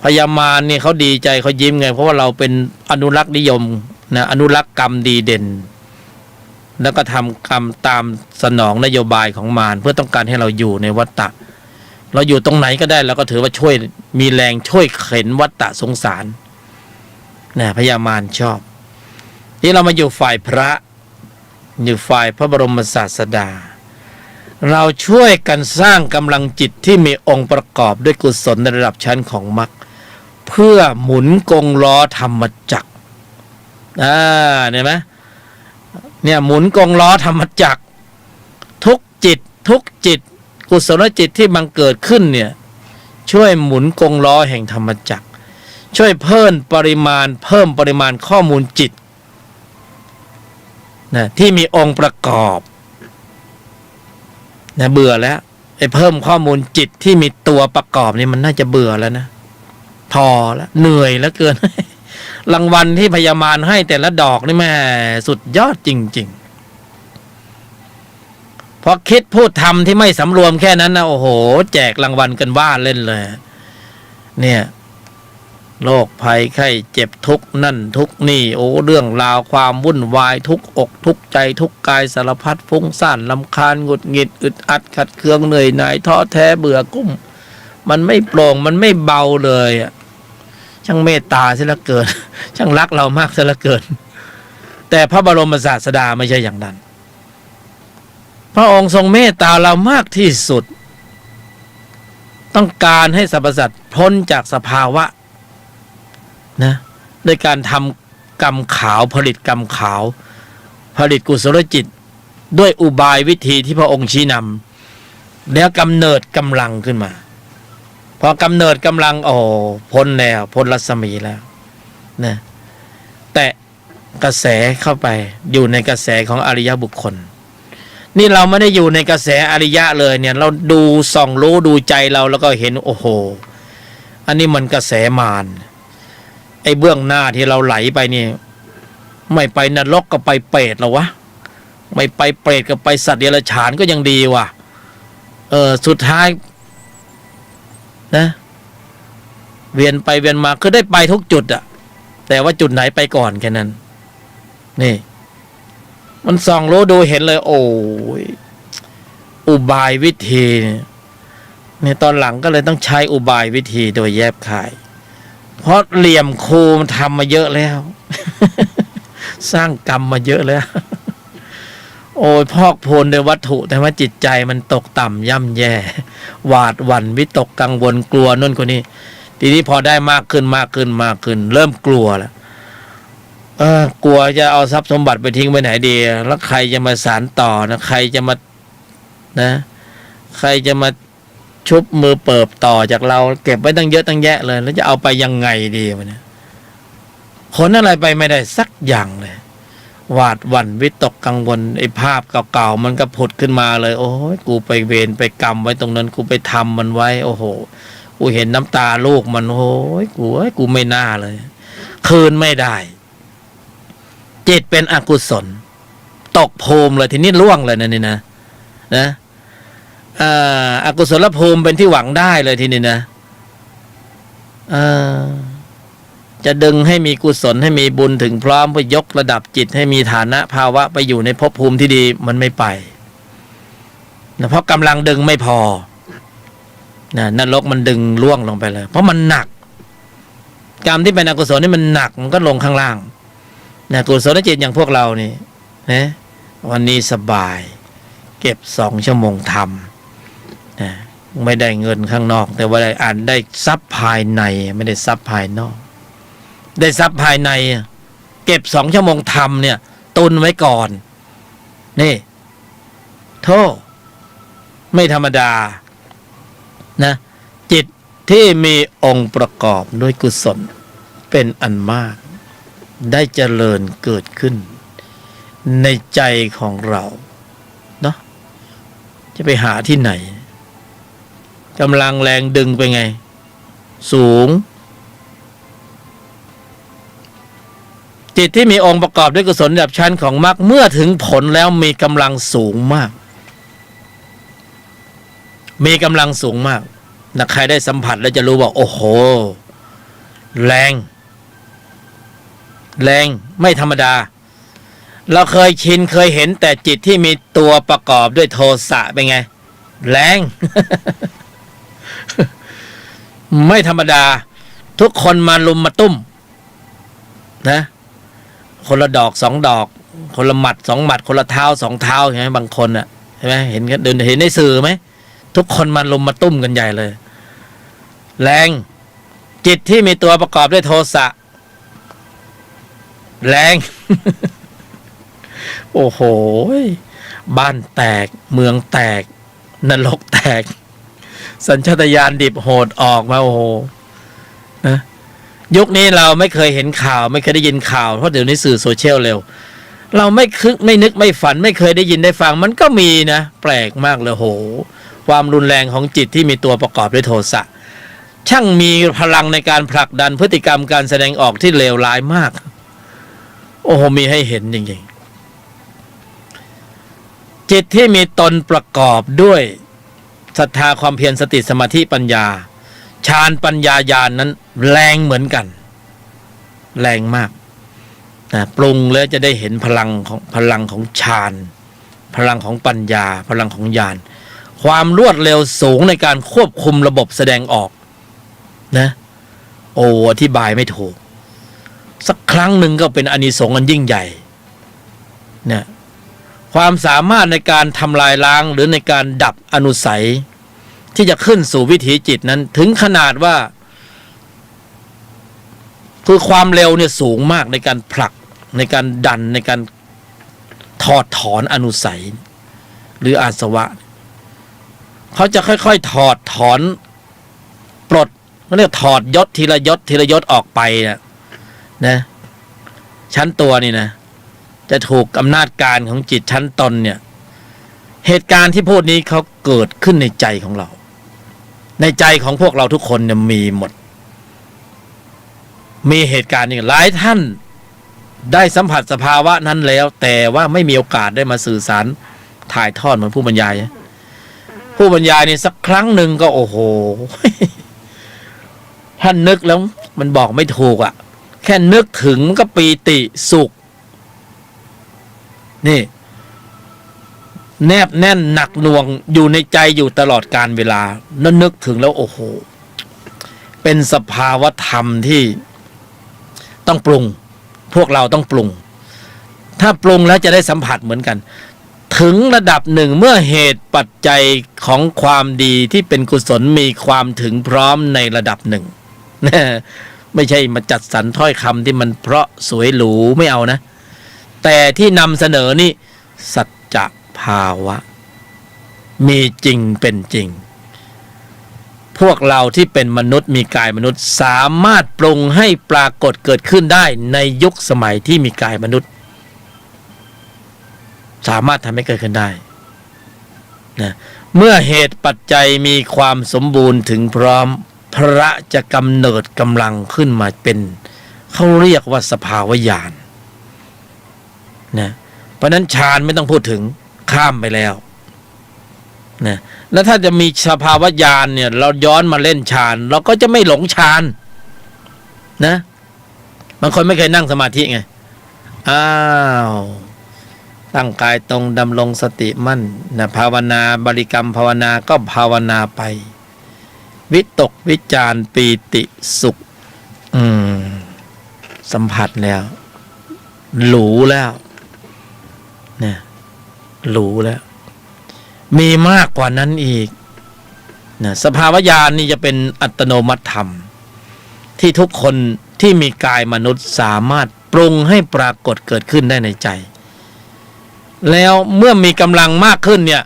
Speaker 1: พยามารนี่เขาดีใจเขายิ้มไงเพราะว่าเราเป็นอนุรักษ์นิยมนะอนุรักษ์กรรมดีเด่นแล้วก็ทำกรรมตามสนองนโยบายของมารเพื่อต้องการให้เราอยู่ในวัฏฏะเราอยู่ตรงไหนก็ได้เราก็ถือว่าช่วยมีแรงช่วยเข็นวัฏฏะสงสารนะพยามารชอบที่เรามาอยู่ฝ่ายพระอยู่ฝ่ายพระบรมศาสดาเราช่วยกันสร้างกำลังจิตที่มีองค์ประกอบด้วยกุศลในระดับชั้นของมรรคเพื่อหมุนกงล้อธรรมจักรเห็นไหมเนี่ยหมุนกงล้อธรรมจักรทุกจิตกุศลจิตที่บังเกิดขึ้นเนี่ยช่วยหมุนกงล้อแห่งธรรมจักรช่วยเพิ่มปริมาณข้อมูลจิตนะที่มีองค์ประกอบนะเบื่อแล้วไอ้เพิ่มข้อมูลจิตที่มีตัวประกอบนี่มันน่าจะเบื่อแล้วนะพอแล้วเหนื่อยแล้วเกิน รางวัลที่พญามารให้แต่ละดอกนี่แม่สุดยอดจริงๆพอคิดพูดทำที่ไม่สำรวมแค่นั้นนะโอ้โหแจกรางวัลกันบ้าเล่นเลยเนี่ยโรคภัยไข้เจ็บทุกนั่นทุกนี่โอ้เรื่องราวความวุ่นวายทุกอกทุกใจทุกกายสารพัดฟุ้งซ่านรำคาญหงุดหงิดอึดอัดขัดเคืองเหนื่อยหน่ายท้อแท้เบื่อกุ้มมันไม่โปร่งมันไม่เบาเลยช่างเมตตาเสียเหลือเกินช่างรักเรามากเสียเหลือเกินแต่พระบรมศาสดาไม่ใช่อย่างนั้นพระองค์ทรงเมตตาเรามากที่สุดต้องการให้สรรพสัตว์พ้นจากสภาวะนะโดยการทำกรรมขาวผลิตกรรมขาวผลิตกุศลจิตด้วยอุบายวิธีที่พระองค์ชี้นำแล้วกำเนิดกำลังขึ้นมาพอกำเนิดกำลังพ้นแล้วพ้นรัศมีแล้วนะแต่กระแสเข้าไปอยู่ในกระแสของอริยบุคคลนี่เราไม่ได้อยู่ในกระแสอริยะเลยเนี่ยเราดูส่องรู้ดูใจเราแล้วก็เห็นโอ้โหอันนี้มันกระแสมารไอ้เบื้องหน้าที่เราไหลไปนี่ไม่ไปนรกก็ไปเปรตหรอวะไม่ไปเปรตก็ไปสัตว์เดรัจฉานก็ยังดีว่ะสุดท้ายนะเวียนไปเวียนมาคือได้ไปทุกจุดอะแต่ว่าจุดไหนไปก่อนแค่นั้นนี่มันส่องรู้ดูเห็นเลยโอ้ยอุบายวิธีเนี่ยตอนหลังก็เลยต้องใช้อุบายวิธีโดยแยบคายเพราะเหลี่ยมครูมันทำมาเยอะแล้ว สร้างกรรมมาเยอะแล้ว โอ้ยพอกพูนโดยวัตถุแต่ว่าจิตใจมันตกต่ำย่ำแย่หวาดหวั่นวิตกกังวลกลัวนั่นคนนี้ทีนี้พอได้มากขึ้นเริ่มกลัวแล้วกลัวจะเอาทรัพย์สมบัติไปทิ้งไปไหนดีแล้วใครจะมาสานต่อนะใครจะมานะใครจะมาชุบมือเปิบต่อจากเราเก็บไว้ตั้งเยอะตั้งแยะเลยแล้วจะเอาไปยังไงดีวะเนี่ยขนอะไรไปไม่ได้สักอย่างเลยหวาดหวั่นวิตกกังวลไอ้ภาพเก่าๆมันก็ผุดขึ้นมาเลยโอ้ยกูไปเวรไปกรรมไว้ตรงนั้นกูไปทำมันไว้โอ้โหกูเห็นน้ำตาลูกมันโอ้ยกูไม่น่าเลยคืนไม่ได้จิตเป็นอกุศลตกภูมิเลยทีนี้ล่วงเลยนะนี่นะอกุศลภูมิเป็นที่หวังได้เลยทีนี้นะจะดึงให้มีกุศลให้มีบุญถึงพร้อมเพื่อยกระดับจิตให้มีฐานะภาวะไปอยู่ในภพภูมิที่ดีมันไม่ไปนะเพราะกำลังดึงไม่พอนะนรกมันดึงล่วงลงไปเลยเพราะมันหนักกรรมที่เป็นอกุศลนี่มันหนักมันก็ลงข้างล่างนะกุศลจิตอย่างพวกเรานี่นะวันนี้สบายเก็บ2 ชั่วโมงทำนะไม่ได้เงินข้างนอกแต่ว่าได้ทรัพย์ภายในไม่ได้ทรัพย์ภายนอกได้ทรัพย์ภายในเก็บ2 ชั่วโมงทำเนี่ยตุนไว้ก่อนนี่โทษไม่ธรรมดานะจิตที่มีองค์ประกอบด้วยกุศลเป็นอันมากได้เจริญเกิดขึ้นในใจของเราเนาะจะไปหาที่ไหนกำลังแรงดึงไปไงสูงจิตที่มีองค์ประกอบด้วยกุศลระดับชั้นของมรรคเมื่อถึงผลแล้วมีกำลังสูงมากนะใครได้สัมผัสแล้วจะรู้ว่าโอ้โหแรงไม่ธรรมดาเราเคยชินเคยเห็นแต่จิตที่มีตัวประกอบด้วยโทสะเป็นไงแรง ไม่ธรรมดาทุกคนมาลุมมาตุ้มนะคนละดอก2 ดอกคนละหมัด2 หมัดคนละเท้า2 เท้าใช่ไหมบางคนอ่ะใช่ไหมเห็นกันเดินเห็นในสื่อไหมทุกคนมาลุมมาตุ้มกันใหญ่เลยแรงจิตที่มีตัวประกอบด้วยโทสะแรง โอ้โหบ้านแตกเมืองแตกนรกแตกสัญชาตญาณดิบโหดออกมาโอ้โหนะยุคนี้เราไม่เคยเห็นข่าวไม่เคยได้ยินข่าวเพราะเดี๋ยวนี้สื่อโซเชียลเร็วเราไม่นึกไม่ฝันไม่เคยได้ยินได้ฟังมันก็มีนะแปลกมากเลยโหความรุนแรงของจิตที่มีตัวประกอบด้วยโทสะ ช่างมีพลังในการผลักดันพฤติกรรมการแสดงออกที่เลวร้ายมากโอ้โหมีให้เห็นจริงๆจิตที่มีตนประกอบด้วยศรัทธาความเพียรสติสมาธิปัญญาฌานปัญญาญาณ นั้นแรงเหมือนกันแรงมากนะปรุงแล้วจะได้เห็นพลังของฌานพลังของปัญญาพลังของญาณความรวดเร็วสูงในการควบคุมระบบแสดงออกนะโอ้อธิบายไม่ถูกสักครั้งหนึ่งก็เป็นอานิสงส์อันยิ่งใหญ่เนี่ยความสามารถในการทำลายล้างหรือในการดับอนุสัยที่จะขึ้นสู่วิถีจิตนั้นถึงขนาดว่าคือความเร็วเนี่ยสูงมากในการผลักในการดันในการถอดถอนอนุสัยหรืออาสวะเขาจะค่อยๆถอดถอนปลดเขาเรียกถอดยศทีละยศทีละยศออกไปนะชั้นตัวนี่นะจะถูกอำนาจการของจิตชั้นตนเนี่ยเหตุการณ์ที่พูดนี้เขาเกิดขึ้นในใจของเราในใจของพวกเราทุกคนเนี่ยมีหมดมีเหตุการณ์นี้หลายท่านได้สัมผัสสภาวะนั้นแล้วแต่ว่าไม่มีโอกาสได้มาสื่อสารถ่ายทอดเหมือนผู้บรรยายผู้บรรยายนี่สักครั้งหนึ่งก็โอ้โหท่านนึกแล้วมันบอกไม่ถูกอ่ะแค่นึกถึงก็ปีติสุขนี่แนบแน่นหนักหน่วงอยู่ในใจอยู่ตลอดการเวลานึกถึงแล้วโอ้โหเป็นสภาวะธรรมที่ต้องปรุงพวกเราต้องปรุงถ้าปรุงแล้วจะได้สัมผัสเหมือนกันถึงระดับหนึ่งเมื่อเหตุปัจจัยของความดีที่เป็นกุศลมีความถึงพร้อมในระดับหนึ่งไม่ใช่มาจัดสรรถ้อยคำที่มันเพราะสวยหรูไม่เอานะแต่ที่นำเสนอนี่สัจจะภาวะมีจริงเป็นจริงพวกเราที่เป็นมนุษย์มีกายมนุษย์สามารถปรุงให้ปรากฏเกิดขึ้นได้ในยุคสมัยที่มีกายมนุษย์สามารถทำให้เกิดขึ้นได้นะเมื่อเหตุปัจจัยมีความสมบูรณ์ถึงพร้อมพระจะกำเนิดกำลังขึ้นมาเป็นเขาเรียกว่าสภาวะญาณนะเพราะนั้นฌานไม่ต้องพูดถึงข้ามไปแล้วนะแล้วถ้าจะมีสภาวะญาณเนี่ยเราย้อนมาเล่นฌานเราก็จะไม่หลงฌานนะบางคนไม่เคยนั่งสมาธิไงอ้าวตั้งกายตรงดำรงสติมั่นนะภาวนาบริกรรมภาวนาก็ภาวนาไปวิตกวิจารปีติสุขสัมผัสแล้วหรูแล้วเนี่ยหรูแล้วมีมากกว่านั้นอีกนะสภาวะญาณนี่จะเป็นอัตโนมัติธรรมที่ทุกคนที่มีกายมนุษย์สามารถปรุงให้ปรากฏเกิดขึ้นได้ในใจแล้วเมื่อมีกำลังมากขึ้นเนี่ย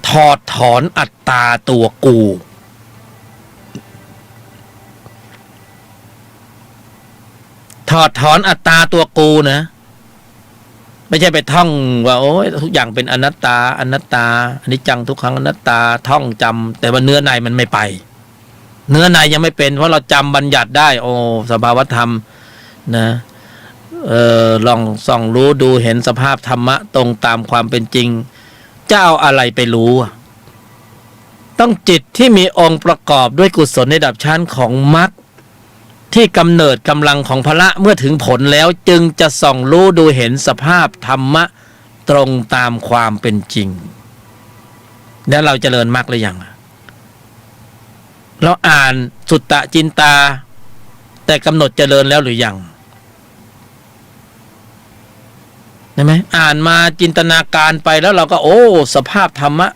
Speaker 1: ถอดถอนอัตตาตัวกูถอดถอนอัตตาตัวกูนะไม่ใช่ไปท่องว่าโอ้ยทุกอย่างเป็นอนัตตาอนัตตาอนิจจังทุกขังอนัตตาท่องจำแต่ว่าเนื้อในมันไม่ไปเนื้อในยังไม่เป็นเพราะเราจำบัญญัติได้โอ้สภาวธรรมนะลองส่องรู้ดูเห็นสภาพธรรมะตรงตามความเป็นจริงจะเอาอะไรไปรู้ต้องจิตที่มีองค์ประกอบด้วยกุศลในระดับชั้นของมรรคที่กำเนิดกำลังของพละเมื่อถึงผลแล้วจึงจะส่องรู้ดูเห็นสภาพธรรมะตรงตามความเป็นจริงแล้วเราเจริญมรรคหรือยังเราอ่านสุตตะจินตาแต่กำหนดเจริญแล้วหรือยังใช่ไหมอ่านมาจินตนาการไปแล้วเราก็โอ้สภาพธรรมะ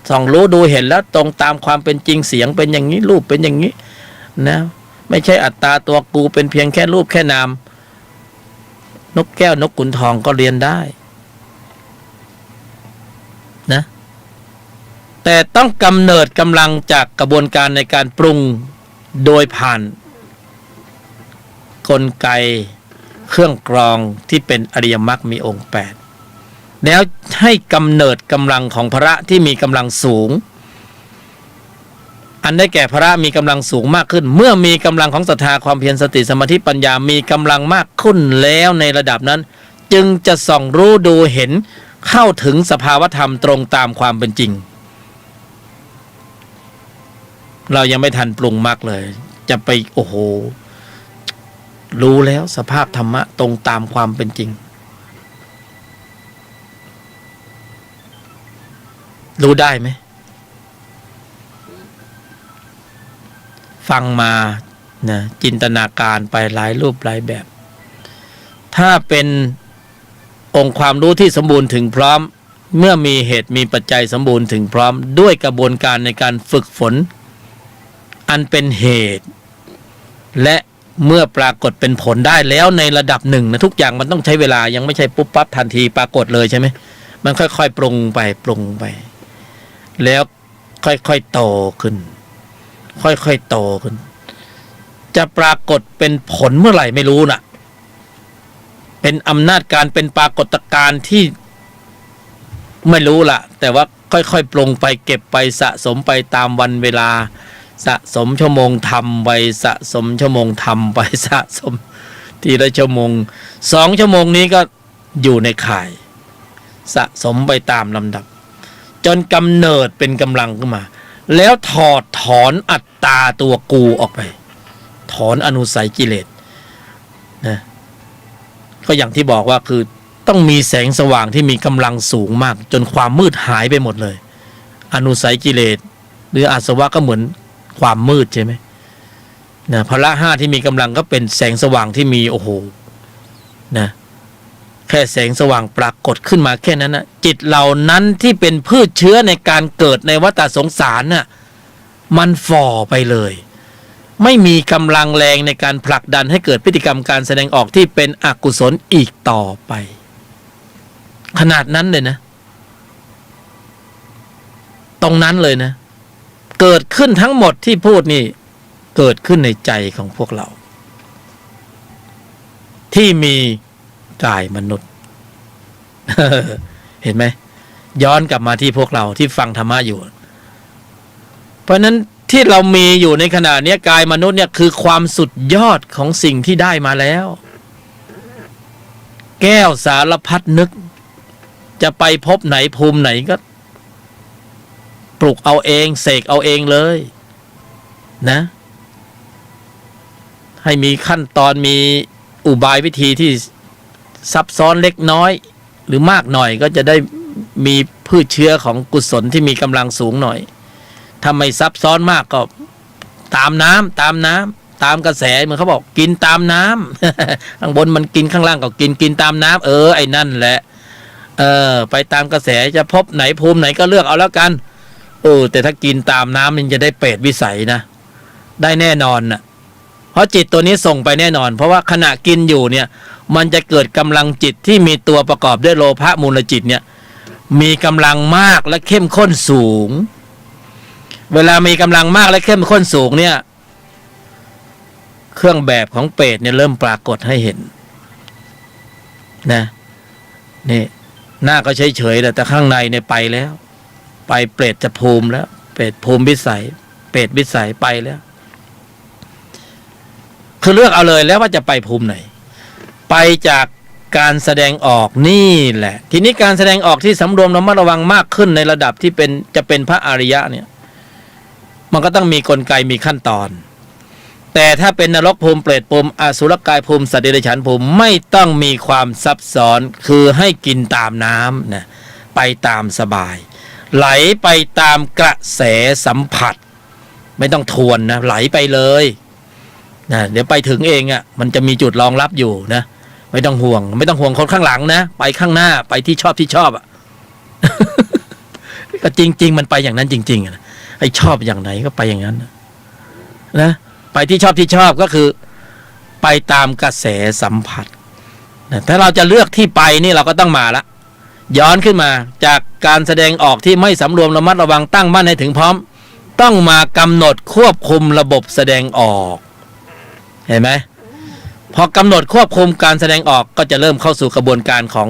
Speaker 1: ส่องรู้ดูเห็นแล้วตรงตามความเป็นจริงเสียงเป็นอย่างนี้รูปเป็นอย่างนี้นะไม่ใช่อัตตาตัวกูเป็นเพียงแค่รูปแค่นามนกแก้วนกขุนทองก็เรียนได้นะแต่ต้องกำเนิดกำลังจากกระบวนการในการปรุงโดยผ่านกลไกเครื่องกรองที่เป็นอริยมรรคมีองค์8แล้วให้กำเนิดกำลังของพระที่มีกำลังสูง อันได้แก่พระมีกำลังสูงมากขึ้นเมื่อมีกำลังของศรัทธาความเพียรสติสมาธิปัญญามีกำลังมากขึ้นแล้วในระดับนั้นจึงจะส่องรู้ดูเห็นเข้าถึงสภาวธรรมตรงตามความเป็นจริงเรายังไม่ทันปรุงมรรคเลยจะไปโอ้โหรู้แล้วสภาพธรรมะตรงตามความเป็นจริงรู้ได้ไหมฟังมานะจินตนาการไปหลายรูปหลายแบบถ้าเป็นองค์ความรู้ที่สมบูรณ์ถึงพร้อมเมื่อมีเหตุมีปัจจัยสมบูรณ์ถึงพร้อมด้วยกระบวนการในการฝึกฝนอันเป็นเหตุและเมื่อปรากฏเป็นผลได้แล้วในระดับหนึ่งนะทุกอย่างมันต้องใช้เวลายังไม่ใช่ปุ๊บปั๊บทันทีปรากฏเลยใช่ไหมมันค่อยๆปรุงไปแล้วค่อยๆโตขึ้นค่อยๆโตขึ้นจะปรากฏเป็นผลเมื่อไหร่ไม่รู้น่ะเป็นอำนาจการเป็นปรากฏการณ์ที่ไม่รู้ล่ะแต่ว่าค่อยๆปรุงไปเก็บไปสะสมไปตามวันเวลาสะสมชั่วโมงทำไปสะสมชั่วโมงทำไปสะสมทีละชั่วโมง2 ชั่วโมงนี้ก็อยู่ในข่ายสะสมไปตามลำดับจนกำเนิดเป็นกำลังขึ้นมาแล้วถอดถอนอัตตาตัวกูออกไปถอนอนุสัยกิเลสนะก็อย่างที่บอกว่าคือต้องมีแสงสว่างที่มีกำลังสูงมากจนความมืดหายไปหมดเลยอนุสัยกิเลสหรืออาสวะก็เหมือนความมืดใช่ไหมนะพละ5ที่มีกำลังก็เป็นแสงสว่างที่มีโอ้โหนะแค่แสงสว่างปรากฏขึ้นมาแค่นั้นนะจิตเหล่านั้นที่เป็นพืชเชื้อในการเกิดในวัฏสงสารน่ะมันฝ่อไปเลยไม่มีกำลังแรงในการผลักดันให้เกิดพฤติกรรมการแสดงออกที่เป็นอกุศลอีกต่อไปขนาดนั้นเลยนะตรงนั้นเลยนะเกิดขึ้นทั้งหมดที่พูดนี่เกิดขึ้นในใจของพวกเราที่มีกายมนุษย์ เห็นไหมย้อนกลับมาที่พวกเราที่ฟังธรรมะอยู่เพราะนั้นที่เรามีอยู่ในขณะนี้กายมนุษย์เนี่ยคือความสุดยอดของสิ่งที่ได้มาแล้วแก้วสารพัดนึกจะไปพบไหนภูมิไหนก็ปลุกเอาเองเสกเอาเองเลยนะให้มีขั้นตอนมีอุบายวิธีที่ซับซ้อนเล็กน้อยหรือมากหน่อยก็จะได้มีพืชเชื้อของกุศลที่มีกำลังสูงหน่อยถ้าไม่ซับซ้อนมากก็ตามน้ำตามกระแสเหมือนเขาบอกกินตามน้ำ ข้างบนมันกินข้างล่างก็กินตามน้ำไอ้นั่นแหละไปตามกระแสจะพบไหนภูมิไหนก็เลือกเอาแล้วกันแต่ถ้ากินตามน้ำมันจะได้เปรตวิสัยนะได้แน่นอนนะเพราะจิตตัวนี้ส่งไปแน่นอนเพราะว่าขณะกินอยู่เนี่ยมันจะเกิดกำลังจิตที่มีตัวประกอบด้วยโลภะมูลจิตเนี่ยมีกำลังมากและเข้มข้นสูงเวลามีกำลังมากและเข้มข้นสูงเนี่ยเครื่องแบบของเปรตเนี่ยเริ่มปรากฏให้เห็นนะนี่หน้าก็เฉยๆแต่ข้างในเนี่ยไปแล้วไปเปรตจะภูมิแล้วเปรตภูมิวิสัยเปรตวิสัยไปแล้วคือเลือกเอาเลยแล้วว่าจะไปภูมิไหนไปจากการแสดงออกนี่แหละทีนี้การแสดงออกที่สำรวมระมัดระวังมากขึ้นในระดับที่จะเป็นพระอริยะเนี่ยมันก็ต้องมีกลไกมีขั้นตอนแต่ถ้าเป็นนรกภูมิเปรตภูมิอสุรกายภูมิสัตว์เดรัจฉานภูมิไม่ต้องมีความซับซ้อนคือให้กินตามน้ำนะไปตามสบายไหลไปตามกระแสสัมผัสไม่ต้องทวนนะไหลไปเลยนะเดี๋ยวไปถึงเองอ่ะมันจะมีจุดรองรับอยู่นะไม่ต้องห่วงคนข้างหลังนะไปข้างหน้าไปที่ชอบอ่ะ ก็จริงๆมันไปอย่างนั้นจริงๆนะไอ้ชอบอย่างไหนก็ไปอย่างนั้นนะไปที่ชอบก็คือไปตามกระแสสัมผัสนะถ้าเราจะเลือกที่ไปนี่เราก็ต้องมาละย้อนขึ้นมาจากการแสดงออกที่ไม่สำรวมระมัดระวังตั้งมั่นให้ถึงพร้อมต้องมากำหนดควบคุมระบบแสดงออกเห็นไหมพอกำหนดควบคุมการแสดงออกก็จะเริ่มเข้าสู่กระบวนการของ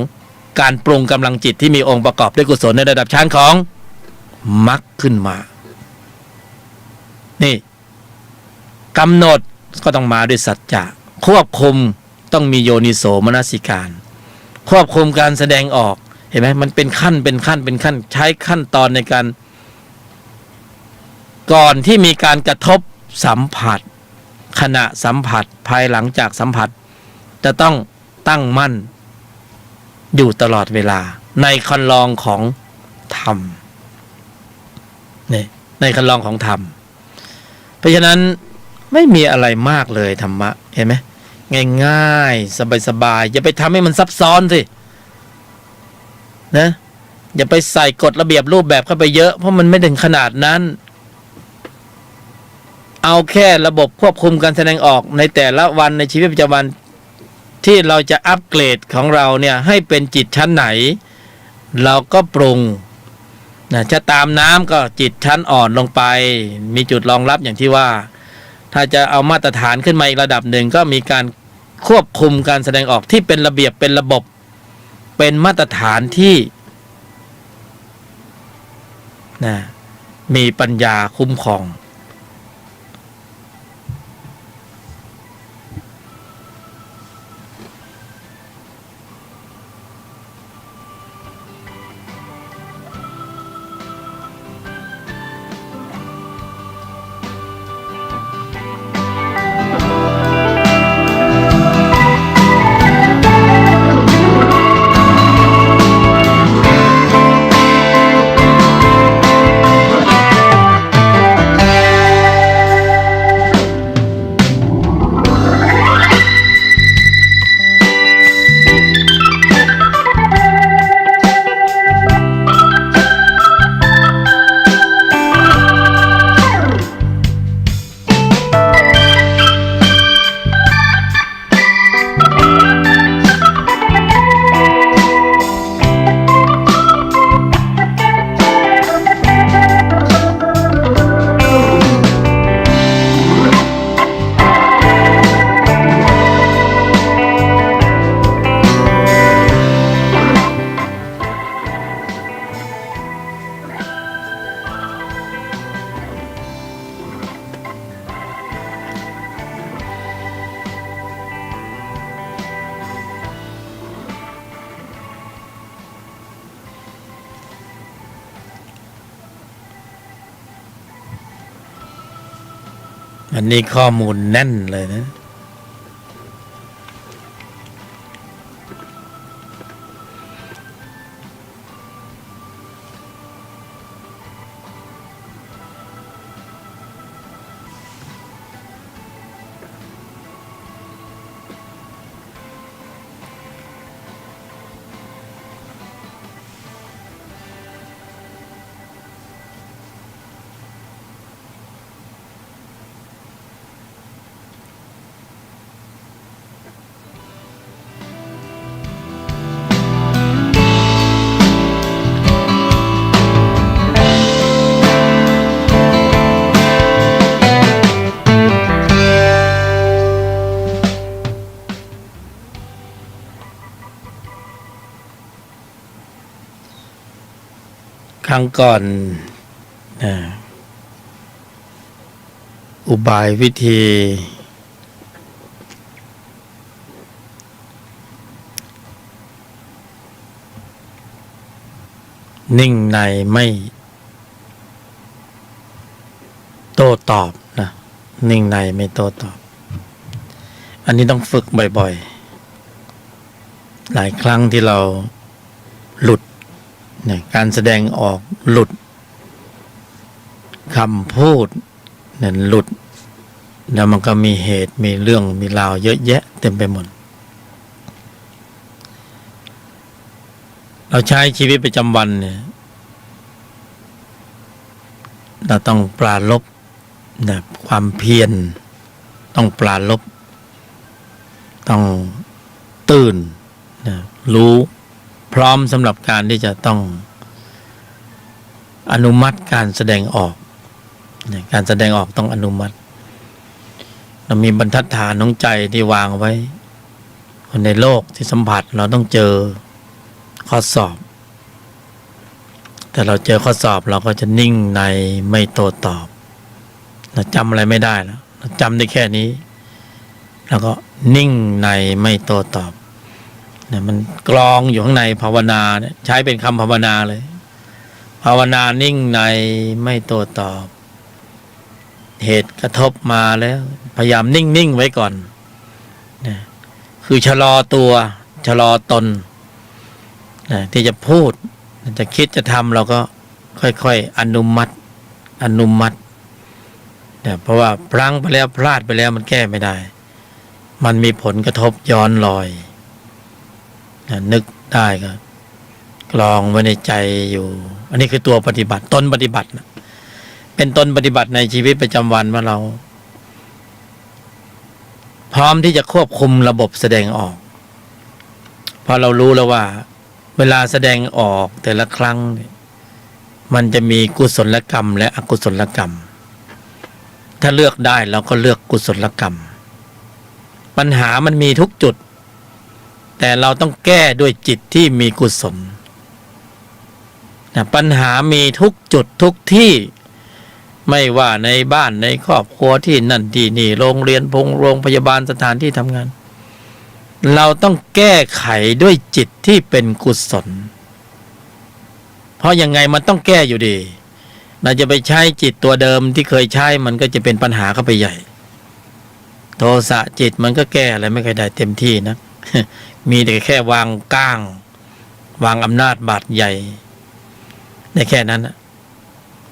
Speaker 1: การปรุงกำลังจิตที่มีองค์ประกอบด้วยกุศลในระดับชั้นของมรรคขึ้นมา นี่กำหนดก็ต้องมาด้วยสัจจะควบคุมต้องมีโยนิโสมนสิการควบคุมการแสดงออกเห็นไหมมันเป็นขั้นเป็นขั้นเป็นขั้นใช้ขั้นตอนในการก่อนที่มีการกระทบสัมผัสขณะสัมผัสภายหลังจากสัมผัสจะต้องตั้งมั่นอยู่ตลอดเวลาในคันลองของธรรมนี่ในคันลองของธรรมเพราะฉะนั้นไม่มีอะไรมากเลยธรรมะเห็นไหมง่ายๆสบายๆอย่าไปทำให้มันซับซ้อนสินะอย่าไปใส่กฎระเบียบรูปแบบเข้าไปเยอะเพราะมันไม่ถึงขนาดนั้นเอาแค่ระบบควบคุมการแสดงออกในแต่ละวันในชีวิตประจำวันที่เราจะอัปเกรดของเราเนี่ยให้เป็นจิตชั้นไหนเราก็ปรุงนะจะตามน้ำก็จิตชั้นอ่อนลงไปมีจุดรองรับอย่างที่ว่าถ้าจะเอามาตรฐานขึ้นมาอีกระดับหนึ่งก็มีการควบคุมการแสดงออกที่เป็นระเบียบเป็นระบบเป็นมาตรฐานที่นะมีปัญญาคุ้มครองอันนี้ข้อมูลแน่นเลยนะครั้งก่อนอุบายวิธีนิ่งในไม่โต้ตอบนะนิ่งในไม่โต้ตอบอันนี้ต้องฝึกบ่อยๆหลายครั้งที่เราหลุดการแสดงออกหลุดคำพูดเนี่ยหลุดแล้วมันก็มีเหตุมีเรื่องมีราวเยอะแยะเต็มไปหมดเราใช้ชีวิตประจำวันเนี่ยเราต้องปราลบนะความเพียรต้องปราลบต้องตื่นนะรู้พร้อมสำหรับการที่จะต้องอนุมัติการแสดงออกการแสดงออกต้องอนุมัติเรามีบรรทัดฐานของใจที่วางไว้คนในโลกที่สัมผัสเราต้องเจอข้อสอบแต่เราเจอข้อสอบเราก็จะนิ่งในไม่โต้ตอบ เราจำอะไรไม่ได้แล้วเราจำได้แค่นี้แล้วก็นิ่งในไม่โต้ตอบเนี่ยมันกรองอยู่ข้างในภาวนาเนี่ยใช้เป็นคำภาวนาเลยภาวนานิ่งในไม่โต้ตอบเหตุกระทบมาแล้วพยายามนิ่งไว้ก่อนนะคือชะลอตัวชะลอตนนะที่จะพูดจะคิดจะทำเราก็ค่อยๆอนุมัตินะเพราะว่าพลั้งไปแล้วพลาดไปแล้วมันแก้ไม่ได้มันมีผลกระทบย้อนรอยนะนึกได้ก็กรองไว้ในใจอยู่อันนี้คือตัวปฏิบัติตนปฏิบัตินะเป็นตนปฏิบัติในชีวิตประจำวันว่าเราพร้อมที่จะควบคุมระบบแสดงออกเพราะเรารู้แล้วว่าเวลาแสดงออกแต่ละครั้งมันจะมีกุศลกรรมและอกุศลกรรมถ้าเลือกได้เราก็เลือกกุศลกรรมปัญหามันมีทุกจุดแต่เราต้องแก้ด้วยจิตที่มีกุศลนะปัญหามีทุกจุดทุกที่ไม่ว่าในบ้านในครอบครัวที่นั่นที่นี่โรงเรียนโรงพยาบาลสถานที่ทำงานเราต้องแก้ไขด้วยจิตที่เป็นกุศลเพราะยังไงมันต้องแก้อยู่ดีเราจะไปใช้จิตตัวเดิมที่เคยใช้มันก็จะเป็นปัญหาเข้าไปใหญ่โทสะจิตมันก็แก้อะไรไม่เคยได้เต็มที่นะ มีแต่แค่วางก้างวางอำนาจบาดใหญ่ในแค่นั้นนะ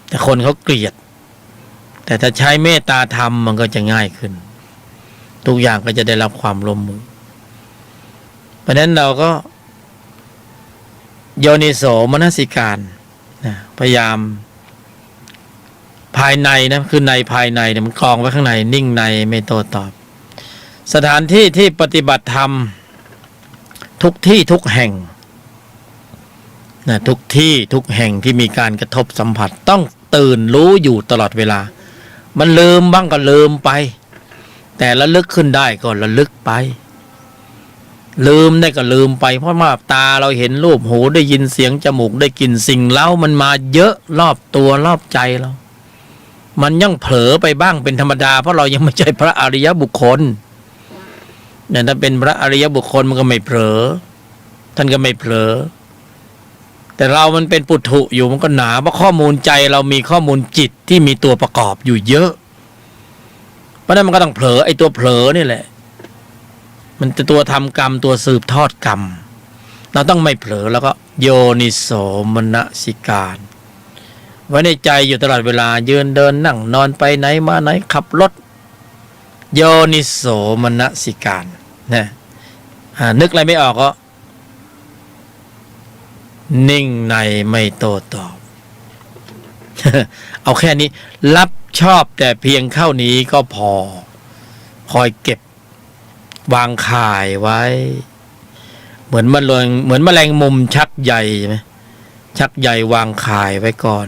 Speaker 1: แต่คนเขาเกลียดแต่ถ้าใช้เมตตาธรรมมันก็จะง่ายขึ้นทุกอย่างก็จะได้รับความร่วมมือเพราะนั้นเราก็โยนิโสมนสิการนะพยายามภายในนะคือในภายในเนี่ยมันกองไว้ข้างในนิ่งในไม่โต้ตอบสถานที่ที่ปฏิบัติธรรมทุกที่ทุกแห่งนะทุกที่ทุกแห่งที่มีการกระทบสัมผัสต้องตื่นรู้อยู่ตลอดเวลามันลืมบ้างก็ลืมไปแต่ระลึกขึ้นได้ก็ระลึกไปลืมได้ก็ลืมไปเพราะว่าตาเราเห็นรูปหูได้ยินเสียงจมูกได้กลิ่นสิ่งเล่ามันมาเยอะรอบตัวรอบใจเรามันยังเผลอไปบ้างเป็นธรรมดาเพราะเรายังไม่ใช่พระอริยบุคคลเนี่ยถ้าเป็นพระอริยบุคคลมันก็ไม่เผลอท่านก็ไม่เผลอแต่เรามันเป็นปุถุอยู่มันก็หนาเพราะข้อมูลใจเรามีข้อมูลจิตที่มีตัวประกอบอยู่เยอะเพราะนั้นมันก็ต้องเผลอไอ้ตัวเผลอนี่แหละมันจะตัวทำกรรมตัวสืบทอดกรรมเราต้องไม่เผลอแล้วก็โยนิโสมนสิการไว้ในใจอยู่ตลอดเวลายืนเดินนั่งนอนไปไหนมาไหนขับรถโยนิโสมนสิการนะนึกอะไรไม่ออกก็นิ่งในไม่โต้ตอบ เอาแค่นี้รับชอบแต่เพียงเท่านี้ก็พอคอยเก็บวางข่ายไว้เหมือนแมลงมุมชักใยใช่ไหมชักใยวางข่ายไว้ก่อน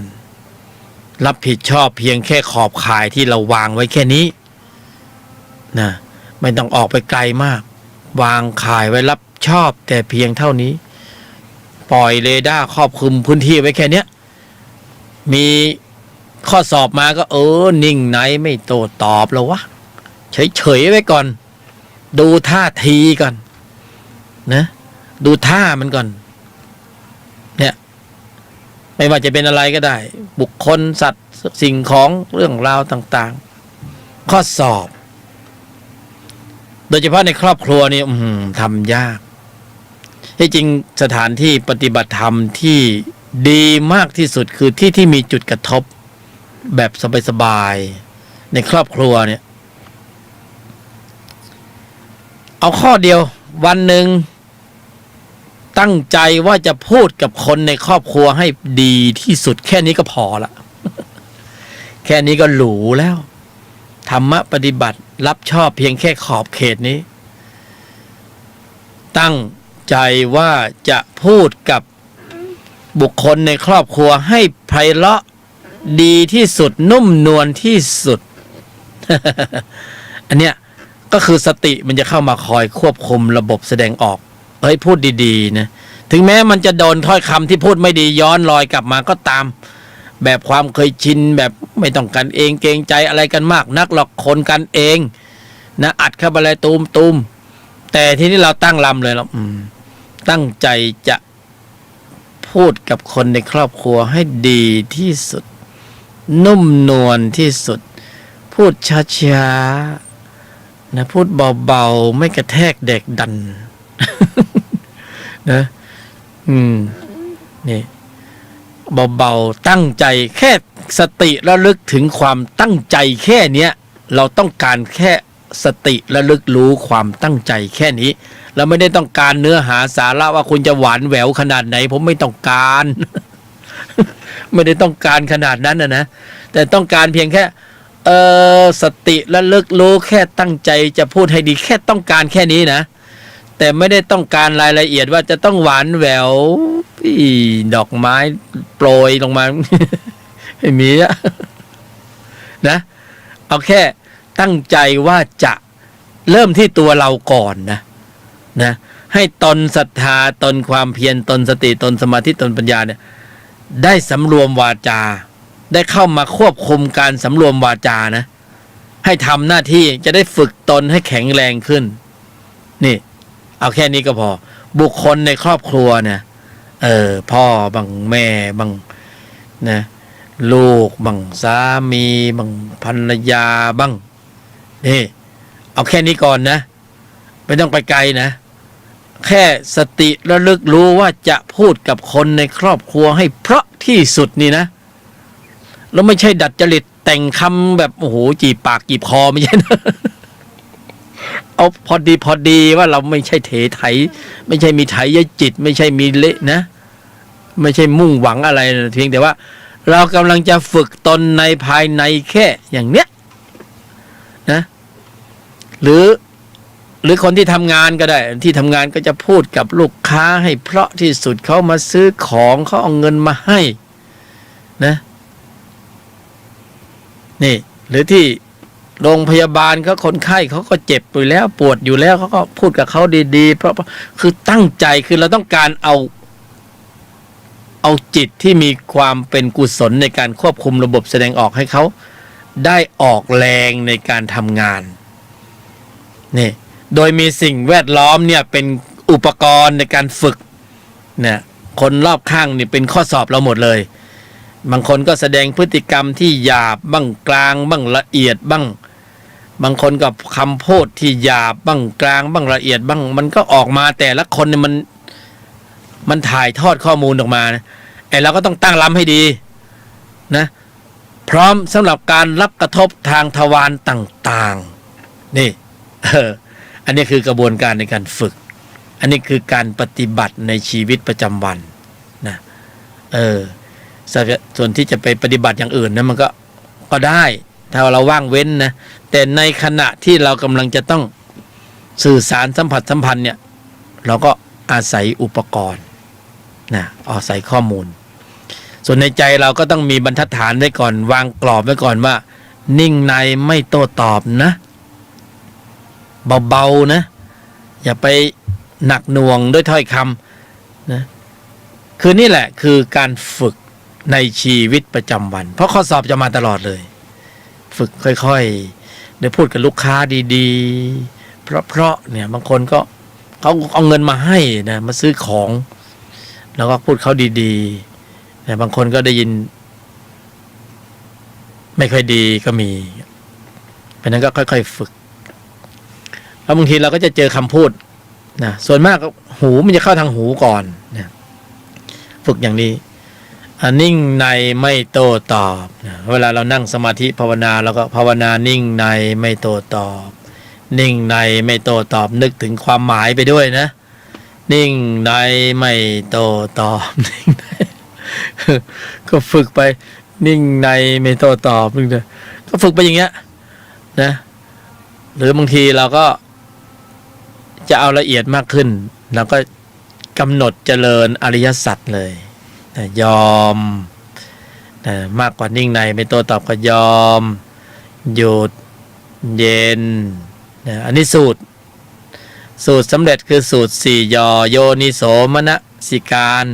Speaker 1: รับผิดชอบเพียงแค่ขอบข่ายที่เราวางไว้แค่นี้นะไม่ต้องออกไปไกลมากวางข่ายไว้รับชอบแต่เพียงเท่านี้ปล่อยเรดาร์ครอบคลุมพื้นที่ไว้แค่เนี้ยมีข้อสอบมาก็นิ่งไหนไม่โต้ตอบแล้ววะเฉยไว้ก่อนดูท่าทีก่อนนะดูท่ามันก่อนเนี่ยไม่ว่าจะเป็นอะไรก็ได้บุคคลสัตว์สิ่งของเรื่องราวต่างๆข้อสอบโดยเฉพาะในครอบครัวนี่ทำยากที่จริงสถานที่ปฏิบัติธรรมที่ดีมากที่สุดคือที่มีจุดกระทบแบบสบายๆในครอบครัวเนี่ยเอาข้อเดียววันหนึ่งตั้งใจว่าจะพูดกับคนในครอบครัวให้ดีที่สุดแค่นี้ก็พอละ แค่นี้ก็หรูแล้วธรรมะปฏิบัติรับชอบเพียงแค่ขอบเขตนี้ตั้งใจว่าจะพูดกับบุคคลในครอบครัวให้ไพเราะดีที่สุดนุ่มนวลที่สุด อันเนี้ยก็คือสติมันจะเข้ามาคอยควบคุมระบบแสดงออกพูดดีๆนะถึงแม้มันจะโดนถ้อยคำที่พูดไม่ดีย้อนรอยกลับมาก็ตาม แบบความเคยชินแบบไม่ต้องกันเองเกรงใจอะไรกันมากนักหรอกคนกันเองนะอัดเข้าไปเลยตูมแต่ทีนี้เราตั้งลำเลยเราตั้งใจจะพูดกับคนในครอบครัวให้ดีที่สุดนุ่มนวลที่สุดพูดช้าๆนะพูดเบาๆไม่กระแทกเด็กดัน นะนี่เบาๆตั้งใจแค่สติระลึกถึงความตั้งใจแค่เนี้ยเราต้องการแค่สติระลึกรู้ความตั้งใจแค่นี้เราไม่ได้ต้องการเนื้อหาสาระว่าคุณจะหวานแหววขนาดไหนผมไม่ต้องการ ไม่ได้ต้องการขนาดนั้นนะแต่ต้องการเพียงแค่สติระลึกรู้แค่ตั้งใจจะพูดให้ดีแค่ต้องการแค่นี้นะแต่ไม่ได้ต้องการรายละเอียดว่าจะต้องหวานแหววดอกไม้โปรยลงมา ไม่มีนะเอาแค่ตั้งใจว่าจะเริ่มที่ตัวเราก่อนนะให้ตนศรัทธาตนความเพียรตนสติตนสมาธิตนปัญญาเนี่ยได้สำรวมวาจาได้เข้ามาควบคุมการสำรวมวาจานะให้ทำหน้าที่จะได้ฝึกตนให้แข็งแรงขึ้นนี่เอาแค่นี้ก็พอบุคคลในครอบครัวเนี่ยพ่อบังแม่บังนะลูกบังสามีบังภรรยาบังนี่เอาแค่นี้ก่อนนะไม่ต้องไปไกลนะแค่สติระลึกรู้ว่าจะพูดกับคนในครอบครัวให้เพราะที่สุดนี่นะแล้วไม่ใช่ดัดจริตแต่งคำแบบโอ้โหจีบปากจีบคอไม่ใช่นะ เอาพอดีว่าเราไม่ใช่เถไถไม่ใช่มีไถยจิตไม่ใช่มีเละนะไม่ใช่มุ่งหวังอะไรนะเพียงแต่ว่าเรากำลังจะฝึกตนในภายในแค่อย่างเนี้ยนะหรือคนที่ทำงานก็ได้ที่ทำงานก็จะพูดกับลูกค้าให้เพราะที่สุดเขามาซื้อของเขาเอาเงินมาให้นะนี่หรือที่โรงพยาบาลเขาคนไข้เขาก็เจ็บอยู่แล้วปวดอยู่แล้วเขาก็พูดกับเขาดีๆเพราะคือตั้งใจคือเราต้องการเอาจิตที่มีความเป็นกุศลในการควบคุมระบบแสดงออกให้เขาได้ออกแรงในการทำงานนี่โดยมีสิ่งแวดล้อมเนี่ยเป็นอุปกรณ์ในการฝึกเนี่ยคนรอบข้างนี่เป็นข้อสอบเราหมดเลยบางคนก็แสดงพฤติกรรมที่หยาบบ้างกลางบ้างละเอียดบ้างบางคนก็คำพูดที่หยาบบ้างกลางบ้างละเอียดบ้างมันก็ออกมาแต่ละคนเนี่ยมันถ่ายทอดข้อมูลออกมานะเราก็ต้องตั้งลำให้ดีนะพร้อมสำหรับการรับกระทบทางทวารต่างๆนี่อันนี้คือกระบวนการในการฝึกอันนี้คือการปฏิบัติในชีวิตประจำวันนะส่วนที่จะไปปฏิบัติอย่างอื่นนะมันก็ได้ถ้าเราว่างเว้นนะแต่ในขณะที่เรากำลังจะต้องสื่อสารสัมผัสสัมพันธ์เนี่ยเราก็อาศัยอุปกรณ์นะอาศัยข้อมูลส่วนในใจเราก็ต้องมีบรรทัดฐานไว้ก่อนวางกรอบไว้ก่อนว่านิ่งในไม่โต้ตอบนะเบาๆนะอย่าไปหนักหน่วงด้วยถ้อยคำนะคือนี่แหละคือการฝึกในชีวิตประจำวันเพราะข้อสอบจะมาตลอดเลยฝึกค่อยๆได้พูดกับลูกค้าดีๆเพราะเนี่ยบางคนก็เขาเอาเงินมาให้นะมาซื้อของแล้วก็พูดเขาดีๆแต่บางคนก็ได้ยินไม่ค่อยดีก็มีเพราะนั้นก็ค่อยๆฝึกแล้วบางทีเราก็จะเจอคำพูดนะส่วนมากหูมันจะเข้าทางหูก่อนนะฝึกอย่างนี้นิ่งในไม่โต้ตอบนะเวลาเรานั่งสมาธิภาวนาเราก็ภาวนานิ่งในไม่โต้ตอบนิ่งในไม่โต้ตอบนึกถึงความหมายไปด้วยนะนิ่งในไม่โต้ตอบนิ่งในก็ฝึกไปนิ่งในไม่โต้ตอบนึงนะก็ฝึกไปอย่างเงี้ยนะหรือบางทีเราก็จะเอาละเอียดมากขึ้นเราก็กำหนดเจริญอริยสัจเลยนะยอมนะมากกว่านิ่งในไม่โต้ตอบก็ยอมหยุดเย็นนะอันนี้สูตรสำเร็จคือสูตร4ยอโยนิโสมนสิการ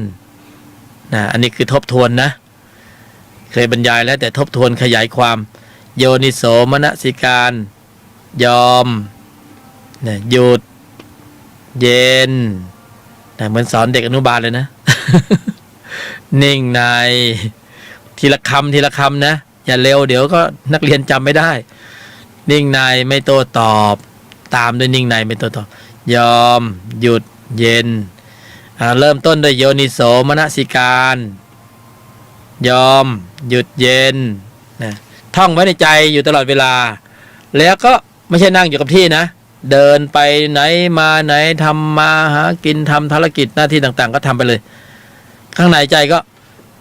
Speaker 1: นะอันนี้คือทบทวนนะ เคยบรรยายแล้วแต่ทบทวนขยายความโยนิโสมนสิการยอมนะหยุดเย็นนะเหมือนสอนเด็กอนุบาลเลยนะ นิ่งในทีละคำทีละคำนะอย่าเร็วเดี๋ยวก็นักเรียนจำไม่ได้นิ่งในไม่โต้ตอบตามด้วยนิ่งในไม่โต้ตอบยอมหยุดเย็นเริ่มต้นด้วยโยนิโสมนสิการยอมหยุดเย็นนะท่องไว้ในใจอยู่ตลอดเวลาแล้วก็ไม่ใช่นั่งอยู่กับที่นะเดินไปไหนมาไหนทำมาหากินทำธุรกิจหน้าที่ต่างๆก็ทำไปเลยข้างในใจก็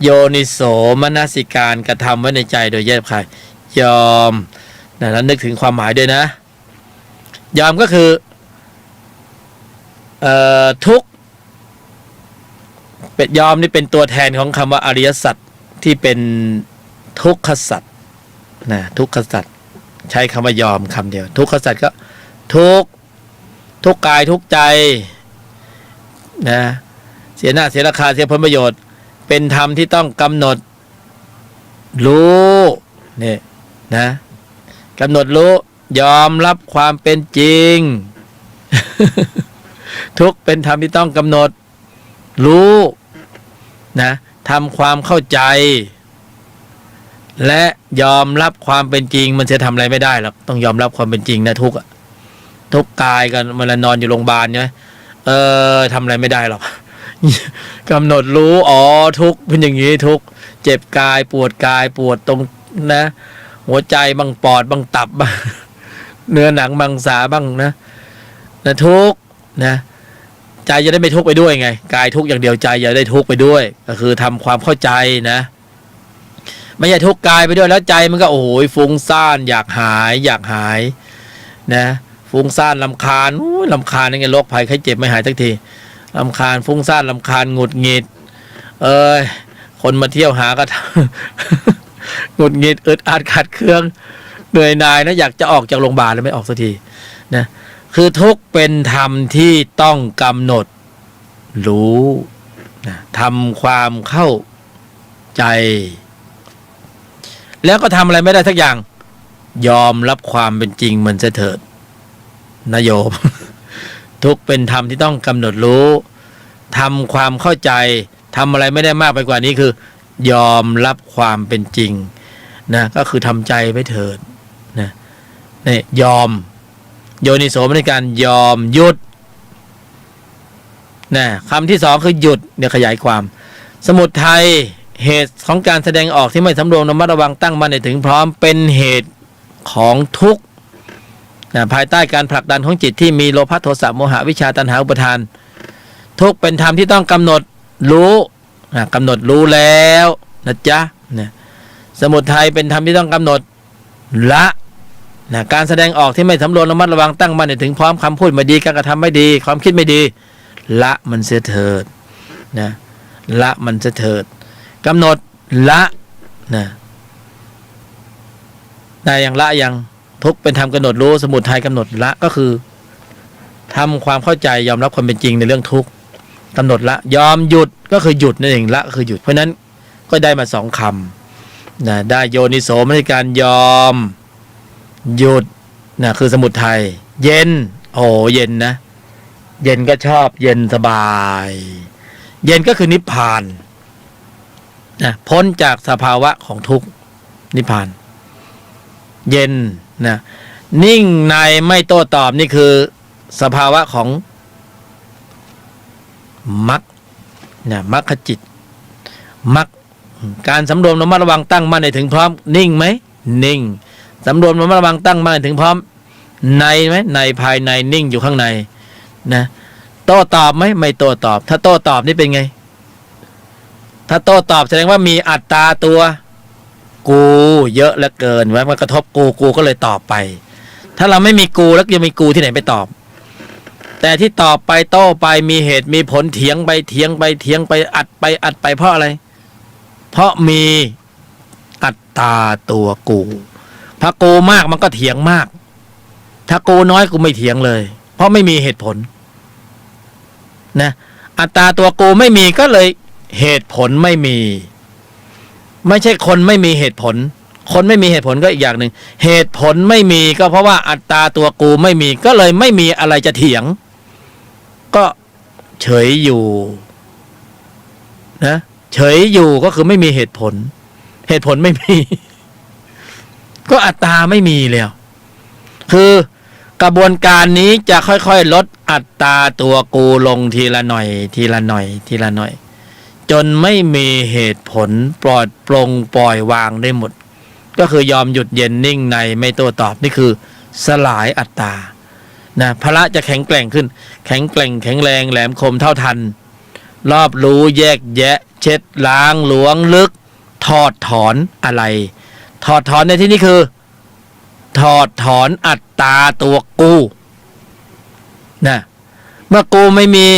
Speaker 1: โยนิโสมนสิการกระทำไว้ในใจโดยแยบคายยอมนะแล้วนึกถึงความหมายด้วยนะยอมก็คือทุกข์เป็นยอมนี่เป็นตัวแทนของคำว่าอริยสัจที่เป็นทุกขสัจนะทุกขสัจใช้คำว่ายอมคำเดียวทุกขสัจก็ทุกกายทุกใจนะเสียหน้าเสียราคาเสียผลประโยชน์เป็นธรรมที่ต้องกำหนดรู้นี่นะกำหนดรู้ยอมรับความเป็นจริง ทุกเป็นธรรมที่ต้องกำหนดรู้นะทำความเข้าใจและยอมรับความเป็นจริงมันจะทำอะไรไม่ได้หรอกต้องยอมรับความเป็นจริงนะทุกกายกันเวลานอนอยู่โรงพยาบาลใช่ไหมทำอะไรไม่ได้หรอก กำหนดรู้อ๋อทุกเป็นอย่างนี้ทุกเจ็บกายปวดตรงนะหัวใจบางปอดบางตับ บ้างเนื้อหนังบางสาบ้างนะทุกนะใจจะได้ไม่ทุกข์ไปด้วยไงกายทุกข์อย่างเดียวใจอย่าได้ทุกข์ไปด้วยก็คือทำความเข้าใจนะไม่ใช่ทุกข์กายไปด้วยแล้วใจมันก็โอ้โหฟุ้งซ่านอยากหายนะฟุ้งซ่านรำคาญรำคาญยังไงโรคภัยไข้เจ็บไม่หายสักทีรำคาญฟุ้งซ่านรำคาญหงุดหงิดคนมาเที่ยวหาก็ หงุดหงิดอึดอัดขัดเคืองเหนื่อยหน่ายนะอยากจะออกจากโรงพยาบาลแล้วไม่ออกสักทีนะคือทุกเป็นธรรมที่ต้องกำหนดรู้นะทำความเข้าใจแล้วก็ทำอะไรไม่ได้สักอย่างยอมรับความเป็นจริงมันจะเถิดนะโยม ทุกเป็นธรรมที่ต้องกำหนดรู้ทำความเข้าใจทำอะไรไม่ได้มากไปกว่านี้คือยอมรับความเป็นจริงนะก็คือทำใจไว้เถิดนะนี่ยอมโยนิโสมนสิการยอมหยุดนะคำที่สองคือหยุดเดี๋ยวขยายความสมุทัยเหตุของการแสดงออกที่ไม่สำรวมระมัดระวังตั้งมั่นให้ถึงพร้อมเป็นเหตุของทุกข์นะภายใต้การผลักดันของจิตที่มีโลภะโทสะโมหะวิชชาตัณหาอุปทานทุกข์เป็นธรรมที่ต้องกำหนดรู้นะกำหนดรู้แล้วนะจ๊ะนะสมุทัยเป็นธรรมที่ต้องกำหนดละนะการแสดงออกที่ไม่สำรวมระมัดระวังตั้งมั่นให้ถึงพร้อมคำพูดไม่ดีการกระทำไม่ดีความคิดไม่ดีละมันเสียเถิดนะละมันเสียเถิดกำหนดละนะได้อย่างละอย่างทุกเป็นธรรมกำหนดรู้สมุทัยกำหนดละก็คือทำความเข้าใจยอมรับความเป็นจริงในเรื่องทุกข์กำหนดละยอมหยุดก็คือหยุดนั่นเองละคือหยุดเพราะนั้นก็ได้มาสองคำนะได้โยนิโสมนสิการยอมหยุดนะคือสมุทัยเย็นโอ้เย็นนะเย็นก็ชอบเย็นสบายเย็นก็คือนิพพานนะพ้นจากสภาวะของทุกข์นิพพานเย็นนะนิ่งในไม่โต้ตอบนี่คือสภาวะของมรรคนะมรรคจิตมรรคการสำรวมระมัดระวังตั้งมั่นให้ถึงพร้อมนิ่งไหมนิ่งสำรวมระมัดระวังตั้งมั่นให้ถึงพร้อมในไหมในภายในนิ่งอยู่ข้างในนะโต้ตอบไหมไม่โต้ตอบถ้าโต้ตอบนี่เป็นไงถ้าโต้ตอบแสดงว่ามีอัตตาตัวกูเยอะเหลือเกินไว้มันกระทบกูก็เลยตอบไปถ้าเราไม่มีกูแล้วจะมีกูที่ไหนไปตอบแต่ที่ตอบไปโต้ไปมีเหตุมีผลเถียงไปอัดไปเพราะอะไรเพราะมีอัตตาตัวกูถ้ากูมากมันก็เถียงมากถ้ากูน้อยกูไม่เถียงเลยเพราะไม่มีเหตุผลนะอัตตาตัวกูไม่มีก็เลยเหตุผลไม่มี ไม่ใช่คนไม่มีเหตุผลคนไม่มีเหตุผลก็อีกอย่างหนึ่งเหตุผลไม่มีก็เพราะว่าอัตตาตัวกูไม่มีก็เลยไม่มีอะไรจะเถียงก็เฉยอยู่นะเฉยอยู่ก็คือไม่มีเหตุผลเหตุผลไม่มีก็อัตตาไม่มีแล้วคือกระบวนการนี้จะค่อยๆลดอัตตาตัวกูลงทีละหน่อยทีละหน่อยทีละหน่อยจนไม่มีเหตุผลปลอดโปร่งปล่อยวางได้หมดก็คือยอมหยุดเย็นนิ่งในไม่โต้ตอบนี่คือสลายอัตตานะพละจะแข็งแกร่งขึ้นแข็งแกร่งแข็งแรงแหลมคมเท่าทันรอบรู้แยกแยะเช็ดล้างหลวงลึกถอดถอนอะไรถอดถอนในที่นี้คือถอดถอนอัตตาตัวกูนะเมื่อกูไม่มี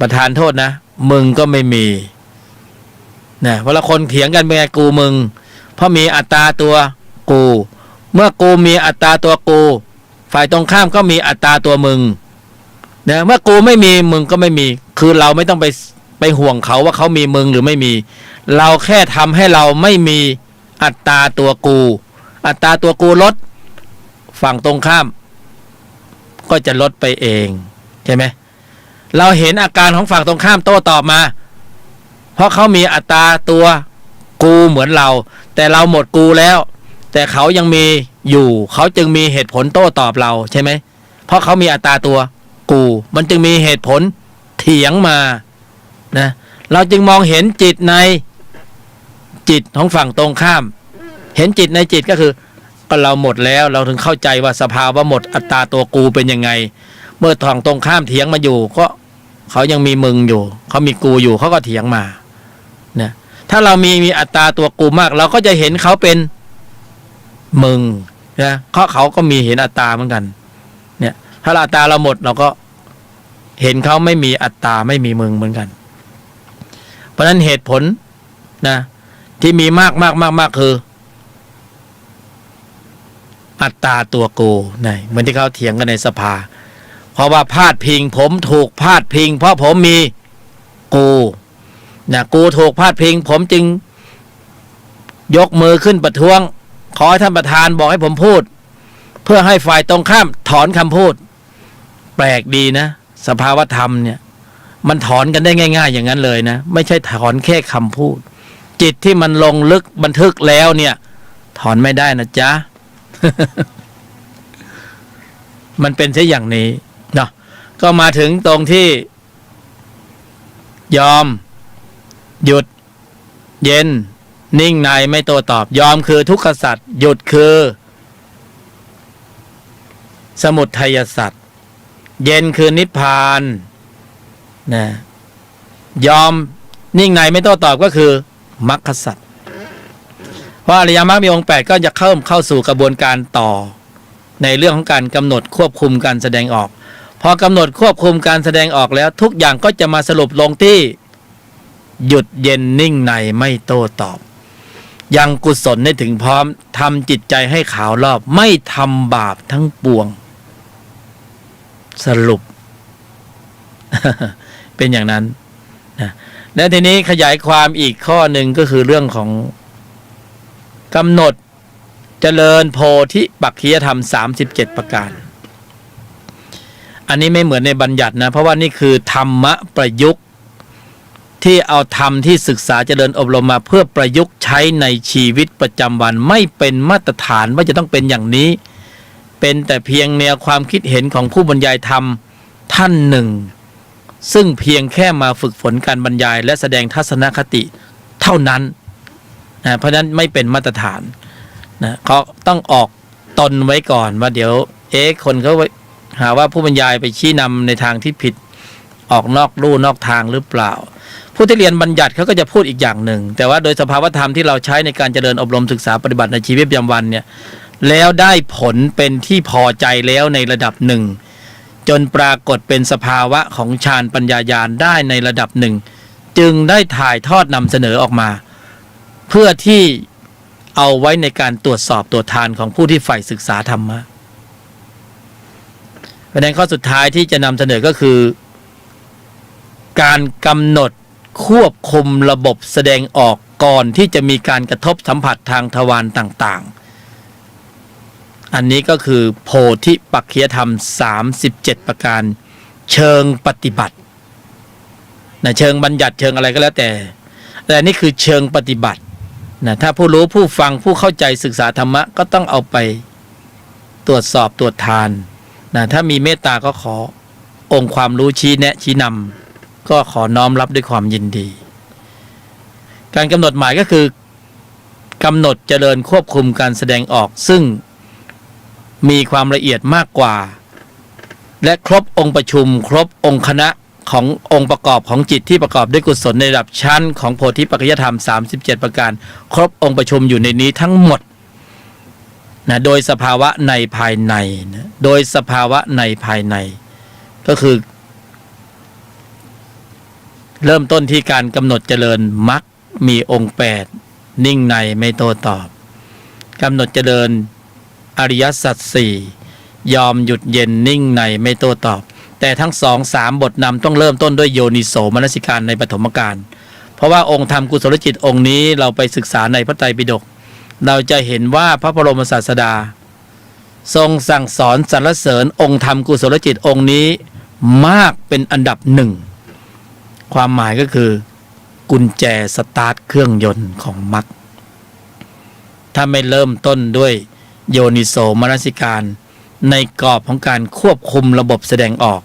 Speaker 1: ประทานโทษนะมึงก็ไม่มีนะเวลาคนเถียงกันเป็นไงกูมึงเพราะมีอัตตาตัวกูเมื่อกูมีอัตตาตัวกูฝ่ายตรงข้ามก็มีอัตตาตัวมึงนะเมื่อกูไม่มีมึงก็ไม่มีคือเราไม่ต้องไปห่วงเขาว่าเขามีมึงหรือไม่มีเราแค่ทำให้เราไม่มีอัตตาตัวกูอัตตาตัวกูลดฝั่งตรงข้ามก็จะลดไปเองใช่ไหมเราเห็นอาการของฝั่งตรงข้ามโต้ตอบมาเพราะเขามีอัตตาตัวกูเหมือนเราแต่เราหมดกูแล้วแต่เขายังมีอยู่เขาจึงมีเหตุผลโต้ตอบเราใช่ไหมเพราะเขามีอัตตาตัวกูมันจึงมีเหตุผลเถียงมานะเราจึงมองเห็นจิตในจิตของฝั่งตรงข้ามเห็นจิตในจิตก็คือก็เราหมดแล้วเราถึงเข้าใจว่าสภาวะหมดอัตตาตัวกูเป็นยังไงเมื่อฝั่งตรงข้ามเถียงมาอยู่ก็เขายังมีมึงอยู่เขามีกูอยู่เขาก็เถียงมานะถ้าเรามีอัตตาตัวกูมากเราก็จะเห็นเขาเป็นมึงนะเขาก็มีเห็นอัตตาเหมือนกันเนี่ยถ้าอัตตาเราหมดเราก็เห็นเขาไม่มีอัตตาไม่มีมึงเหมือนกันเพราะฉะนั้นเหตุผลนะที่มีมากคืออัตตาตัวกูนะเหมือนที่เขาเถียงกันในสภาเพราะว่าพาดพิงผมถูกพาดพิงเพราะผมมีกูนะกูถูกพาดพิงผมจึงยกมือขึ้นประท้วงขอให้ท่านประธานบอกให้ผมพูดเพื่อให้ฝ่ายตรงข้ามถอนคำพูดแปลกดีนะสภาวธรรมเนี่ยมันถอนกันได้ง่ายๆอย่างนั้นเลยนะไม่ใช่ถอนแค่คำพูดจิตที่มันลงลึกบันทึกแล้วเนี่ยถอนไม่ได้นะจ๊ะ มันเป็นเช่นอย่างนี้เนาะก็มาถึงตรงที่ยอมหยุดเย็นนิ่งในไม่โต้ตอบยอมคือทุกขสัจหยุดคือสมุทัยสัจเย็นคือนิพพานนะยอมนิ่งในไม่โต้ตอบก็คือมรรคสัจเพราะอริยมรรคมีองค์8ก็จะเข้าสู่กระบวนการต่อในเรื่องของการกำหนดควบคุมการแสดงออกพอกำหนดควบคุมการแสดงออกแล้วทุกอย่างก็จะมาสรุปลงที่หยุดเย็นนิ่งในไม่โต้ตอบยังกุศลได้ถึงพร้อมทำจิตใจให้ขาวรอบไม่ทำบาปทั้งปวงสรุป เป็นอย่างนั้นนะและทีนี้ขยายความอีกข้อหนึ่งก็คือเรื่องของกำหนดเจริญโพธิปักขิยธรรม37ประการอันนี้ไม่เหมือนในบัญญัตินะเพราะว่านี่คือธรรมะประยุกต์ที่เอาธรรมที่ศึกษาเจริญอบรมมาเพื่อประยุกต์ใช้ในชีวิตประจำวันไม่เป็นมาตรฐานว่าจะต้องเป็นอย่างนี้เป็นแต่เพียงแนวความคิดเห็นของผู้บรรยายธรรมท่านหนึ่งซึ่งเพียงแค่มาฝึกฝนการบรรยายและแสดงทัศนคติเท่านั้นนะเพราะฉะนั้นไม่เป็นมาตรฐานนะเขาต้องออกตนไว้ก่อนว่าเดี๋ยวคนเขาหาว่าผู้บรรยายไปชี้นำในทางที่ผิดออกนอกลู่นอกทางหรือเปล่าผู้ที่เรียนบัญญัติเขาก็จะพูดอีกอย่างหนึ่งแต่ว่าโดยสภาวธรรมที่เราใช้ในการเจริญอบรมศึกษาปฏิบัติในชีวิตประจำวันเนี่ยแล้วได้ผลเป็นที่พอใจแล้วในระดับหนึ่งจนปรากฏเป็นสภาวะของฌานปัญญาญาณได้ในระดับหนึ่งจึงได้ถ่ายทอดนำเสนอออกมาเพื่อที่เอาไว้ในการตรวจสอบตรวจทานของผู้ที่ใฝ่ศึกษาธรรมะประเด็นข้อสุดท้ายที่จะนำเสนอก็คือการกำหนดควบคุมระบบแสดงออก ก่อนที่จะมีการกระทบสัมผัสทางทวารต่างๆอันนี้ก็คือโพธิปักขิยธรรม37ประการเชิงปฏิบัตินะเชิงบัญญัติเชิงอะไรก็แล้วแต่นี่คือเชิงปฏิบัตินะถ้าผู้รู้ผู้ฟังผู้เข้าใจศึกษาธรรมะก็ต้องเอาไปตรวจสอบตรวจทานนะถ้ามีเมตตาก็ขอองค์ความรู้ชี้แนะชี้นำก็ขอน้อมรับด้วยความยินดีการกำหนดหมายก็คือกำหนดเจริญควบคุมการแสดงออกซึ่งมีความละเอียดมากกว่าและครบองค์ประชุมครบองค์คณะขององค์ประกอบของจิตที่ประกอบด้วยกุศลในระดับชั้นของโพธิปักขิยธรรม37ประการครบองค์ประชุมอยู่ในนี้ทั้งหมดนะโดยสภาวะในภายในนะโดยสภาวะในภายในก็คือเริ่มต้นที่การกำหนดเจริญมรรคมีองค์8นิ่งในไม่โต้ตอบกำหนดเจริญอริยสัจ4ยอมหยุดเย็นนิ่งในไม่โต้ตอบแต่ทั้ง2-3บทนำต้องเริ่มต้นด้วยโยนิโสมนสิการในปฐมกาลเพราะว่าองค์ธรรมกุศลจิตองค์นี้เราไปศึกษาในพระไตรปิฎกเราจะเห็นว่าพระบรมศาสดาทรงสั่งสอนสรรเสริญองค์ธรรมกุศลจิตองค์นี้มากเป็นอันดับหนึ่งความหมายก็คือกุญแจสตาร์ทเครื่องยนต์ของมรรคถ้าไม่เริ่มต้นด้วยโยนิโสมนสิการในกรอบของการควบคุมระบบแสดงออก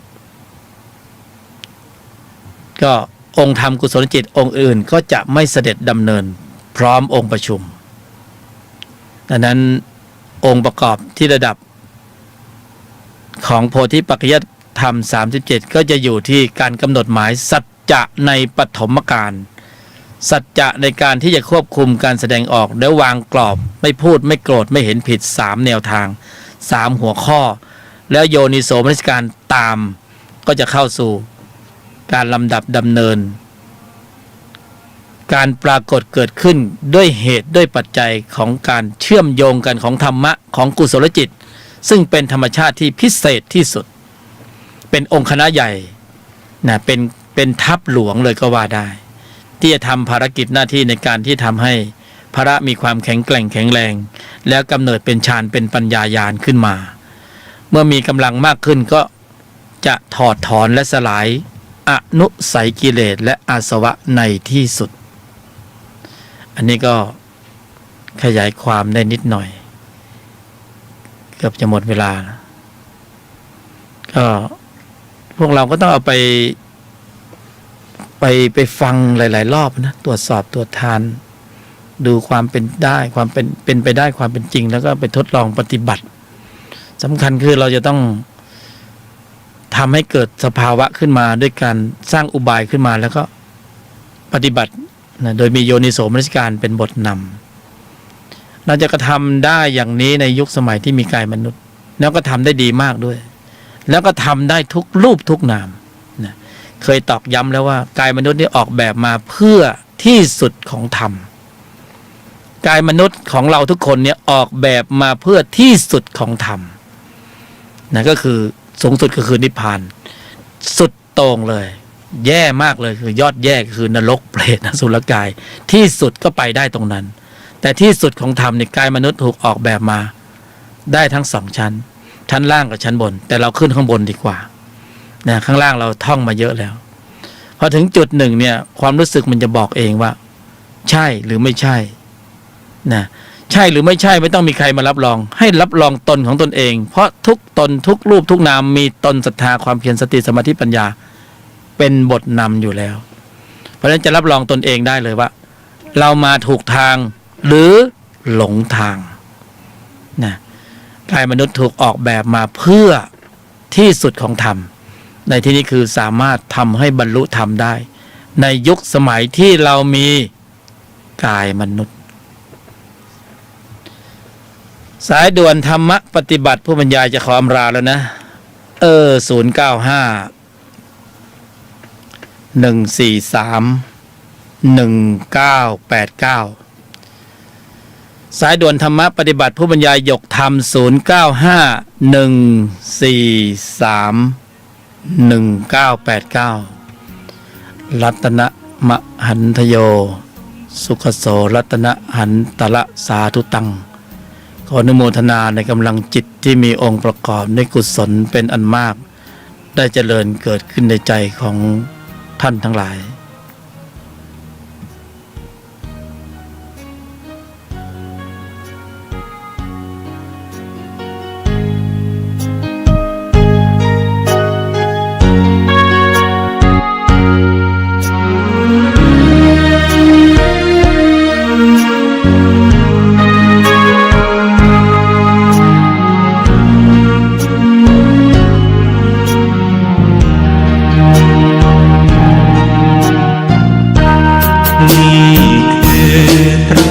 Speaker 1: ก็องค์ธรรมกุศลจิตองค์อื่นก็จะไม่เสด็จดำเนินพร้อมองค์ประชุมดังนั้นองค์ประกอบที่ระดับของโพธิปักขิยธรรม37ก็จะอยู่ที่การกำหนดหมายสัจจะในปฐมกาลสัจจะในการที่จะควบคุมการแสดงออกและวางกรอบไม่พูดไม่โกรธไม่เห็นผิด3แนวทาง3หัวข้อแล้วโยนิโสมนสิการตามก็จะเข้าสู่การลำดับดำเนินการปรากฏเกิดขึ้นด้วยเหตุด้วยปัจจัยของการเชื่อมโยงกันของธรรมะของกุศลจิตซึ่งเป็นธรรมชาติที่พิเศษที่สุดเป็นองค์คณะใหญ่นะเป็นทัพหลวงเลยก็ว่าได้ที่จะทำภารกิจหน้าที่ในการที่ทำให้พระมีความแข็งแกร่งแข็งแรงแล้วกำเนิดเป็นฌานเป็นปัญญาญาณขึ้นมาเมื่อมีกำลังมากขึ้นก็จะถอดถอนและสลายอนุสัยกิเลสและอาสวะในที่สุดอันนี้ก็ขยายความได้นิดหน่อยเกือบจะหมดเวลาก็พวกเราก็ต้องเอาไปฟังหลายๆรอบนะตรวจสอบตรวจทานดูความเป็นได้ความเป็นไปได้ความเป็นจริงแล้วก็ไปทดลองปฏิบัติสำคัญคือเราจะต้องทำให้เกิดสภาวะขึ้นมาด้วยการสร้างอุบายขึ้นมาแล้วก็ปฏิบัตินะโดยมีโยนิโสมนสิการเป็นบทนำเราจะกระทำได้อย่างนี้ในยุคสมัยที่มีกายมนุษย์แล้วก็ทำได้ดีมากด้วยแล้วก็ทำได้ทุกรูปทุกนามนะเคยตอกย้ำแล้วว่ากายมนุษย์นี่ออกแบบมาเพื่อที่สุดของธรรมกายมนุษย์ของเราทุกคนเนี่ยออกแบบมาเพื่อที่สุดของธรรมนะก็คือสูงสุดก็คือนิพพานสุดโต่งเลยแย่มากเลยคือยอดแย่คือนรกเปรตอสุรกายที่สุดก็ไปได้ตรงนั้นแต่ที่สุดของธรรมในกายมนุษย์ถูกออกแบบมาได้ทั้งสองชั้นล่างกับชั้นบนแต่เราขึ้นข้างบนดีกว่านะข้างล่างเราท่องมาเยอะแล้วพอถึงจุดหนึ่งเนี่ยความรู้สึกมันจะบอกเองว่าใช่หรือไม่ใช่นะใช่หรือไม่ใช่ไม่ต้องมีใครมารับรองให้รับรองตนของตนเองเพราะทุกตนทุกรูปทุกนามมีตนศรัทธาความเพียรสติสมาธิปัญญาเป็นบทนำอยู่แล้วเพราะฉะนั้นจะรับรองตนเองได้เลยว่าเรามาถูกทางหรือหลงทางนะกายมนุษย์ถูกออกแบบมาเพื่อที่สุดของธรรมในที่นี้คือสามารถทำให้บรรลุธรรมได้ในยุคสมัยที่เรามีกายมนุษย์สายด่วนธรรมะปฏิบัติผู้บรรยายจะขออำลาแล้วนะ095-143-1989สายด่วนธรรมะปฏิบัติผู้บรรยายหยกธรรม095-143-1989รัตนมหันธโย สุขโสรัตนะหันตละสาธุตัง ขออนุโมทนาในกำลังจิตที่มีองค์ประกอบในกุศลเป็นอันมาก ได้เจริญเกิดขึ้นในใจของท่านทั้งหลาย